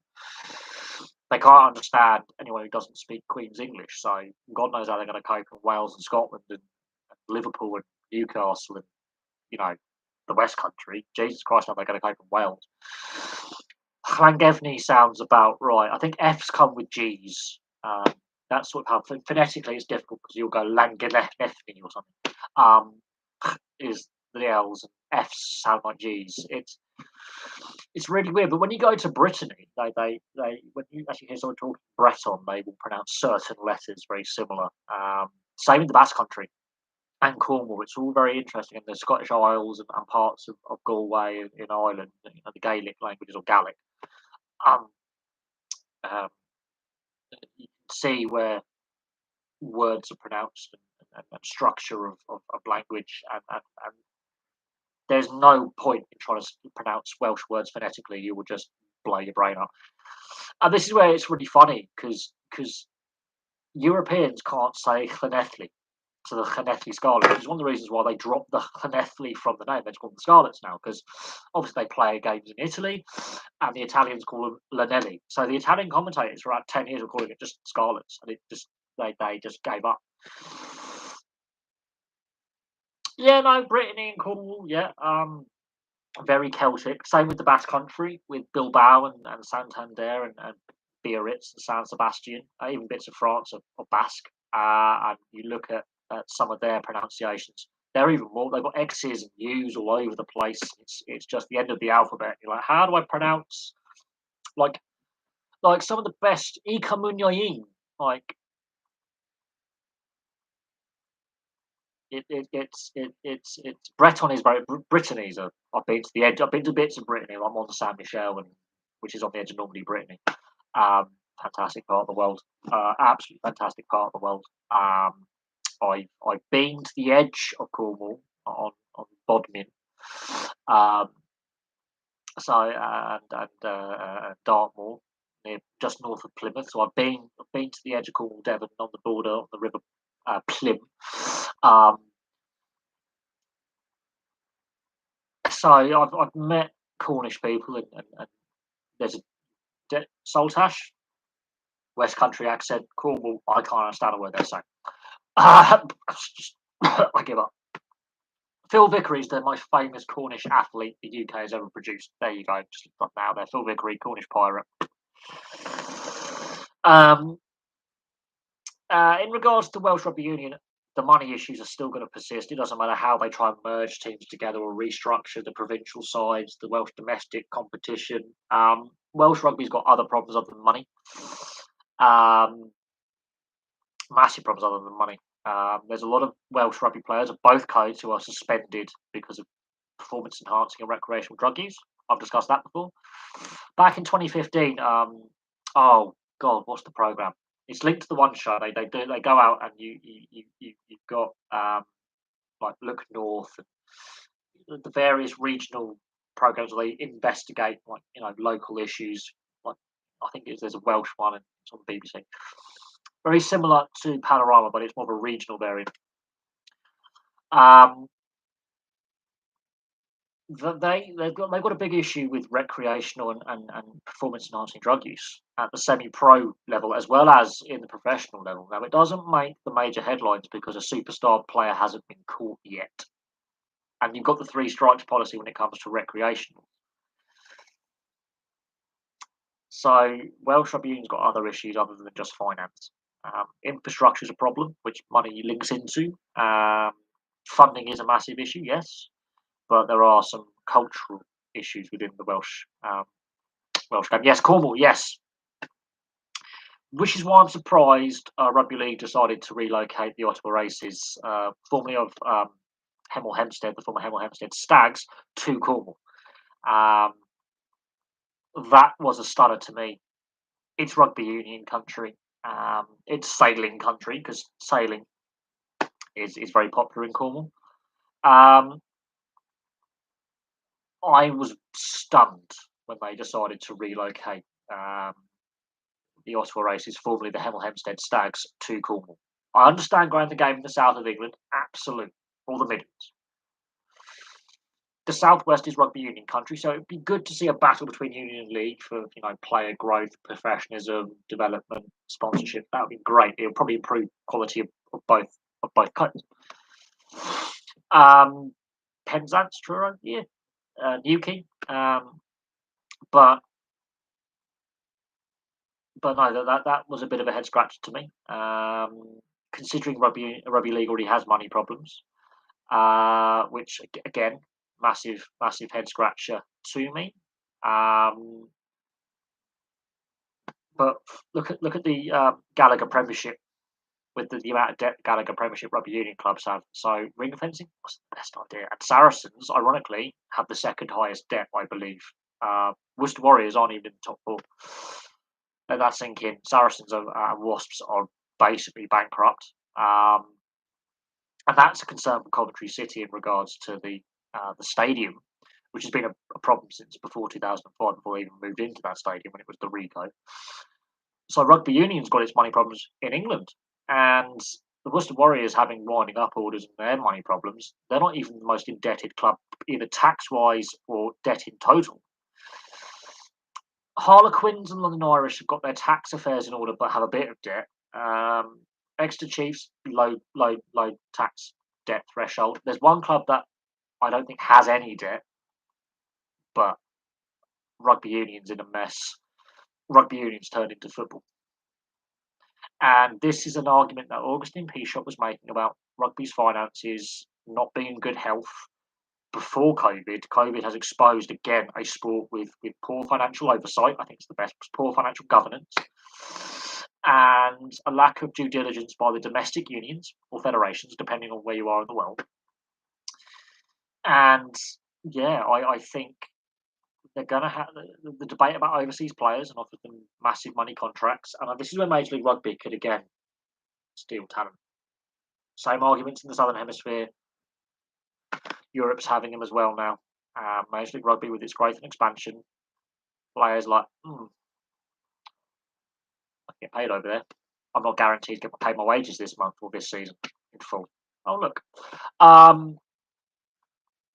They can't understand anyone who doesn't speak Queen's English. So God knows how they're going to cope in Wales and Scotland and Liverpool and Newcastle and the West Country. Jesus Christ, how they're going to cope in Wales. Llangefni sounds about right. I think F's come with G's. That's sort of how phonetically it's difficult because you'll go Llangefni or something. Is the L's and F's sound like G's. It's really weird. But when you go to Brittany, they when you actually hear someone talking Breton, they will pronounce certain letters very similar. Same in the Basque Country and Cornwall. It's all very interesting in the Scottish Isles and parts of Galway in Ireland, the Gaelic languages or Gaelic. Um, um, you can see where words are pronounced and structure of language, and there's no point in trying to pronounce Welsh words phonetically. You will just blow your brain up. And this is where it's really funny because Europeans can't say Llanelli to the Llanelli Scarlets. It's one of the reasons why they dropped the Llanelli from the name. They just call them the Scarlets now because obviously they play games in Italy, and the Italians call them Lanelli. So the Italian commentators for about 10 years were calling it just Scarlets, and it just they just gave up. Yeah, no, Brittany and Cornwall, yeah, very Celtic. Same with the Basque Country, with Bilbao and Santander and Biarritz and San Sebastian, even bits of France are Basque. And you look at some of their pronunciations, they're even more. They've got X's and U's all over the place. It's just the end of the alphabet. You're like, how do I pronounce like some of the best Ikamunyoyin? Like it's Breton is very Brittany's. I've been to the edge. I've been to bits of Brittany. I'm on the San Michel, and which is on the edge of Normandy, Brittany. Um, Fantastic part of the world. Absolutely fantastic part of the world. I've been to the edge of Cornwall on Bodmin. Um, Dartmoor, near just north of Plymouth. So I've been to the edge of Cornwall, Devon, on the border on the River Plym. Um, so I've met Cornish people, and there's a Saltash, West Country accent, Cornwall. I can't understand a word they're saying. Just, I give up. Phil Vickery is the most famous Cornish athlete the UK has ever produced. There you go. Just look now there. Phil Vickery, Cornish pirate. Um, in regards to Welsh Rugby Union, the money issues are still going to persist. It doesn't matter how they try and merge teams together or restructure the provincial sides, the Welsh domestic competition. Welsh rugby's got other problems other than money. Um, Massive problems other than money. There's a lot of Welsh rugby players of both codes who are suspended because of performance enhancing and recreational drug use. I've discussed that before. Back in 2015, oh god, what's the program? It's linked to the One Show. They go out and you've got like Look North and the various regional programs where they investigate like local issues. Like I think there's a Welsh one and it's on the BBC. Very similar to Panorama, but it's more of a regional variant. Um, they've got a big issue with recreational and performance enhancing drug use at the semi-pro level as well as in the professional level. Now it doesn't make the major headlines because a superstar player hasn't been caught yet, and you've got the three strikes policy when it comes to recreational. So Welsh Rugby Union's got other issues other than just finance. Infrastructure is a problem, which money links into. Funding is a massive issue, yes, but there are some cultural issues within the Welsh game. Yes, Cornwall, yes. Which is why I'm surprised Rugby League decided to relocate the Ottawa Races, formerly of Hemel Hempstead, the former Hemel Hempstead Stags, to Cornwall. That was a stunner to me. It's rugby union country. It's sailing country because sailing is very popular in Cornwall. I was stunned when they decided to relocate the Ottawa Races, formerly the Hemel Hempstead Stags, to Cornwall. I understand growing the game in the south of England, absolutely, or the Midlands. The southwest is rugby union country, so it'd be good to see a battle between union and league for player growth, professionalism, development, sponsorship. That would be great. It would probably improve quality of both codes. Penzance, Truro, yeah, Newquay, but no, that was a bit of a head scratcher to me. Considering rugby league already has money problems, which again, massive head scratcher to me. But look at the Gallagher Premiership with the amount of debt Gallagher Premiership rugby union clubs have. So ring fencing was the best idea. And Saracens, ironically, have the second highest debt, I believe. Worcester Warriors aren't even in the top four. Let that sink in. Saracens and Wasps are basically bankrupt. And that's a concern for Coventry City in regards to the stadium which has been a problem since before 2005, before they even moved into that stadium when it was the Rico. So rugby union's got its money problems in England, and the Worcester Warriors having winding up orders and their money problems. They're not even the most indebted club, either tax wise or debt in total. Harlequins and London Irish have got their tax affairs in order, but have a bit of debt. Exeter Chiefs, low tax debt threshold. There's one club that I don't think has any debt, but rugby union's in a mess. Rugby union's turned into football. And this is an argument that Augustine Pichot was making about rugby's finances not being in good health before COVID. COVID has exposed again a sport with poor financial oversight. I think it's the best, poor financial governance, and a lack of due diligence by the domestic unions or federations, depending on where you are in the world. And yeah, I think they're going to have the debate about overseas players and offer them massive money contracts. And this is where Major League Rugby could again steal talent. Same arguments in the Southern Hemisphere. Europe's having them as well now. Major League Rugby, with its growth and expansion, players like, I get paid over there. I'm not guaranteed to get paid my wages this month or this season in full. Oh look,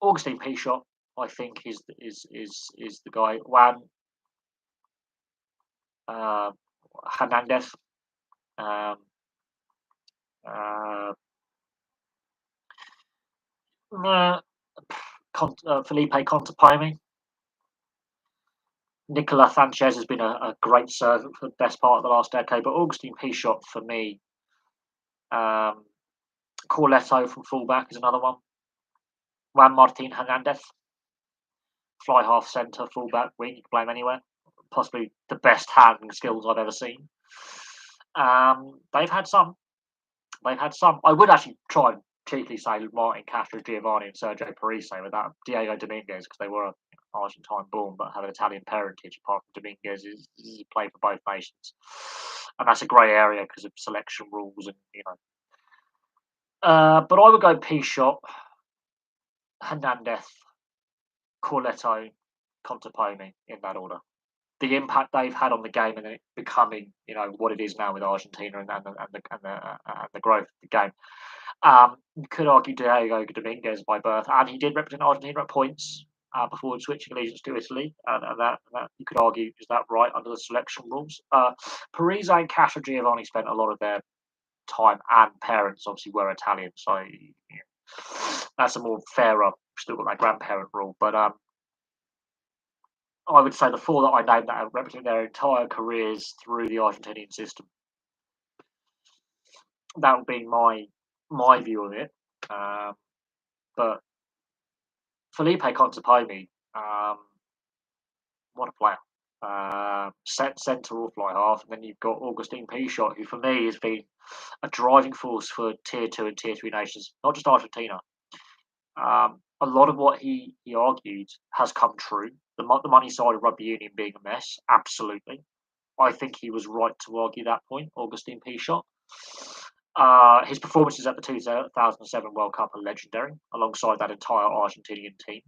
Augustine Pichot, I think is the guy. Juan Hernandez, Felipe Contepomi. Nicola Sanchez has been a great servant for the best part of the last decade, but Augustine Pichot for me, Corletto from fullback is another one. Juan Martin Hernandez, fly half centre, fullback, wing, you can play him anywhere. Possibly the best handling skills I've ever seen. They've had some. I would actually try and cheaply say Martin Castrogiovanni and Sergio Parisse without Diego Dominguez, because they were Argentine born but have an Italian parentage. Apart from Dominguez, is played for both nations, and that's a grey area because of selection rules and But I would go Pichot, Hernandez, Corletto, Contepomi in that order. The impact they've had on the game and it becoming, what it is now with Argentina and the growth of the game. You could argue Diego Dominguez by birth, and he did represent Argentina at points before switching allegiance to Italy, and that you could argue, is that right under the selection rules? Parisse and Castrogiovanni spent a lot of their time, and parents obviously were Italian, so that's a more fairer. Still got that grandparent rule, but I would say the four that I named that have represented their entire careers through the Argentinian system. That would be my view of it. But Felipe Contepomi, what a player. Centre or fly half, and then you've got Augustine Pichot, who for me has been a driving force for Tier 2 and Tier 3 nations, not just Argentina. A lot of what he argued has come true. The money side of rugby union being a mess, absolutely. I think he was right to argue that point, Augustine Pichot. His performances at the 2007 World Cup are legendary, alongside that entire Argentinian team.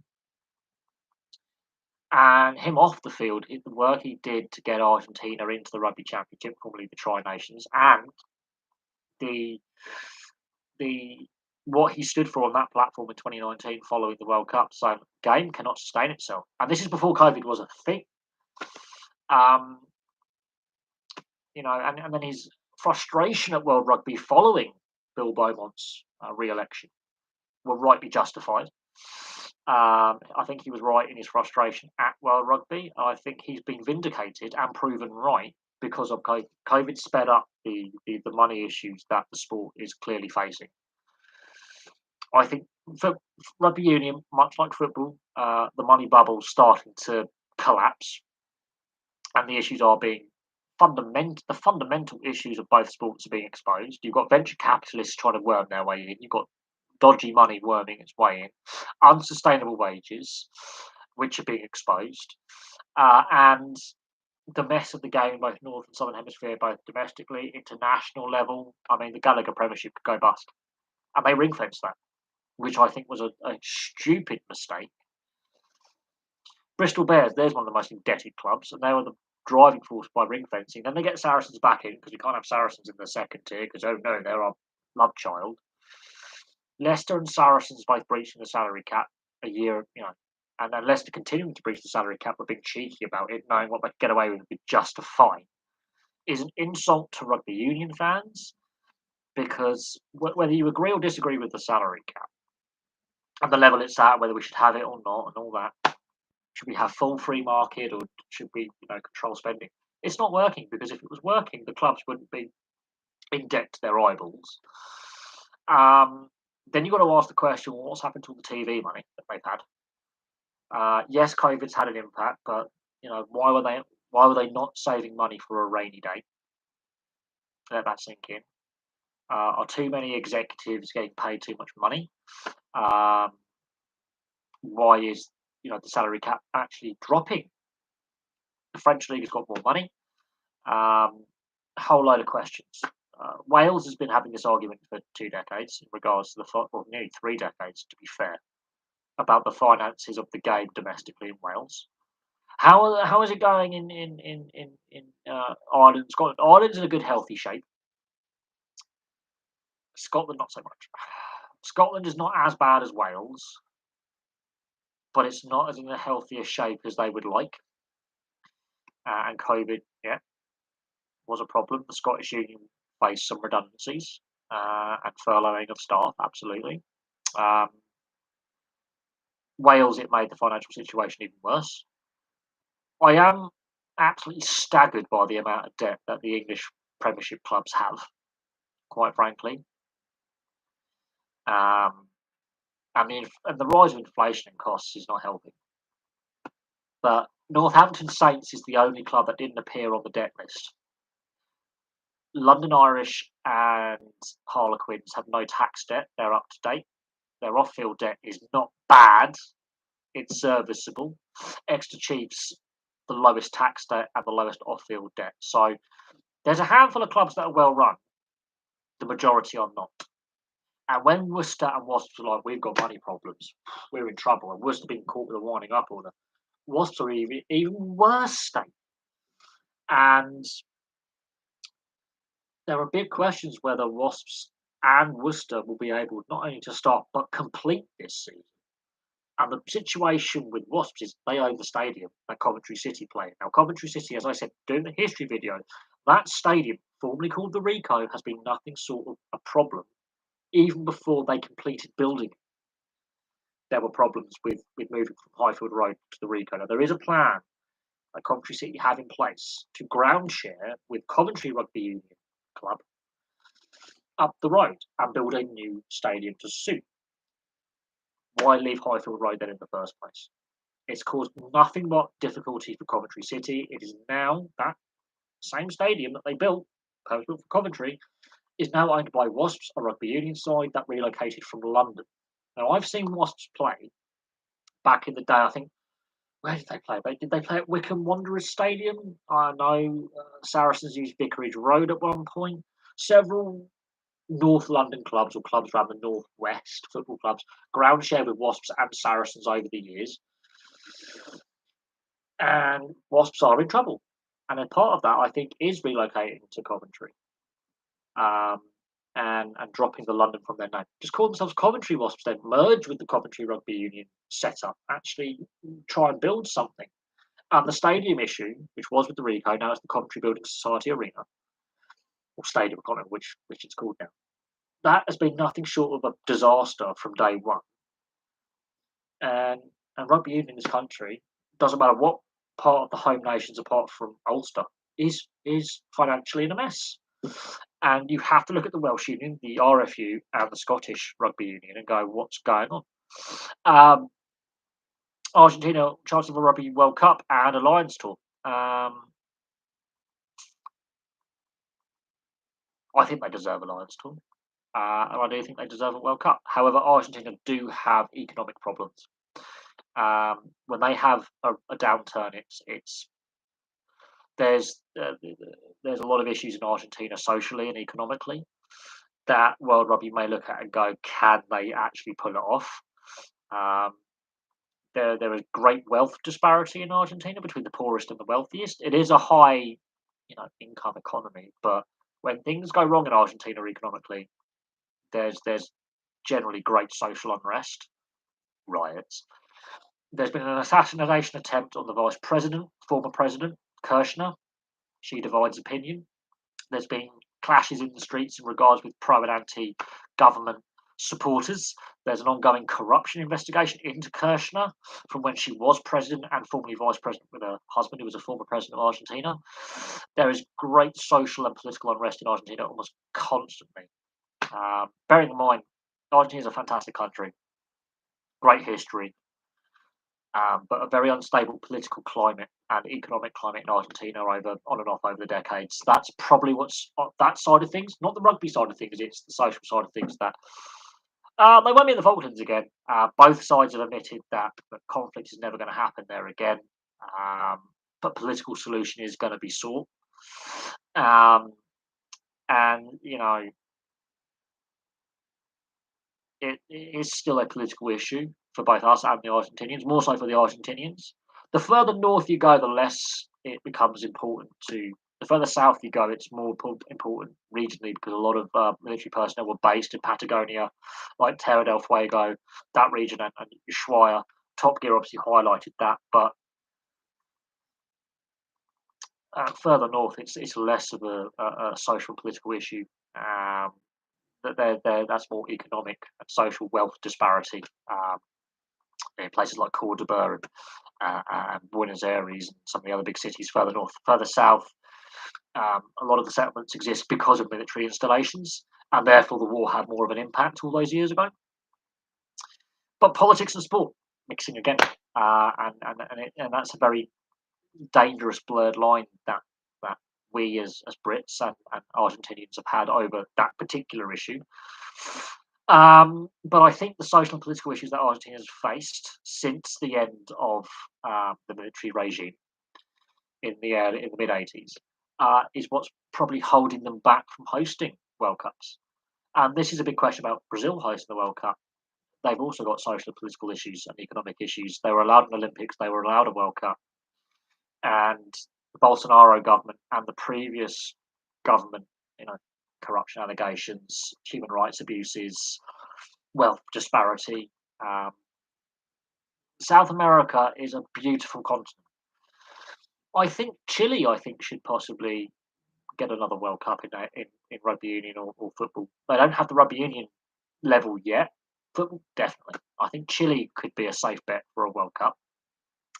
And him off the field, the work he did to get Argentina into the Rugby Championship, formerly the Tri-Nations, and the what he stood for on that platform in 2019 following the World Cup. So game cannot sustain itself. And this is before COVID was a thing. And then his frustration at World Rugby following Bill Beaumont's re-election were rightly justified. I think he was right in his frustration at World Rugby. I think he's been vindicated and proven right because of COVID. COVID sped up the money issues that the sport is clearly facing. I think for rugby union, much like football, the money bubble is starting to collapse, and the issues are being the fundamental issues of both sports are being exposed. You've got venture capitalists trying to worm their way in. You've got dodgy money worming its way in, unsustainable wages, which are being exposed, and the mess of the game in both North and Southern Hemisphere, both domestically, international level. I mean, the Gallagher Premiership could go bust, and they ring-fenced that, which I think was a stupid mistake. Bristol Bears, there's one of the most indebted clubs, and they were the driving force by ring fencing. Then they get Saracens back in because we can't have Saracens in the second tier because, oh no, they're our love child. Leicester and Saracens both breaching the salary cap a year, and then Leicester continuing to breach the salary cap but being cheeky about it, knowing what they could get away with just a fine, is an insult to rugby union fans because whether you agree or disagree with the salary cap and the level it's at, whether we should have it or not, and all that, should we have full free market or should we, control spending? It's not working because if it was working, the clubs wouldn't be in debt to their eyeballs. Then you've got to ask the question: well, what's happened to all the TV money that they've had? Yes, COVID's had an impact, but why were they not saving money for a rainy day? Let that sink in. Are too many executives getting paid too much money? Why is the salary cap actually dropping? The French league has got more money. A whole load of questions. Wales has been having this argument for 2 decades in regards to nearly 3 decades, to be fair, about the finances of the game domestically in Wales. How is it going in Ireland, Scotland? Ireland's in a good, healthy shape. Scotland, not so much. Scotland is not as bad as Wales, but it's not as in a healthier shape as they would like. And COVID, was a problem. The Scottish Union faced some redundancies and furloughing of staff, absolutely. Wales, it made the financial situation even worse. I am absolutely staggered by the amount of debt that the English Premiership clubs have, quite frankly. And the rise of inflation and costs is not helping. But Northampton Saints is the only club that didn't appear on the debt list. London Irish and Harlequins have no tax debt. They're up to date. Their off-field debt is not bad. It's serviceable. Exeter Chiefs, the lowest tax debt and the lowest off-field debt. So there's a handful of clubs that are well run. The majority are not. And when Worcester and Wasps are like, we've got money problems, we're in trouble, and Worcester being caught with a winding up order, Wasps are even worse state. And there are big questions whether Wasps and Worcester will be able not only to start but complete this season. And the situation with Wasps is they own the stadium that Coventry City play. Now, Coventry City, as I said, doing the history video, that stadium, formerly called the Ricoh, has been nothing sort of a problem. Even before they completed building, there were problems with moving from Highfield Road to the Ricoh. Now, there is a plan that Coventry City have in place to ground share with Coventry Rugby Union Club up the road and build a new stadium to suit. Why leave Highfield Road then in the first place? It's caused nothing but difficulty for Coventry City. It is now that same stadium that they built, purpose-built for Coventry, is now owned by Wasps, a rugby union side that relocated from London. Now, I've seen Wasps play back in the day. I think, where did they play? Did they play at Wycombe Wanderers Stadium? I know Saracens used Vicarage Road at one point. Several North London clubs or clubs around the Northwest football clubs ground share with Wasps and Saracens over the years. And Wasps are in trouble. And a part of that, I think, is relocating to Coventry. And dropping the London from their name. Just call themselves Coventry Wasps, then merge with the Coventry Rugby Union setup, actually try and build something. And the stadium issue, which was with the Ricoh, now it's the Coventry Building Society Arena, or stadium, I can't remember which it's called now. That has been nothing short of a disaster from day one. And rugby union in this country, doesn't matter what part of the home nations apart from Ulster, is financially in a mess. And you have to look at the Welsh Union, the RFU, and the Scottish Rugby Union and go, what's going on? Argentina, chance of a Rugby World Cup and a Lions tour. I think they deserve a Lions tour. And I do think they deserve a World Cup. However, Argentina do have economic problems. When they have a downturn, there's a lot of issues in Argentina socially and economically that World Rugby may look at and go, can they actually pull it off? there is great wealth disparity in Argentina between the poorest and the wealthiest. It is a high, income economy, but when things go wrong in Argentina economically, there's generally great social unrest, riots. There's been an assassination attempt on the vice president, former president Kirchner. She divides opinion. There's been clashes in the streets in regards with pro and anti-government supporters. There's an ongoing corruption investigation into Kirchner from when she was president and formerly vice president with her husband, who was a former president of Argentina. There is great social and political unrest in Argentina almost constantly. Bearing in mind, Argentina is a fantastic country, great history, but a very unstable political climate and economic climate in Argentina over on and off over the decades. That's probably what's on that side of things, not the rugby side of things. It's the social side of things that they won't be in the Falklands again. Both sides have admitted that conflict is never going to happen there again, but political solution is going to be sought. Um, and it is still a political issue for both us and the Argentinians, more so for the Argentinians. The further north you go, the less it becomes important to. The further south you go, it's more important regionally because a lot of military personnel were based in Patagonia, like Terra del Fuego, that region, and Ushuaia. Top Gear obviously highlighted that, but further north, it's less of a social and political issue. That's more economic and social wealth disparity in places like Cordoba and Buenos Aires and some of the other big cities further north. Further south, a lot of the settlements exist because of military installations, and therefore the war had more of an impact all those years ago. But politics and sport mixing again, and that's a very dangerous blurred line that we as Brits and Argentinians have had over that particular issue. But I think the social and political issues that Argentina has faced since the end of the military regime in the mid '80s is what's probably holding them back from hosting World Cups. And this is a big question about Brazil hosting the World Cup. They've also got social and political issues and economic issues. They were allowed an Olympics. They were allowed a World Cup, and the Bolsonaro government and the previous government, corruption allegations, human rights abuses, wealth disparity. South America is a beautiful continent. I think should possibly get another World Cup in rugby union or football. They don't have the rugby union level yet. Football, definitely. I think Chile could be a safe bet for a World Cup.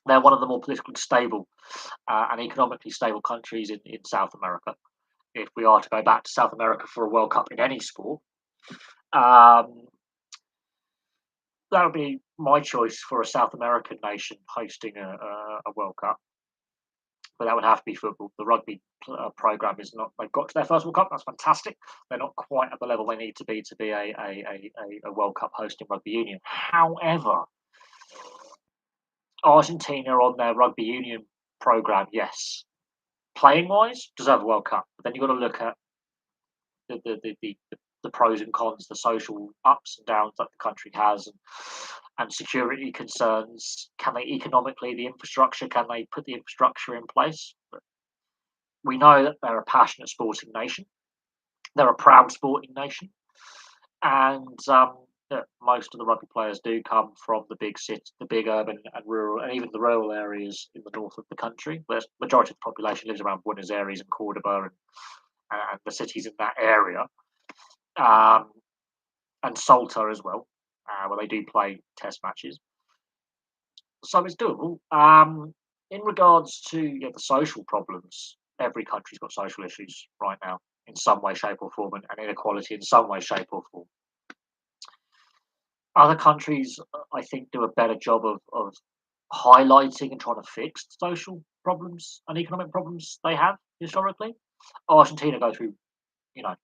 They're one of the more politically stable and economically stable countries in South America. If we are to go back to South America for a World Cup in any sport, that would be my choice for a South American nation hosting a World Cup. But that would have to be football. The rugby program is not. They've got to their first World Cup. That's fantastic. They're not quite at the level they need to be a World Cup host in rugby union. However, Argentina on their rugby union program, yes, playing wise, deserve a World Cup. But then you've got to look at the pros and cons, the social ups and downs that the country has, and security concerns. Can they economically, the infrastructure, can they put the infrastructure in place? But we know that they're a passionate sporting nation. They're a proud sporting nation, and most of the rugby players do come from the big cities, the big urban and rural, and even the rural areas in the north of the country. Where the majority of the population lives around Buenos Aires and Cordoba and the cities in that area, and Salta as well, where they do play test matches. So it's doable. In regards to the social problems, every country's got social issues right now in some way, shape, or form, and inequality in some way, shape, or form. Other countries, I think, do a better job of highlighting and trying to fix social problems and economic problems they have historically. Argentina go through, you know,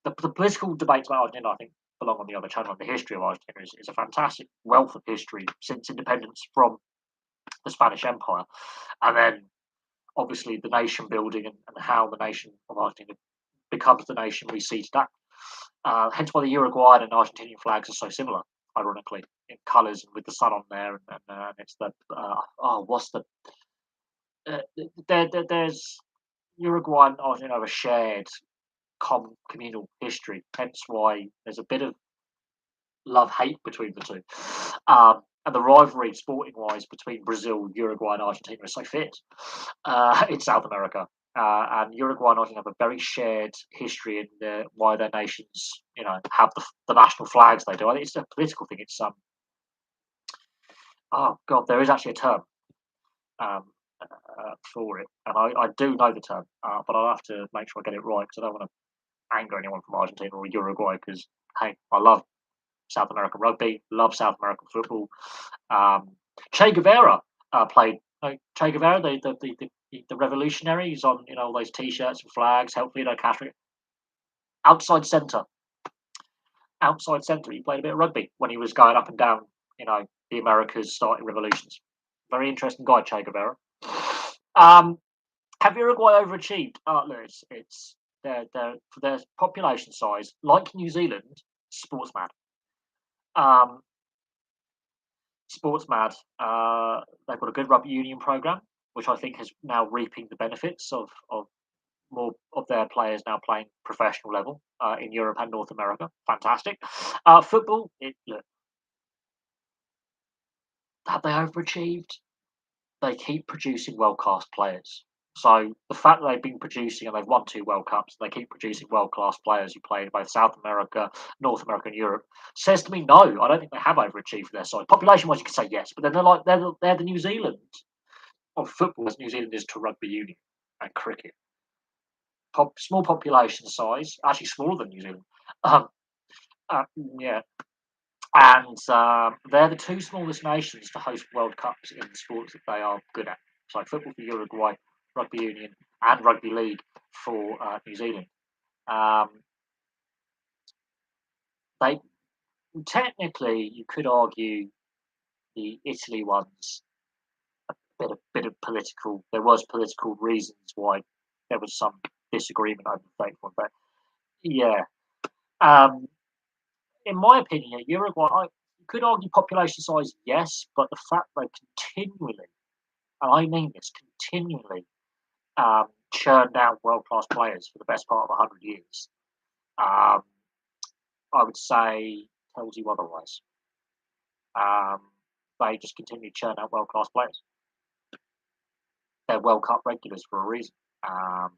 the political debates about Argentina, I think, belong on the other channel. The history of Argentina is a fantastic wealth of history since independence from the Spanish Empire. And then, obviously, the nation building and how the nation of Argentina becomes the nation we see today. Hence why the Uruguayan and Argentinian flags are so similar, ironically. in colours and with the sun on there, and it's the what's the there's Uruguay and Argentina have a shared communal history, hence why there's a bit of love hate between the two. And the rivalry, sporting wise, between Brazil, Uruguay, and Argentina is so fierce in South America. And Uruguay and Argentina have a very shared history in why their nations, have the national flags they do. I think it's a political thing. It's oh god, there is actually a term um, for it, and I do know the term, but I'll have to make sure I get it right because I don't want to anger anyone from Argentina or Uruguay. Because hey, I love South American rugby, love South American football. Um, Che Guevara played. Che Guevara, the revolutionary, he's on all those T-shirts and flags. Help Fidel Castro. Outside centre, outside centre. He played a bit of rugby when he was going up and down. The Americas starting revolutions. Very interesting guy, Che Guevara. Um, have Uruguay overachieved? Lewis, it's for their population size, like New Zealand, sports mad. Um, Sports mad. They've got a good rugby union program, which I think is now reaping the benefits of more of their players now playing professional level in Europe and North America. Fantastic. Football, look, have they overachieved? They keep producing world class players. So the fact that they've been producing and they've won 2 World Cups, they keep producing world class players who play in both South America, North America, and Europe, says to me no. I don't think they have overachieved for their side. Population wise, you could say yes, but then they're the New Zealand of football as New Zealand is to rugby union and cricket. Small population size, actually smaller than New Zealand. Um, yeah, and they're the 2 smallest nations to host World Cups in the sports that they are good at. So football for Uruguay, rugby union, and rugby league for New Zealand. Um, they technically, you could argue the Italy ones bit of political. There was political reasons why there was some disagreement over the fake one, but yeah. Um, in my opinion, Uruguay, you could argue population size, yes, but the fact they continually, and I mean this, continually churned out world class players for the best part of 100 years, um, I would say tells you otherwise. Um, they just continue to churn out world class players. They're World Cup regulars for a reason. Um,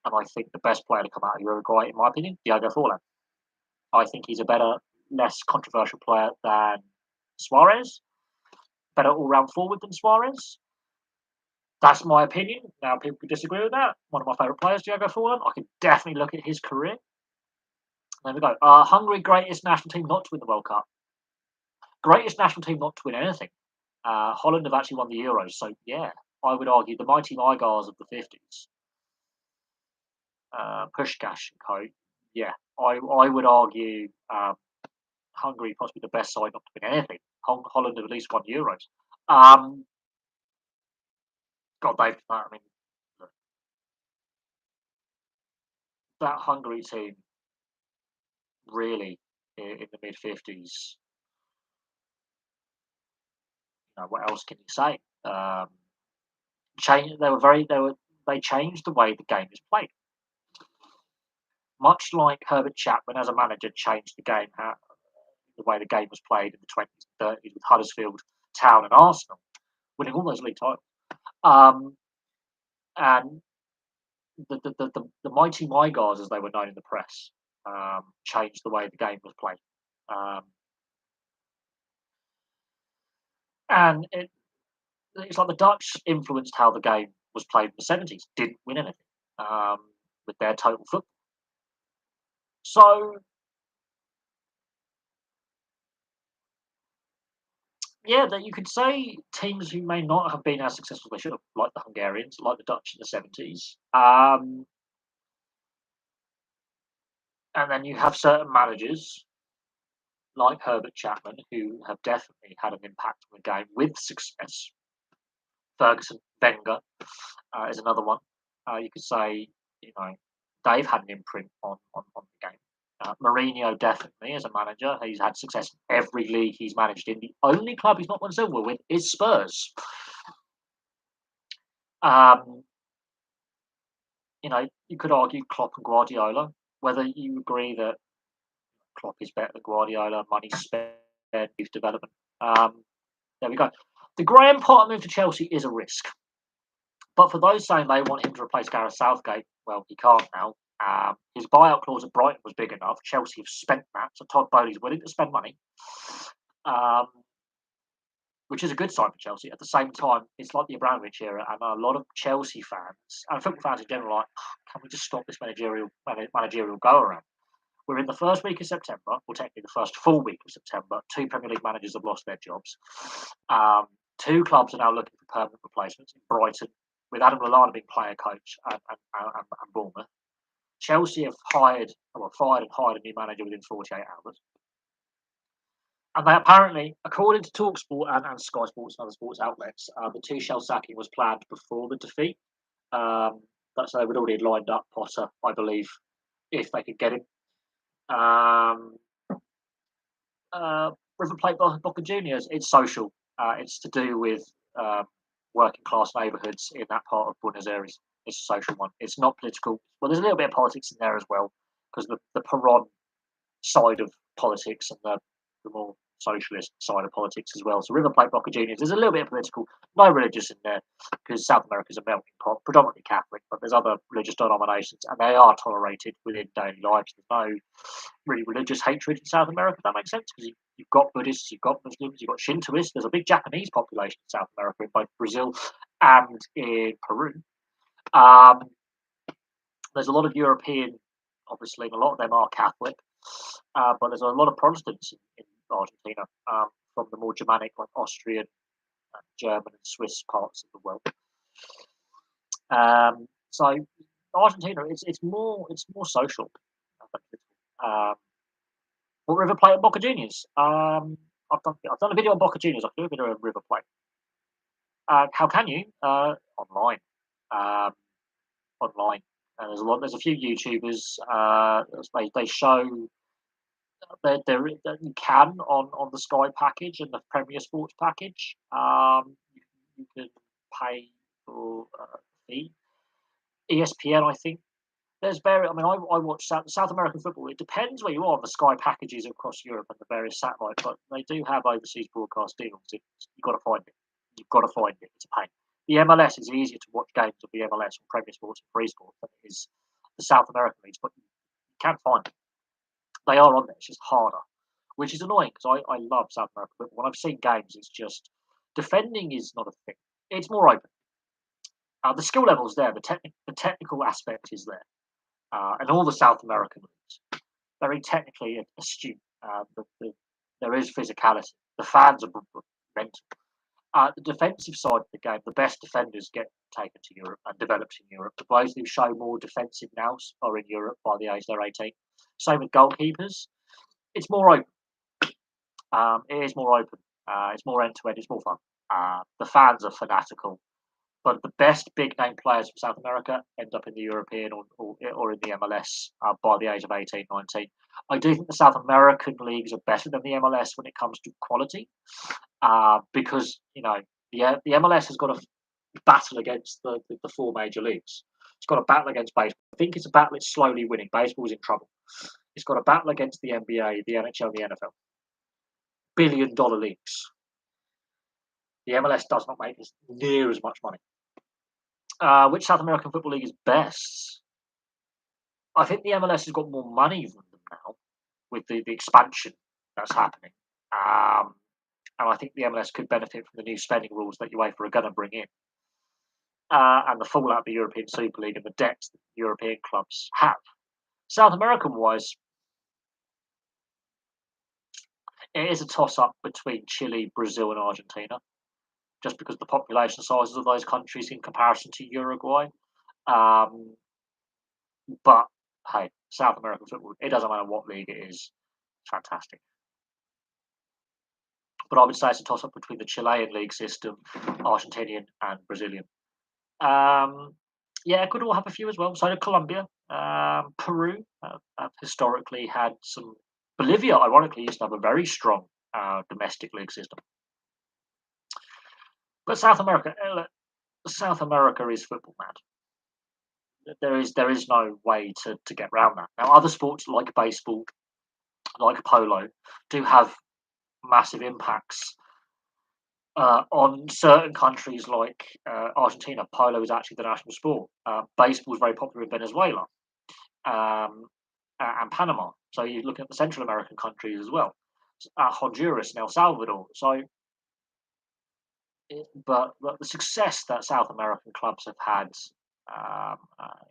and I think the best player to come out of Uruguay, in my opinion, Diogo Forlan. I think he's a better, less controversial player than Suarez, better all round forward than Suarez. That's my opinion. Now, people could disagree with that. One of my favourite players, Diogo Forlan. I could definitely look at his career. There we go. Hungary, greatest national team not to win the World Cup. Greatest national team not to win anything. Holland have actually won the Euros. So, yeah, I would argue the mighty Mygars of the 50s, Puskás and co. Yeah, I would argue Hungary possibly the best side not to win anything. Holland have at least won Euros. God, I mean, that Hungary team really in the mid 50s. What else can you say? They changed the way the game is played. Much like Herbert Chapman as a manager changed the game, the way the game was played in the 20s and 30s with Huddersfield Town and Arsenal, winning all those league titles. And the mighty Mygars, as they were known in the press, changed the way the game was played. And it's like the Dutch influenced how the game was played in the 70s, didn't win anything with their total football. So, yeah, that you could say teams who may not have been as successful as they should have, like the Hungarians, like the Dutch in the 70s. And then you have certain managers like Herbert Chapman who have definitely had an impact on the game with success. Ferguson, Wenger is another one. You could say, they've had an imprint on the game. Mourinho definitely as a manager. He's had success in every league he's managed in. The only club he's not won silver with is Spurs. Um, you could argue Klopp and Guardiola. Whether you agree that Klopp is better than Guardiola, money spent, youth development. There we go. The Graham Potter move to Chelsea is a risk. But for those saying they want him to replace Gareth Southgate, well, he can't now. His buyout clause at Brighton was big enough. Chelsea have spent that, so Todd Bowley's willing to spend money, um, which is a good sign for Chelsea. At the same time, it's like the Abramovich era, and a lot of Chelsea fans and football fans in general are like, can we just stop this managerial go around? We're in the first week of September, or technically the first full week of September. 2 Premier League managers have lost their jobs. 2 clubs are now looking for permanent replacements in Brighton, with Adam Lallana being player coach and Bournemouth. Chelsea have fired and hired a new manager within 48 hours. And they apparently, according to TalkSport and Sky Sports and other sports outlets, the Tuchel sacking was planned before the defeat. So they would already have lined up Potter, I believe, if they could get him. River Plate Boca Juniors, it's social. It's to do with working class neighbourhoods in that part of Buenos Aires. It's a social one. It's not political. Well, there's a little bit of politics in there as well, because the Peron side of politics and the more socialist side of politics as well. So River Plate Boca Juniors, there's a little bit of political, no religious in there, because South America is a melting pot, predominantly Catholic, but there's other religious denominations, and they are tolerated within daily lives. There's no really religious hatred in South America, if that makes sense, because you've got Buddhists, you've got Muslims, you've got Shintoists. There's a big Japanese population in South America, in both Brazil and in Peru. There's a lot of European, obviously, and a lot of them are Catholic, but there's a lot of Protestants in Argentina, from the more Germanic, like Austrian, German, and Swiss parts of the world. So Argentina, it's more social. What River Plate and Boca Juniors? I've done a video on Boca Juniors. I can do a video on River Plate. How can you? Online. Online. There's a few YouTubers. They show that you can on the Sky package and the Premier Sports package. You can pay for a fee. ESPN, I think. There's very. I mean, I watch South American football. It depends where you are on the Sky packages across Europe and the various satellites, but they do have overseas broadcast deals. You've got to find it. You've got to find it. It's a pain. The MLS is easier to watch games of the MLS on Premier Sports and Free Sports than it is the South American leagues, but you can find them. They are on there. It's just harder, which is annoying because I love South American football. When I've seen games, it's just defending is not a thing. It's more open. The skill level is there. The technical aspect is there. And all the South American leagues, very technically astute. There is physicality. The fans are mental. The defensive side of the game, the best defenders get taken to Europe and developed in Europe. The players who show more defensive nous are in Europe by the age they're 18. Same with goalkeepers. It's more open. It is more open. It's more end to end. It's more fun. The fans are fanatical. But the best big name players from South America end up in the European or in the MLS by the age of 18, 19. I do think the South American leagues are better than the MLS when it comes to quality, because the MLS has got to battle against the 4 major leagues. It's got to battle against baseball. I think it's a battle it's slowly winning. Baseball's in trouble. It's got to battle against the NBA, the NHL, and the NFL. $billion leagues. The MLS does not make near as much money. Which South American Football League is best? I think the MLS has got more money than them now with the expansion that's happening. And I think the MLS could benefit from the new spending rules that UEFA are going to bring in. And the fallout of the European Super League and the debts that European clubs have. South American-wise, it is a toss-up between Chile, Brazil, and Argentina, just because the population sizes of those countries in comparison to Uruguay. But hey, South American football, it doesn't matter what league it is, it's fantastic. But I would say it's a toss-up between the Chilean league system, Argentinian, and Brazilian. Yeah, Ecuador have a few as well. So did Colombia, Peru have historically had some. Bolivia, ironically, used to have a very strong domestic league system. But South America, look, South America is football mad. There is no way to get around that. Now, other sports like baseball, like polo, do have massive impacts on certain countries like Argentina. Polo is actually the national sport. Baseball is very popular in Venezuela um, and Panama. So you're looking at the Central American countries as well, Honduras and El Salvador. But the success that South American clubs have had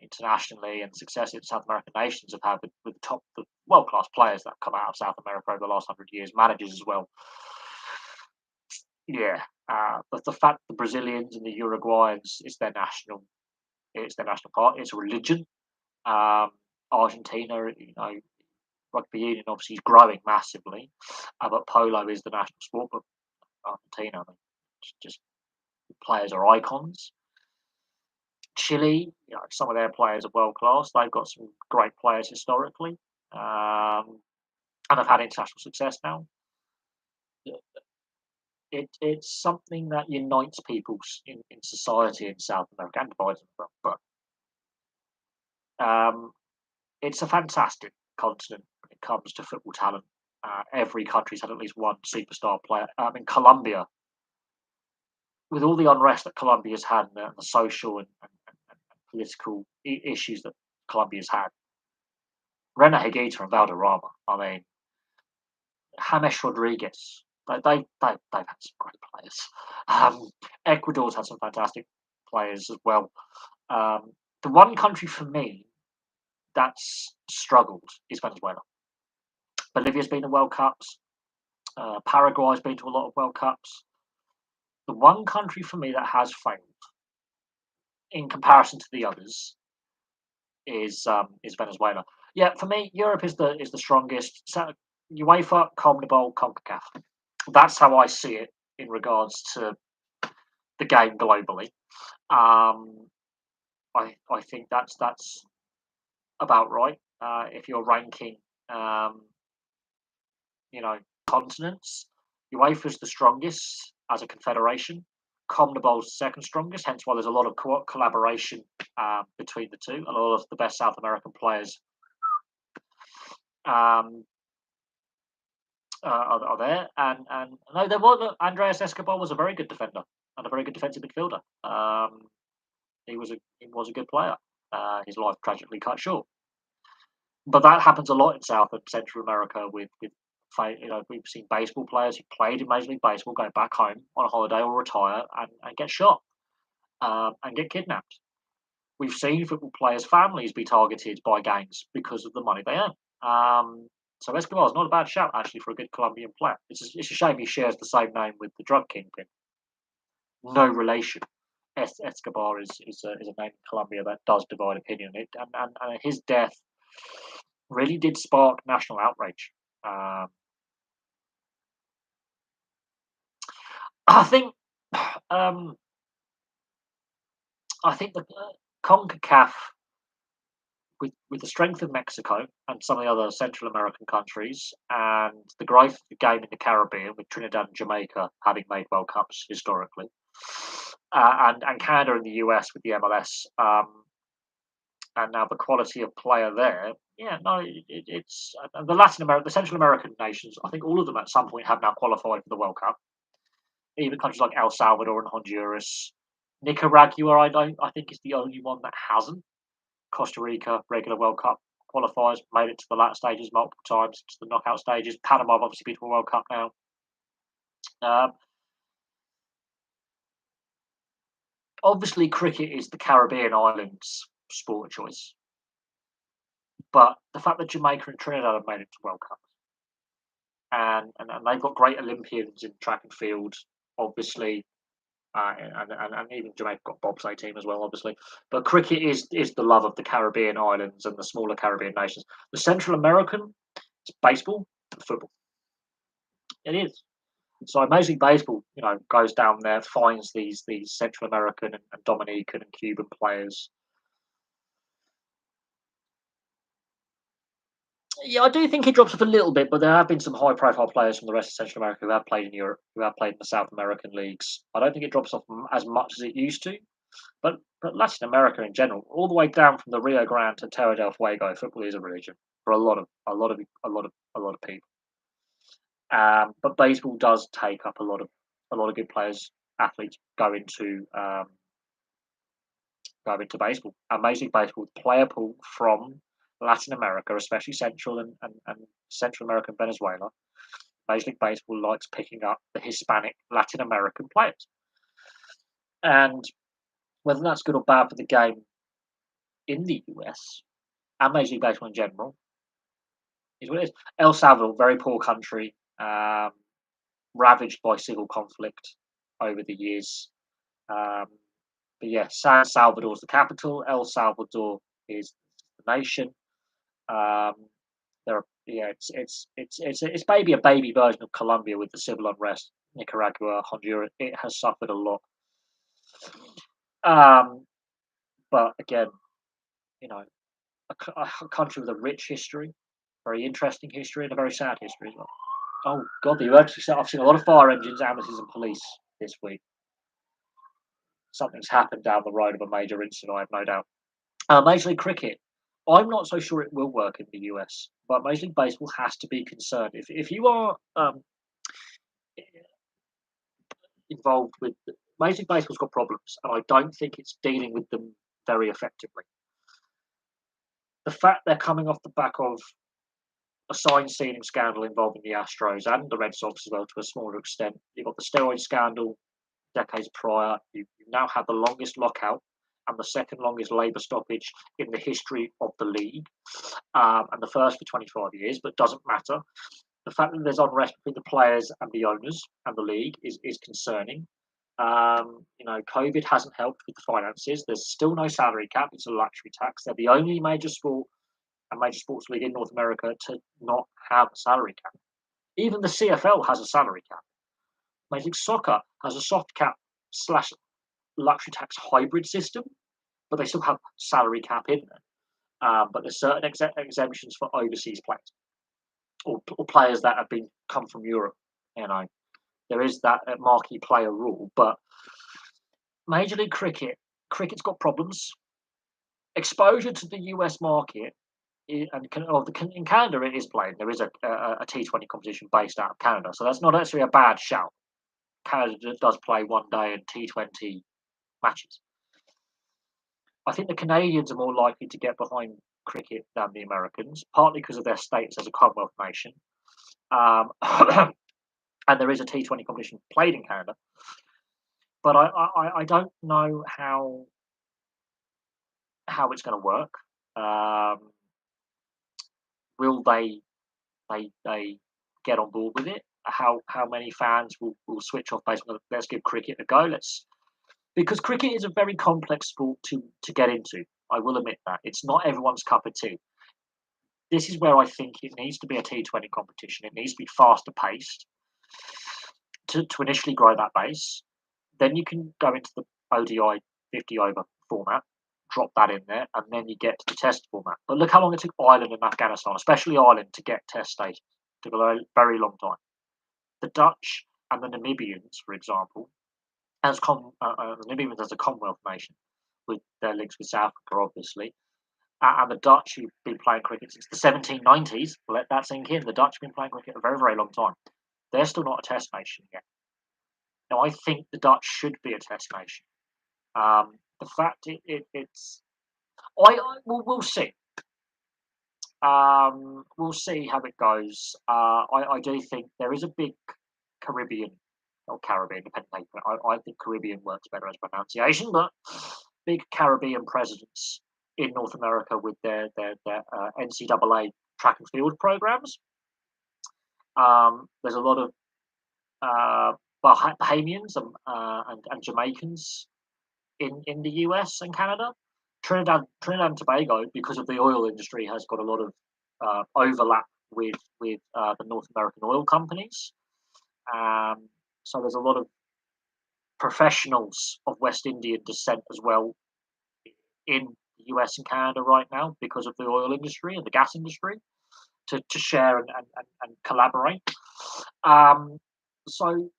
internationally, and the success that South American nations have had with the world class players that have come out of South America over the last 100 years, managers as well. Yeah, but the fact the Brazilians and the Uruguayans it's their national part. It's a religion. Um, Argentina, rugby union obviously is growing massively, but polo is the national sport. But Argentina, I mean, just players are icons. Chile, some of their players are world class. They've got some great players historically, and have had international success now. It's something that unites people in society in South America and divides them. But it's a fantastic continent when it comes to football talent. Every country's had at least one superstar player. In Colombia, with all the unrest that Colombia's had and the social and political issues that Colombia's had, Rena Higuita and Valderrama, I mean, James Rodriguez, they've had some great players. Ecuador's had some fantastic players as well. The one country for me that's struggled is Venezuela. Bolivia's been to World Cups. Paraguay's been to a lot of World Cups. The one country for me that has failed in comparison to the others is Venezuela. Yeah, for me, Europe is the strongest. So, UEFA, CONMEBOL, CONCACAF. That's how I see it in regards to the game globally. Um, I think that's about right. If you're ranking, um, you know, continents, UEFA's the strongest as a confederation. CONMEBOL's second strongest, hence why there's a lot of collaboration between the two. A lot of the best South American players um, are there. And no, there was Andreas Escobar was a very good defender and a very good defensive midfielder. He was a good player. His life tragically cut short, but that happens a lot in South and Central America with we've seen baseball players who played in Major League Baseball go back home on a holiday or retire and get shot and get kidnapped. We've seen football players' families be targeted by gangs because of the money they earn. So Escobar is not a bad shout actually for a good Colombian player. It's a shame he shares the same name with the drug kingpin. No relation. Escobar is a name in Colombia that does divide opinion. And his death really did spark national outrage. Um, I think um, I think the CONCACAF with the strength of Mexico and some of the other Central American countries and the growth of the game in the Caribbean with Trinidad and Jamaica having made World Cups historically, and Canada and the US with the MLS, and now the quality of player there. Yeah, no, it's and the Central American nations. I think all of them at some point have now qualified for the World Cup. Even countries like El Salvador and Honduras, Nicaragua. I think is the only one that hasn't. Costa Rica, regular World Cup qualifiers, made it to the latter stages multiple times, to the knockout stages. Panama have obviously been to a World Cup now. Um, Obviously, cricket is the Caribbean islands sport of choice, but the fact that Jamaica and Trinidad have made it to World Cup, and they've got great Olympians in track and field, obviously, and even Jamaica got bobsleigh team as well, obviously. But cricket is the love of the Caribbean islands and the smaller Caribbean nations. The Central American, it's baseball and football. It is. So Major League Baseball, goes down there, finds these Central American and Dominican and Cuban players, Yeah, I do think it drops off a little bit, but there have been some high-profile players from the rest of Central America who have played in Europe, who have played in the South American leagues. I don't think it drops off as much as it used to, but Latin America in general, all the way down from the Rio Grande to Terra del Fuego, football is a religion for a lot of people. But baseball does take up a lot of good players, athletes go into baseball. And Major League Baseball, the player pool from Latin America, especially Central and Central America and Venezuela, Major League Baseball likes picking up the Hispanic Latin American players. And whether that's good or bad for the game in the US and Major League Baseball in general is what it is. El Salvador, very poor country, ravaged by civil conflict over the years. Um, but yeah, San Salvador is the capital. El Salvador is the nation. Um, yeah, it's maybe a baby version of Colombia with the civil unrest. Nicaragua, Honduras, it has suffered a lot. Um, but again, you know, a country with a rich history, very interesting history, and a very sad history as well. Oh God, the emergency! I've seen a lot of fire engines, ambulances, and police this week. Something's happened down the road of a major incident, I have no doubt. Major League Cricket. I'm not so sure it will work in the US, but Major League Baseball has to be concerned. If you are involved with Major League Baseball's got problems, and I don't think it's dealing with them very effectively. The fact they're coming off the back of a sign stealing scandal involving the Astros and the Red Sox as well to a smaller extent. You've got the steroid scandal decades prior. You now have the longest lockout and the second longest labour stoppage in the history of the league, and the first for 25 years, but doesn't matter. The fact that there's unrest between the players and the owners and the league is concerning. COVID hasn't helped with the finances. There's still no salary cap. It's a luxury tax. They're the only major sport and major sports league in North America to not have a salary cap. Even the CFL has a salary cap. Major League Soccer has a soft cap slash luxury tax hybrid system, but they still have salary cap in there. But there's certain exemptions for overseas players or players that have come from Europe. You know, there is that marquee player rule, but Major League cricket's got problems. Exposure to the US market in Canada it is played. There is a T20 competition based out of Canada, so that's not actually a bad shout. Canada does play one day and T20 matches. I think the Canadians are more likely to get behind cricket than the Americans, partly because of their status as a Commonwealth nation. And there is a T20 competition played in Canada, but I don't know how it's going to work. Will they get on board with it? How many fans will switch off based on let's give cricket a go? Because cricket is a very complex sport to get into. I will admit that it's not everyone's cup of tea. This is where I think it needs to be a T20 competition. It needs to be faster paced to initially grow that base. Then you can go into the ODI 50 over format, drop that in there, and then you get to the test format. But look how long it took Ireland and Afghanistan, especially Ireland, to get test status. It took a very, very long time. The Dutch and the Namibians, for example, the Namibians as a Commonwealth nation, with their links with South Africa, obviously, and the Dutch who've been playing cricket since the 1790s. Let that sink in. The Dutch have been playing cricket a very, very long time. They're still not a test nation yet. Now, I think the Dutch should be a test nation. The fact it's, we'll see. We'll see how it goes. I do think there is a big Caribbean or Caribbean, depending. I think Caribbean works better as pronunciation, but big Caribbean presence in North America with their NCAA track and field programs. There's a lot of Bahamians and Jamaicans in the US and Canada. Trinidad and Tobago, because of the oil industry, has got a lot of overlap with the North American oil companies. So there's a lot of professionals of West Indian descent as well in the US and Canada right now because of the oil industry and the gas industry. to share and collaborate. Um, so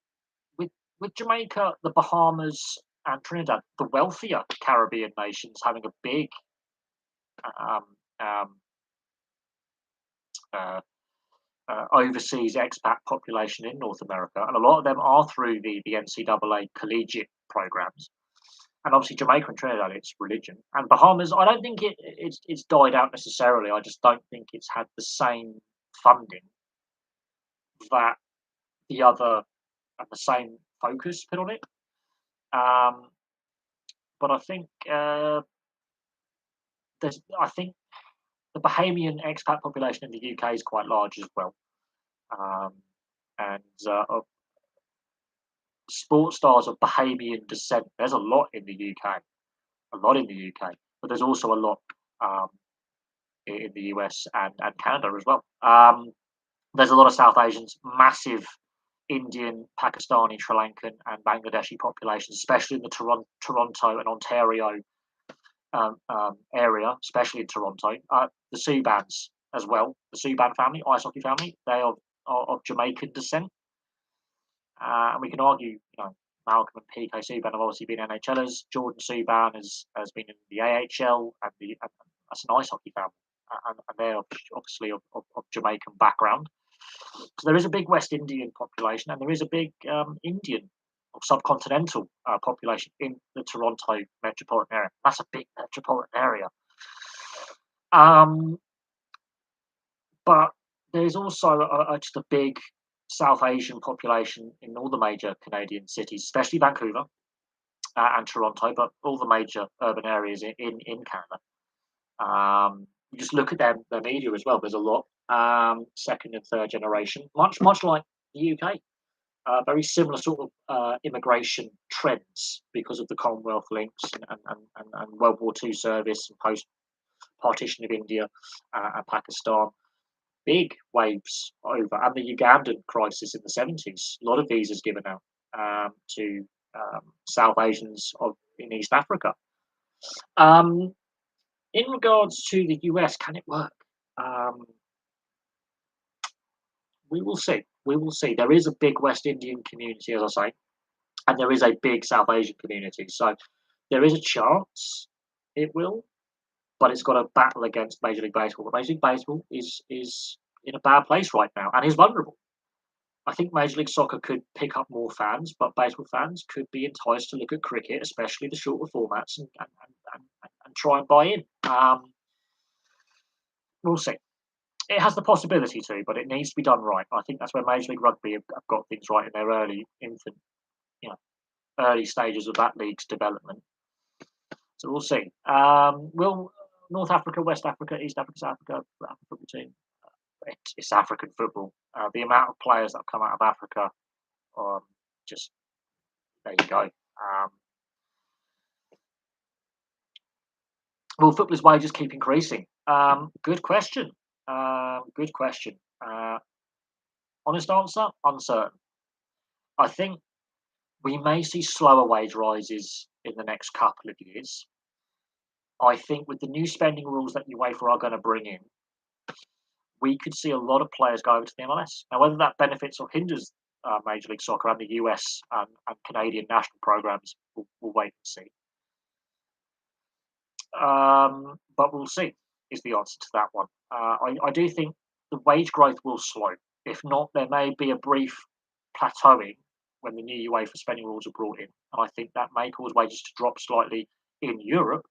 with Jamaica, the Bahamas, and Trinidad, the wealthier Caribbean nations having a big um, um, uh, overseas expat population in North America, and a lot of them are through the NCAA collegiate programs. And obviously Jamaica and Trinidad, it's religion. And Bahamas, I don't think it's died out necessarily. I just don't think it's had the same funding that the other and the same focus put on it. Um, but I think the Bahamian expat population in the UK is quite large as well. Um, and sports stars of Bahamian descent, there's a lot in the UK, a lot in the UK, but there's also a lot um, in the US and Canada as well. There's a lot of South Asians, massive Indian, Pakistani, Sri Lankan, and Bangladeshi populations, especially in the Toronto and Ontario area, especially in Toronto. The Subans as well, the Subban family, ice hockey family, they are of Jamaican descent. And we can argue, Malcolm and PK Subban have obviously been NHLers. Jordan Subban has been in the AHL, and that's an ice hockey family. And they're obviously of Jamaican background. So there is a big West Indian population, and there is a big Indian or subcontinental population in the Toronto metropolitan area. That's a big metropolitan area. But there's also just a big South Asian population in all the major Canadian cities, especially Vancouver and Toronto, but all the major urban areas in Canada. You just look at their media as well. There's a lot second and third generation, much like the UK. Very similar sort of immigration trends because of the Commonwealth links and World War II service and post partition of India and Pakistan. Big waves over, and the Ugandan crisis in the 70s. A lot of visas given out to South Asians in East Africa. In regards to the US, can it work? We will see. We will see. There is a big West Indian community, as I say, and there is a big South Asian community. So there is a chance it will, but it's got to battle against Major League Baseball. But Major League Baseball is in a bad place right now and is vulnerable. I think Major League Soccer could pick up more fans, but baseball fans could be enticed to look at cricket, especially the shorter formats, and try and buy in. We'll see. It has the possibility to, but it needs to be done right. I think that's where Major League Rugby have got things right in their early stages of that league's development. So we'll see. Will North Africa, West Africa, East Africa, South Africa, football team? It's African football. The amount of players that have come out of Africa, just there you go. Will footballers' wages keep increasing? Good question. Good question. Honest answer, uncertain. I think we may see slower wage rises in the next couple of years. I think with the new spending rules that UEFA are going to bring in, we could see a lot of players go over to the MLS. Now, whether that benefits or hinders Major League Soccer and the US and Canadian national programs, we'll wait and see. But we'll see is the answer to that one. I do think the wage growth will slow. If not, there may be a brief plateauing when the new UEFA spending rules are brought in. And I think that may cause wages to drop slightly in Europe,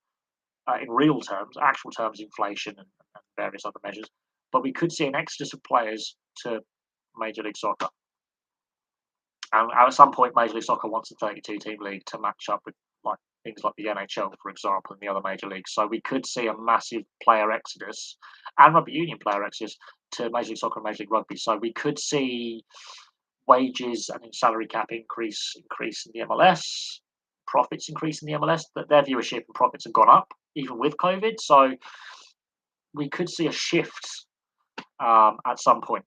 in real terms, actual terms, inflation and various other measures. But we could see an exodus of players to Major League Soccer. And at some point, Major League Soccer wants a 32-team league to match up with things like the NHL, for example, and the other major leagues. So we could see a massive player exodus and rugby union player exodus to Major League Soccer and Major League Rugby. So we could see wages and salary cap increase in the MLS, profits increase in the MLS. But their viewership and profits have gone up even with COVID. So we could see a shift at some point.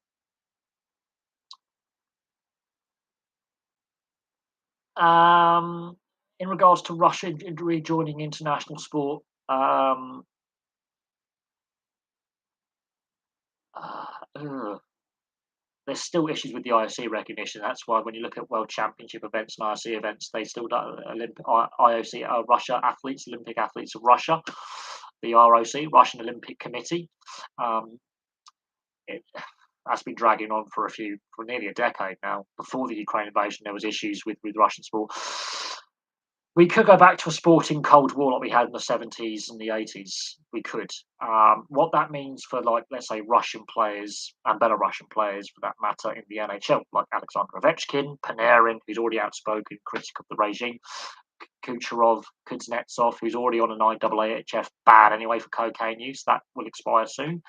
In regards to Russia rejoining international sport, ugh, there's still issues with the IOC recognition. That's why when you look at World Championship events and IOC events, they still don't IOC Russia athletes, Olympic athletes of Russia, the ROC, Russian Olympic Committee. Um, it, that's been dragging on for nearly a decade now. Before the Ukraine invasion, there was issues with Russian sport. We could go back to a sporting Cold War like we had in the 70s and the 80s. We could. What that means for, like, let's say, Russian players and Belarusian players, for that matter, in the NHL, like Alexander Ovechkin, Panarin, who's already outspoken critic of the regime, Kucherov, Kuznetsov, who's already on an IAAHF ban anyway for cocaine use. That will expire soon.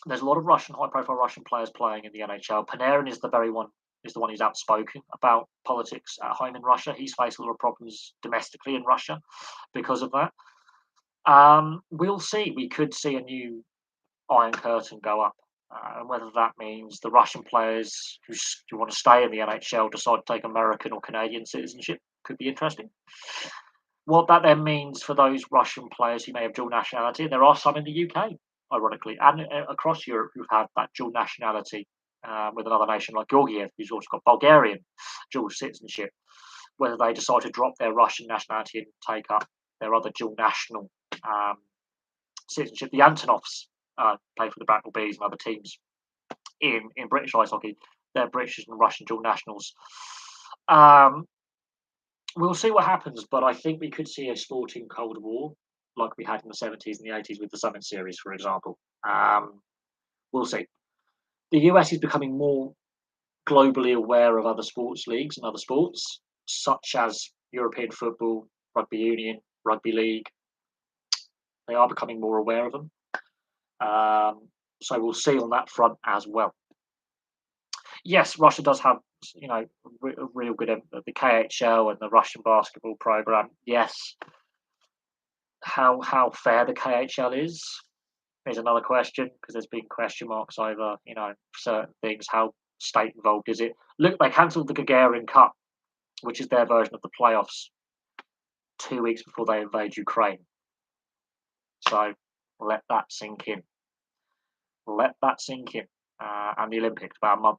There's a lot of high-profile Russian players playing in the NHL. Panarin is the one who's outspoken about politics at home in Russia. He's faced a lot of problems domestically in Russia because of that. We'll see. We could see a new Iron Curtain go up, and whether that means the Russian players who want to stay in the NHL decide to take American or Canadian citizenship could be interesting. What that then means for those Russian players who may have dual nationality, and there are some in the UK, ironically, and across Europe who've had that dual nationality with another nation like Georgiev, who's also got Bulgarian dual citizenship, whether they decide to drop their Russian nationality and take up their other dual national citizenship. The Antonovs play for the Bracknell Bees and other teams in British ice hockey. They're British and Russian dual nationals. We'll see what happens, but I think we could see a sporting Cold War like we had in the 70s and the 80s with the Summit Series, for example. We'll see. The US is becoming more globally aware of other sports leagues and other sports, such as European football, rugby union, rugby league. They are becoming more aware of them. So we'll see on that front as well. Yes, Russia does have, real good the KHL and the Russian basketball program. Yes, how fair the KHL is another question, because there's been question marks over certain things. How state involved is it? Look, they cancelled the Gagarin Cup, which is their version of the playoffs, 2 weeks before they invade Ukraine. So let that sink in. Let that sink in. And the Olympics about a month.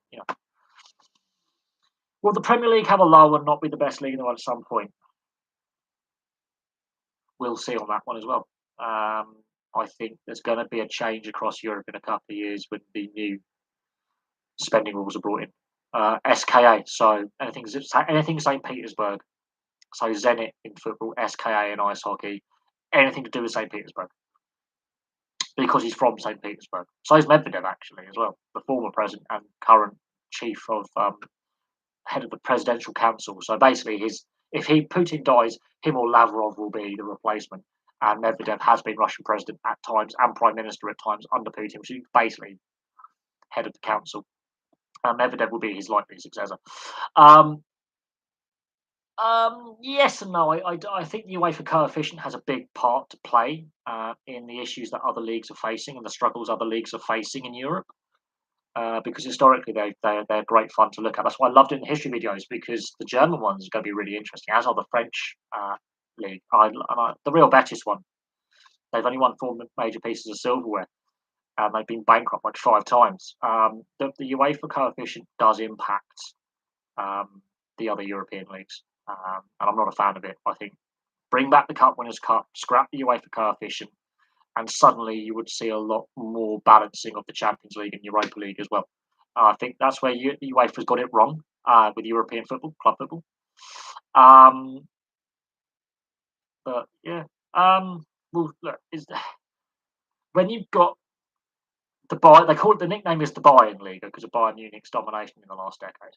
Will the Premier League have a lull and not be the best league in the world at some point? We'll see on that one as well. I think there's going to be a change across Europe in a couple of years when the new spending rules are brought in. SKA, so anything St. Petersburg. So Zenit in football, SKA in ice hockey, anything to do with St. Petersburg. Because he's from St. Petersburg. So is Medvedev, actually, as well, the former president and current chief of head of the presidential council. So basically, if Putin dies, him or Lavrov will be the replacement. And Medvedev has been Russian president at times and prime minister at times under Putin, which is basically head of the council. And Medvedev will be his likely successor. Yes and no. I think the UEFA coefficient has a big part to play in the issues that other leagues are facing and the struggles other leagues are facing in Europe. Because historically they're great fun to look at. That's why I love doing the history videos, because the German ones are going to be really interesting, as are the French league. The Real Betis one. They've only won 4 major pieces of silverware, and they've been bankrupt like 5 times. The UEFA coefficient does impact the other European leagues, and I'm not a fan of it. I think bring back the Cup Winners' Cup, scrap the UEFA coefficient, and suddenly you would see a lot more balancing of the Champions League and Europa League as well. I think that's where UEFA's got it wrong with European football, club football. But yeah, well, look, when you've got they call it, the nickname is the Bayern League because of Bayern Munich's domination in the last decade,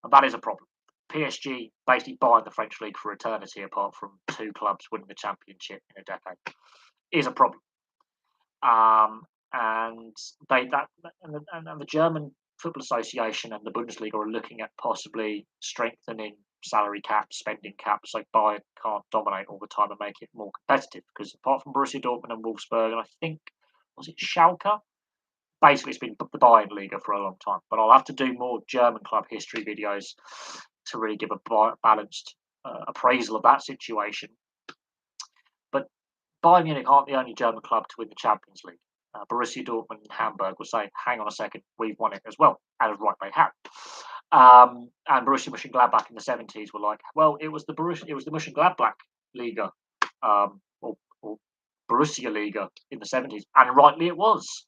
and that is a problem. PSG basically buying the French league for eternity, apart from 2 clubs winning the championship in a decade, is a problem. And the German Football Association and the Bundesliga are looking at possibly strengthening salary caps, spending caps, so Bayern can't dominate all the time and make it more competitive. Because apart from Borussia Dortmund and Wolfsburg, and I think was it Schalke, basically it's been the Bayern Liga for a long time. But I'll have to do more German club history videos to really give a balanced appraisal of that situation. But Bayern Munich aren't the only German club to win the Champions League. Borussia Dortmund and Hamburg were saying, "Hang on a second, we've won it as well," as right they had. And Borussia Mönchengladbach in the 70s were like, "Well, it was the Mönchengladbach Liga, or Borussia Liga in the 70s," and rightly it was.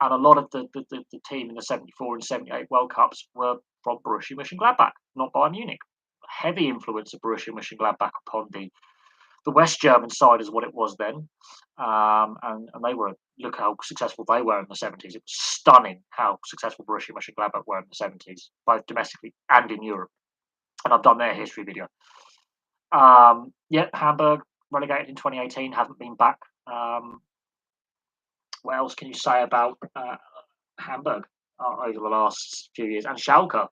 And a lot of the team in the 74 and 78 World Cups were from Borussia Mönchengladbach, not Bayern Munich. Heavy influence of Borussia Mönchengladbach upon the West German side is what it was then. And they were, look how successful they were in the 70s. It was stunning how successful Borussia Mönchengladbach were in the 70s, both domestically and in Europe. And I've done their history video. Yeah, Hamburg relegated in 2018, haven't been back. What else can you say about Hamburg over the last few years? And Schalke,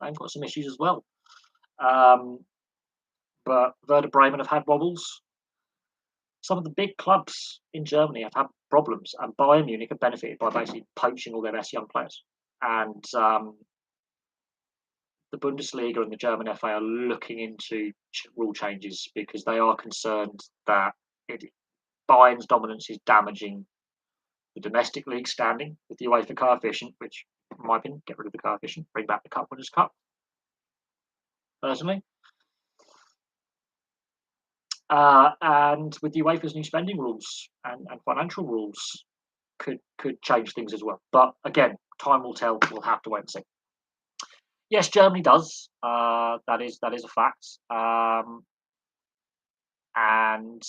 they've got some issues as well. But Werder Bremen have had wobbles. Some of the big clubs in Germany have had problems, and Bayern Munich have benefited by basically poaching all their best young players. And the Bundesliga and the German FA are looking into rule changes because they are concerned that Bayern's dominance is damaging the domestic league standing with the UEFA coefficient, which, in my opinion, get rid of the coefficient, bring back the Cup Winners' Cup. Personally. And with the UEFA's new spending rules and financial rules, could change things as well. But again, time will tell. We'll have to wait and see. Yes, Germany does. That is a fact. And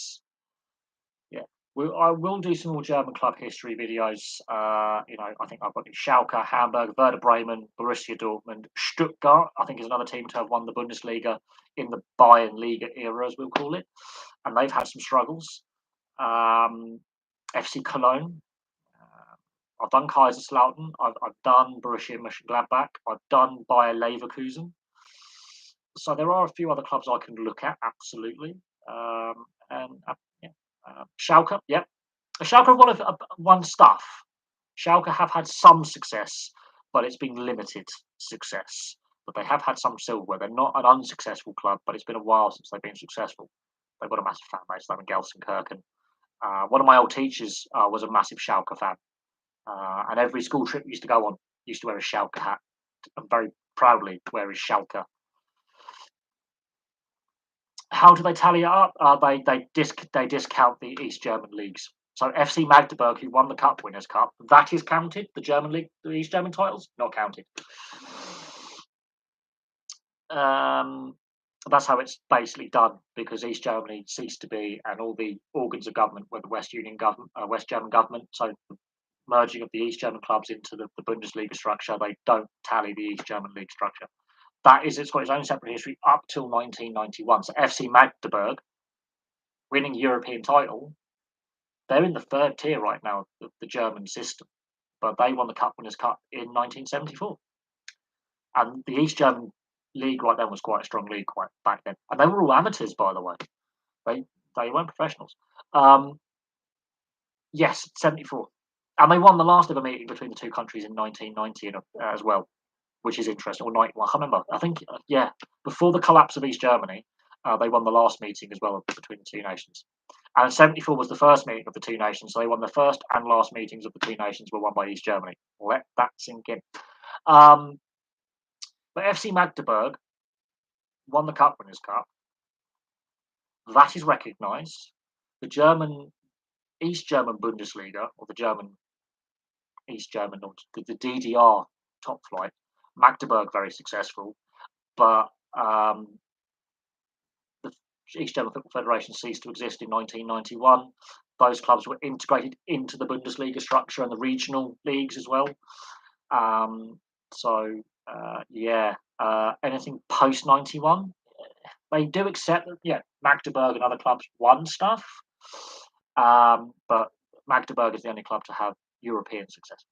yeah, I will do some more German club history videos. I think I've got Schalke, Hamburg, Werder Bremen, Borussia Dortmund, Stuttgart. I think is another team to have won the Bundesliga in the Bayern Liga era, as we'll call it, and they've had some struggles. FC Cologne. I've done Kaiserslautern. I've done Borussia Mönchengladbach. I've done Bayer Leverkusen. So there are a few other clubs I can look at, absolutely. Schalke, yep. Schalke have won stuff. Schalke have had some success, but it's been limited success. But they have had some silverware. They're not an unsuccessful club, but it's been a while since they've been successful. They've got a massive fan base. They're in Gelsenkirchen. One of my old teachers was a massive Schalke fan. And every school trip we used to go on used to wear a Schalke hat and very proudly wear his Schalke. How do they tally it up? They discount the East German leagues. So FC Magdeburg, who won the Cup Winners' Cup, that is counted. The German league, the East German titles, not counted. That's how it's basically done because East Germany ceased to be, and all the organs of government were the West German government. So the merging of the East German clubs into the Bundesliga structure, they don't tally the East German league structure. It's got its own separate history up till 1991. So FC Magdeburg, winning European title, they're in the third tier right now of the German system, but they won the Cup Winners' Cup in 1974. And the East German league right then was quite a strong league quite back then, and they were all amateurs, by the way. They weren't professionals. Yes, 74, and they won the last ever meeting between the two countries in 1990 as well, which is interesting. Or 91, I can't remember. I think before the collapse of East Germany, they won the last meeting as well between the two nations. And 74 was the first meeting of the two nations, so they won the first and last meetings of the two nations were won by East Germany. Let that sink in. But FC Magdeburg won the Cup Winners' Cup. That is recognised. The East German Bundesliga, or the German East German, or the DDR top flight, Magdeburg very successful, but the East German Football Federation ceased to exist in 1991. Those clubs were integrated into the Bundesliga structure and the regional leagues as well. Anything post 91, they do accept that, Magdeburg and other clubs won stuff, but Magdeburg is the only club to have European success.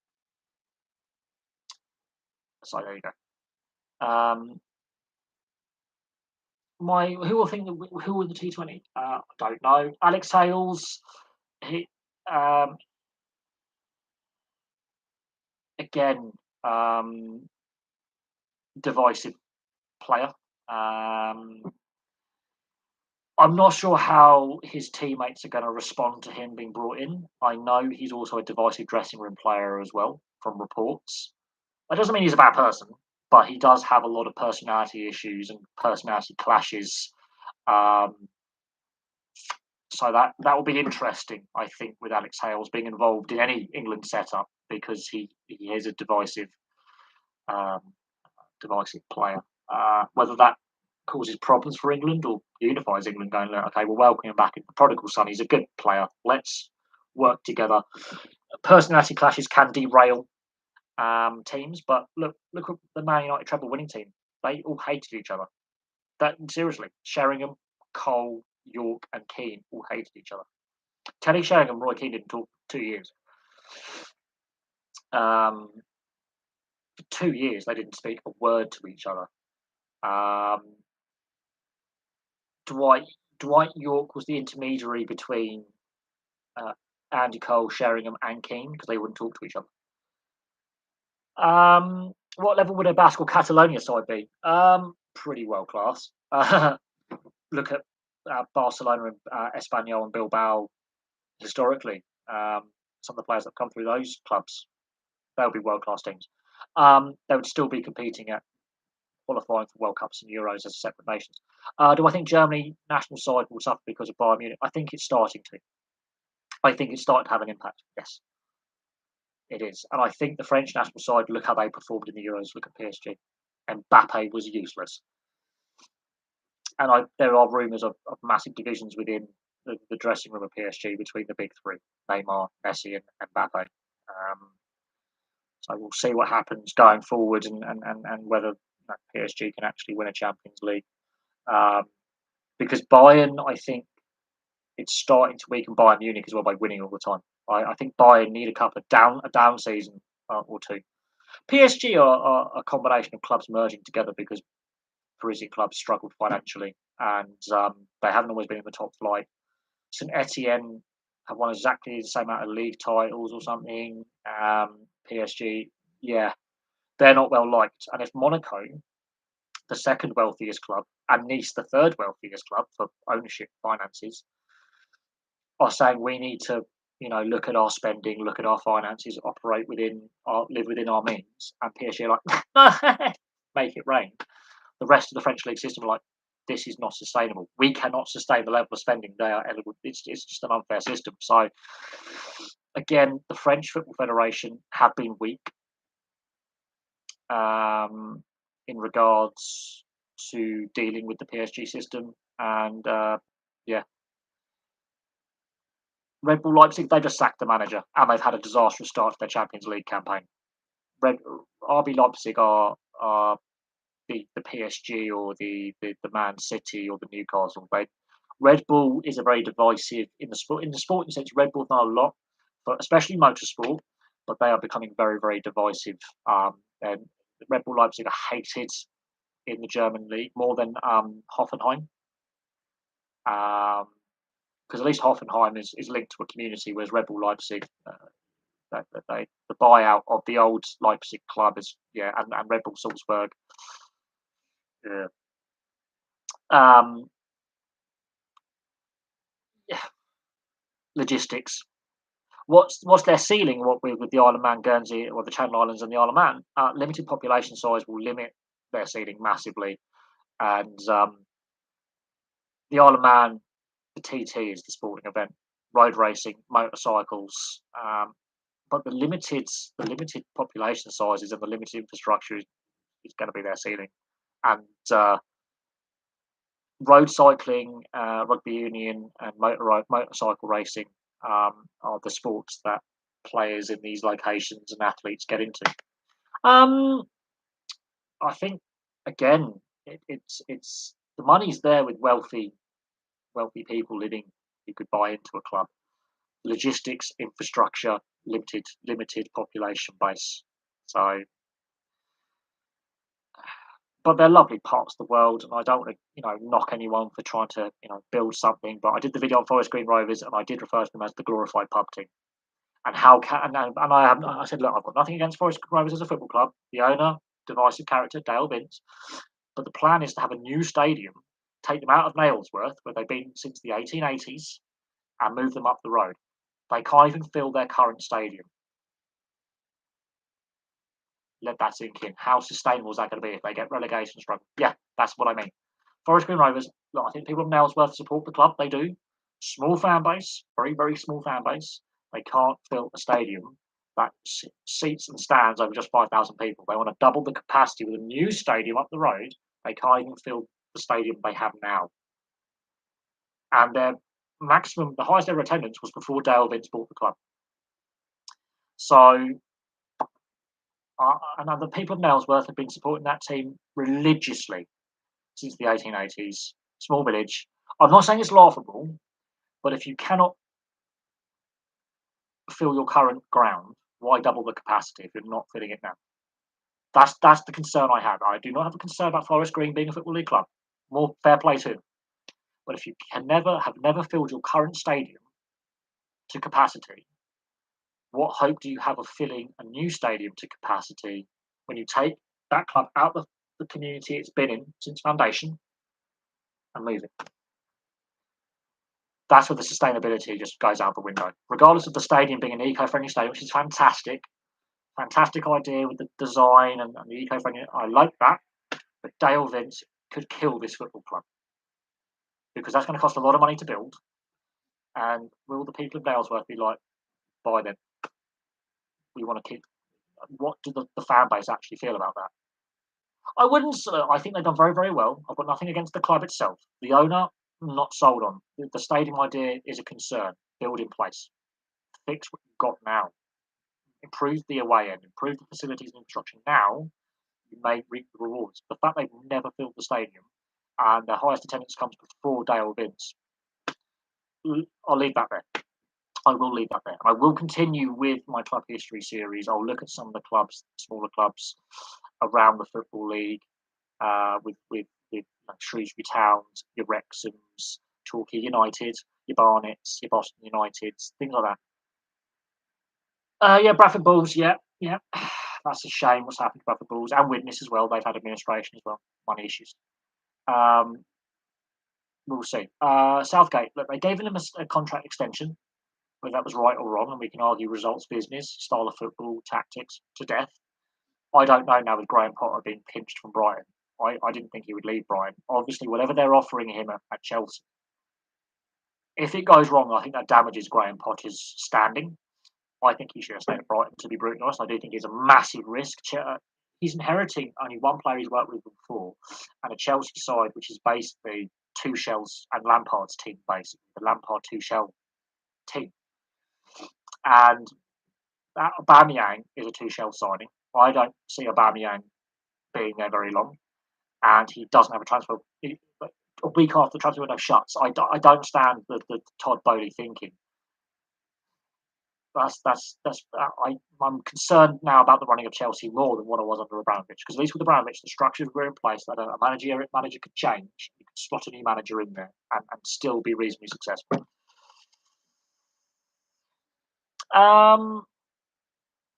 So there you go. Who will think who won the T20? I don't know. Alex Hales, he again divisive player. I'm not sure how his teammates are going to respond to him being brought in. I know he's also a divisive dressing room player as well, from reports. That doesn't mean he's a bad person, but he does have a lot of personality issues and personality clashes. Um, so that will be interesting, I think, with Alex Hales being involved in any England setup because he is a um, divisive player. Whether that causes problems for England or unifies England, going, look, okay, we'll welcome him back. The prodigal son, he's a good player. Let's work together. Personality clashes can derail teams, but look at the Man United treble winning team. They all hated each other. That seriously, Sheringham, Cole, York, and Keane all hated each other. Teddy Sheringham, Roy Keane didn't talk for 2 years. For 2 years, they didn't speak a word to each other. Um, Dwight Dwight York was the intermediary between uh, Andy Cole, Sheringham, and Keane because they wouldn't talk to each other. What level would a Basque or Catalonia side be? Pretty world class. Look at Barcelona and Espanyol and Bilbao historically. Some of the players that have come through those clubs, they'll be world class teams. They would still be competing at qualifying for World Cups and Euros as separate nations. Do I think Germany national side will suffer because of Bayern Munich? I think it's starting to. I think it's starting to have an impact. Yes, it is. And I think the French national side, look how they performed in the Euros. Look at PSG. And Mbappe was useless. And there are rumours of massive divisions within the dressing room of PSG between the big three, Neymar, Messi, and Mbappe. So we'll see what happens going forward and whether PSG can actually win a Champions League. Um, because Bayern, I think it's starting to weaken Bayern Munich as well by winning all the time. I think Bayern need a down season or two. PSG are a combination of clubs merging together because Parisian clubs struggled financially and they haven't always been in the top flight. St Etienne have won exactly the same amount of league titles or something. PSG, yeah, they're not well liked. And if Monaco, the second wealthiest club, and Nice, the third wealthiest club for ownership finances, are saying we need to, look at our spending, look at our finances, live within our means, and PSG are like, make it rain. The rest of the French league system are like, this is not sustainable. We cannot sustain the level of spending they are eligible. It's just an unfair system. So again, the French Football Federation have been weak in regards to dealing with the PSG system, and yeah, Red Bull Leipzig, they just sacked the manager and they've had a disastrous start to their Champions League campaign. Red RB Leipzig are the PSG or the Man City or the Newcastle. Red Bull is a very divisive in the sporting sense. Red Bull's done a lot, but especially motorsport, but they are becoming very very divisive. And Red Bull Leipzig are hated in the German league more than Hoffenheim. Because at least Hoffenheim is linked to a community, whereas Red Bull Leipzig, the buyout of the old Leipzig club is and Red Bull Salzburg, yeah, um, yeah, logistics. What's their ceiling? What with the Isle of Man, Guernsey, or the Channel Islands and the Isle of Man? Limited population size will limit their ceiling massively, and the Isle of Man, the TT is the sporting event, road racing, motorcycles, but the limited population sizes and the limited infrastructure is going to be their ceiling, and road cycling, rugby union, and motorcycle racing are the sports that players in these locations and athletes get into. Um, I think again, it's the money's there with wealthy people living who could buy into a club. Logistics, infrastructure, limited population base. So, but they're lovely parts of the world, and I don't want to, knock anyone for trying to, build something. But I did the video on Forest Green Rovers, and I did refer to them as the glorified pub team. And how can and I said, look, I've got nothing against Forest Green Rovers as a football club. The owner, divisive character, Dale Vince, but the plan is to have a new stadium take them out of Nailsworth, where they've been since the 1880s, and move them up the road. They can't even fill their current stadium. Let that sink in. How sustainable is that going to be if they get relegation struggle? Yeah, that's what I mean. Forest Green Rovers, look, I think people of Nailsworth support the club. They do. Small fan base, very, very small fan base. They can't fill a stadium that seats and stands over just 5,000 people. They want to double the capacity with a new stadium up the road. They can't even fill the stadium they have now. And their maximum, the highest ever attendance was before Dale Vince bought the club. So, and the people of Nailsworth have been supporting that team religiously since the 1880s. Small village. I'm not saying it's laughable, but if you cannot fill your current ground, why double the capacity if you're not filling it now? That's the concern I have. I do not have a concern about Forest Green being a football league club. More fair play to them. But if you have never filled your current stadium to capacity, what hope do you have of filling a new stadium to capacity when you take that club out of the community it's been in since foundation and move it? That's where the sustainability just goes out the window. Regardless of the stadium being an eco-friendly stadium, which is fantastic idea with the design and the eco-friendly. I like that, but Dale Vince could kill this football club because that's going to cost a lot of money to build. And will the people of Nailsworth be like, by then, we want to keep? What do the fan base actually feel about that? I wouldn't. I think they've done very, very well. I've got nothing against the club itself. The owner, not sold on. The stadium idea is a concern. Build in place. Fix what you've got now. Improve the away end. Improve the facilities and infrastructure now. You may reap the rewards. The fact they've never filled the stadium and their highest attendance comes before Dale Vince, I'll leave that there. I will leave that there. I will continue with my club history series. I'll look at some of the clubs, smaller clubs around the Football League, with like Shrewsbury Towns, your Wrexhams, Torquay United, your Barnets, your Boston Uniteds, things like that. Yeah, Bradford Bulls, yeah. That's a shame what's happened to Bradford Bulls and Widnes as well. They've had administration as well, money issues. Um, we'll see. Southgate, look, they gave him a contract extension, whether that was right or wrong, and we can argue results business, style of football, tactics to death. I don't know now with Graham Potter being pinched from Brighton. I didn't think he would leave Brighton. Obviously, whatever they're offering him at Chelsea, if it goes wrong, I think that damages Graham Potter's standing. I think he should have stayed at Brighton, to be brutally honest. I do think he's a massive risk. He's inheriting only one player he's worked with before, and a Chelsea side which is basically Tuchel's and Lampard's team, basically the Lampard Tuchel team. And that Aubameyang is a Tuchel signing. I don't see Aubameyang being there very long, and he doesn't have a transfer. A week after the transfer window shuts, I don't understand the Todd Bowley thinking. I'm concerned now about the running of Chelsea more than what I was under Abramovich, because at least with Abramovich, the structures were in place that a manager could change. You could slot a new manager in there and still be reasonably successful.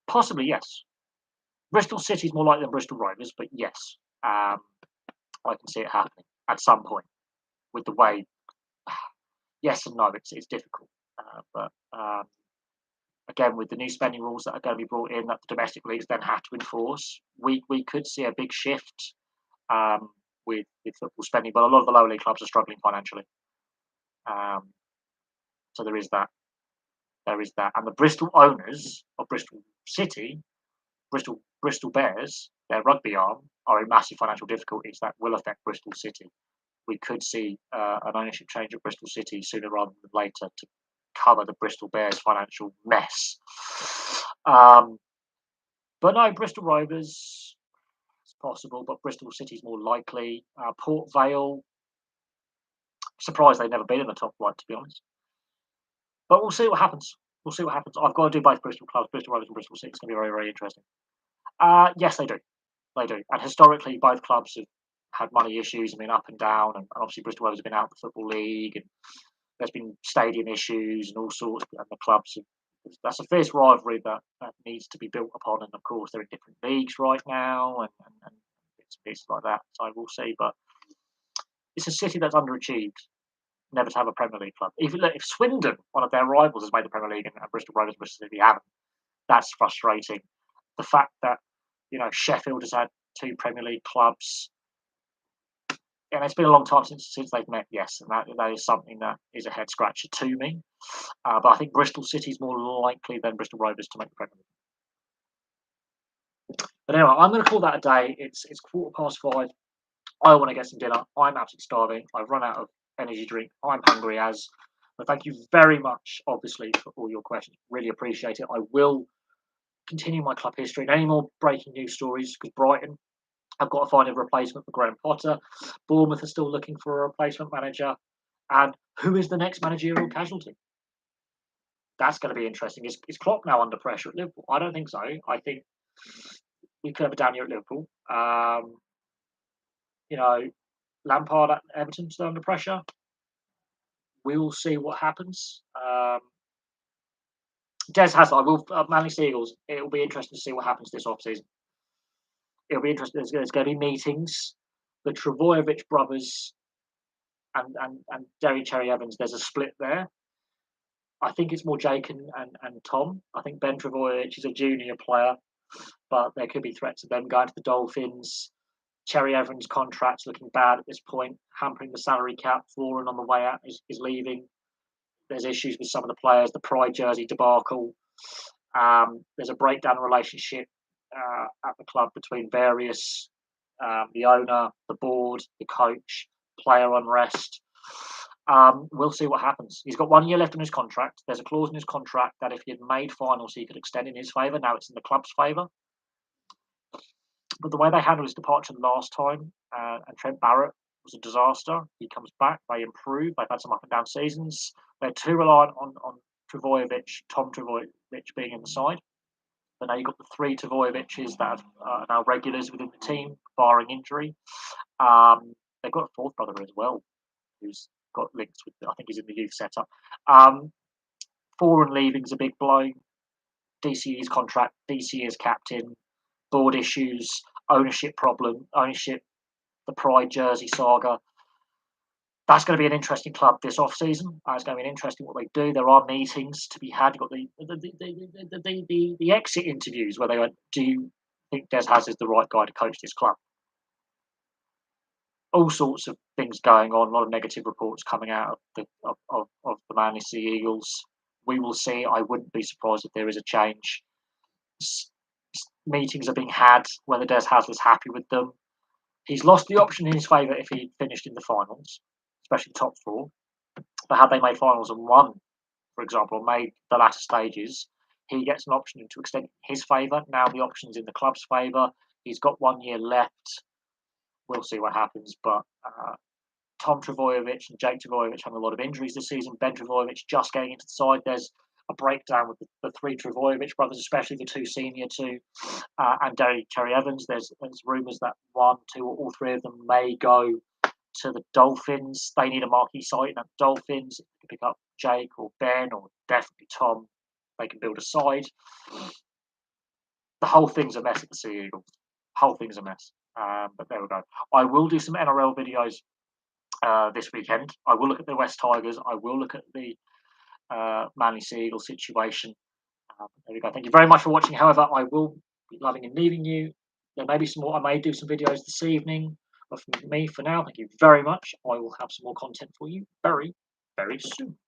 Possibly, yes. Bristol City's more likely than Bristol Rovers, but yes, I can see it happening at some point. With the way, yes and no, it's difficult, but again, with the new spending rules that are going to be brought in that the domestic leagues then have to enforce, we could see a big shift with football spending. But a lot of the lower league clubs are struggling financially, so there is that. And the Bristol owners of Bristol City, Bristol Bears, their rugby arm, are in massive financial difficulties that will affect Bristol City. We could see an ownership change at Bristol City sooner rather than later to cover the Bristol Bears financial mess. But no, Bristol Rovers, it's possible, but Bristol City's more likely. Port Vale, surprised they've never been in the top flight, to be honest. But we'll see what happens. I've got to do both Bristol clubs, Bristol Rovers and Bristol City. It's going to be very, very interesting. Yes, they do. And historically, both clubs have had money issues and been up and down. And obviously, Bristol Rovers have been out of the Football League. And there's been stadium issues and all sorts. And the clubs, that's a fierce rivalry that needs to be built upon. And of course, they're in different leagues right now and bits like that. So we'll see. But it's a city that's underachieved, never to have a Premier League club. Even if Swindon, one of their rivals, has made the Premier League and Bristol Rovers, Bristol City haven't, that's frustrating. The fact that Sheffield has had two Premier League clubs, and it's been a long time since they've met. Yes, and that is something that is a head scratcher to me. But I think Bristol City is more likely than Bristol Rovers to make the Premier League. But anyway, I'm going to call that a day. It's 5:15. I want to get some dinner. I'm absolutely starving. I've run out of energy drink. I'm hungry as. But thank you very much, obviously, for all your questions. Really appreciate it. I will continue my club history and any more breaking news stories because Brighton have got to find a replacement for Graham Potter. Bournemouth are still looking for a replacement manager. And who is the next managerial casualty? That's going to be interesting. Is Klopp now under pressure at Liverpool? I don't think so. I think we could have a down year at Liverpool. Lampard at Everton still under pressure. We'll see what happens. Des Hazard, Manly Seagulls. It will be interesting to see what happens this off-season. It'll be interesting. There's going to be meetings. The Trbojevic brothers and Derry Cherry Evans. There's a split there. I think it's more Jake and Tom. I think Ben Trbojevic is a junior player, but there could be threats of them going to the Dolphins. Cherry Evans' contract's looking bad at this point, hampering the salary cap. Foran on the way out is leaving. There's issues with some of the players, the Pride jersey debacle. There's a breakdown relationship at the club between various the owner, the board, the coach, player unrest. We'll see what happens. He's got 1 year left on his contract. There's a clause in his contract that if he had made finals, he could extend in his favour. Now it's in the club's favour. But the way they handled his departure last time, and Trent Barrett was a disaster. He comes back, they improve. They've had some up and down seasons. They're too reliant on Trbojevic, Tom Trbojevic being in the side. But now you've got the three Trbojevics that are now regulars within the team, barring injury. They've got a fourth brother as well, who's got links with, I think he's in the youth setup. Foran leaving's a big blow. DCE's contract, DCE captain, board issues, ownership, the Pride jersey saga. That's going to be an interesting club this off season. It's going to be interesting what they do. There are meetings to be had. You've got the exit interviews where they went, "Do you think Des Hazard is the right guy to coach this club?" All sorts of things going on. A lot of negative reports coming out of the Manly Sea Eagles. We will see. I wouldn't be surprised if there is a change. Meetings are being had whether Des Hazard's happy with them. He's lost the option in his favour if he finished in the finals, especially top four. But had they made finals and won, for example, or made the latter stages, he gets an option to extend in his favour. Now the option's in the club's favour. He's got 1 year left. We'll see what happens. But Tom Trbojevic and Jake Trbojevic having a lot of injuries this season. Ben Trbojevic just getting into the side. There's a breakdown with the three Trbojevic brothers, especially the two senior two, and Derry Cherry Evans. There's rumours that 1, 2, or all three of them may go to the Dolphins. They need a marquee site, and the Dolphins can pick up Jake or Ben or definitely Tom. They can build a side. The whole thing's a mess at the Sea Eagles. Whole thing's a mess. But there we go. I will do some NRL videos this weekend. I will look at the West Tigers. I will look at the Manly Sea Eagles situation. There we go. Thank you very much for watching. However, I will be loving and leaving you. There may be some more. I may do some videos this evening. But from me for now, thank you very much. I will have some more content for you very, very soon.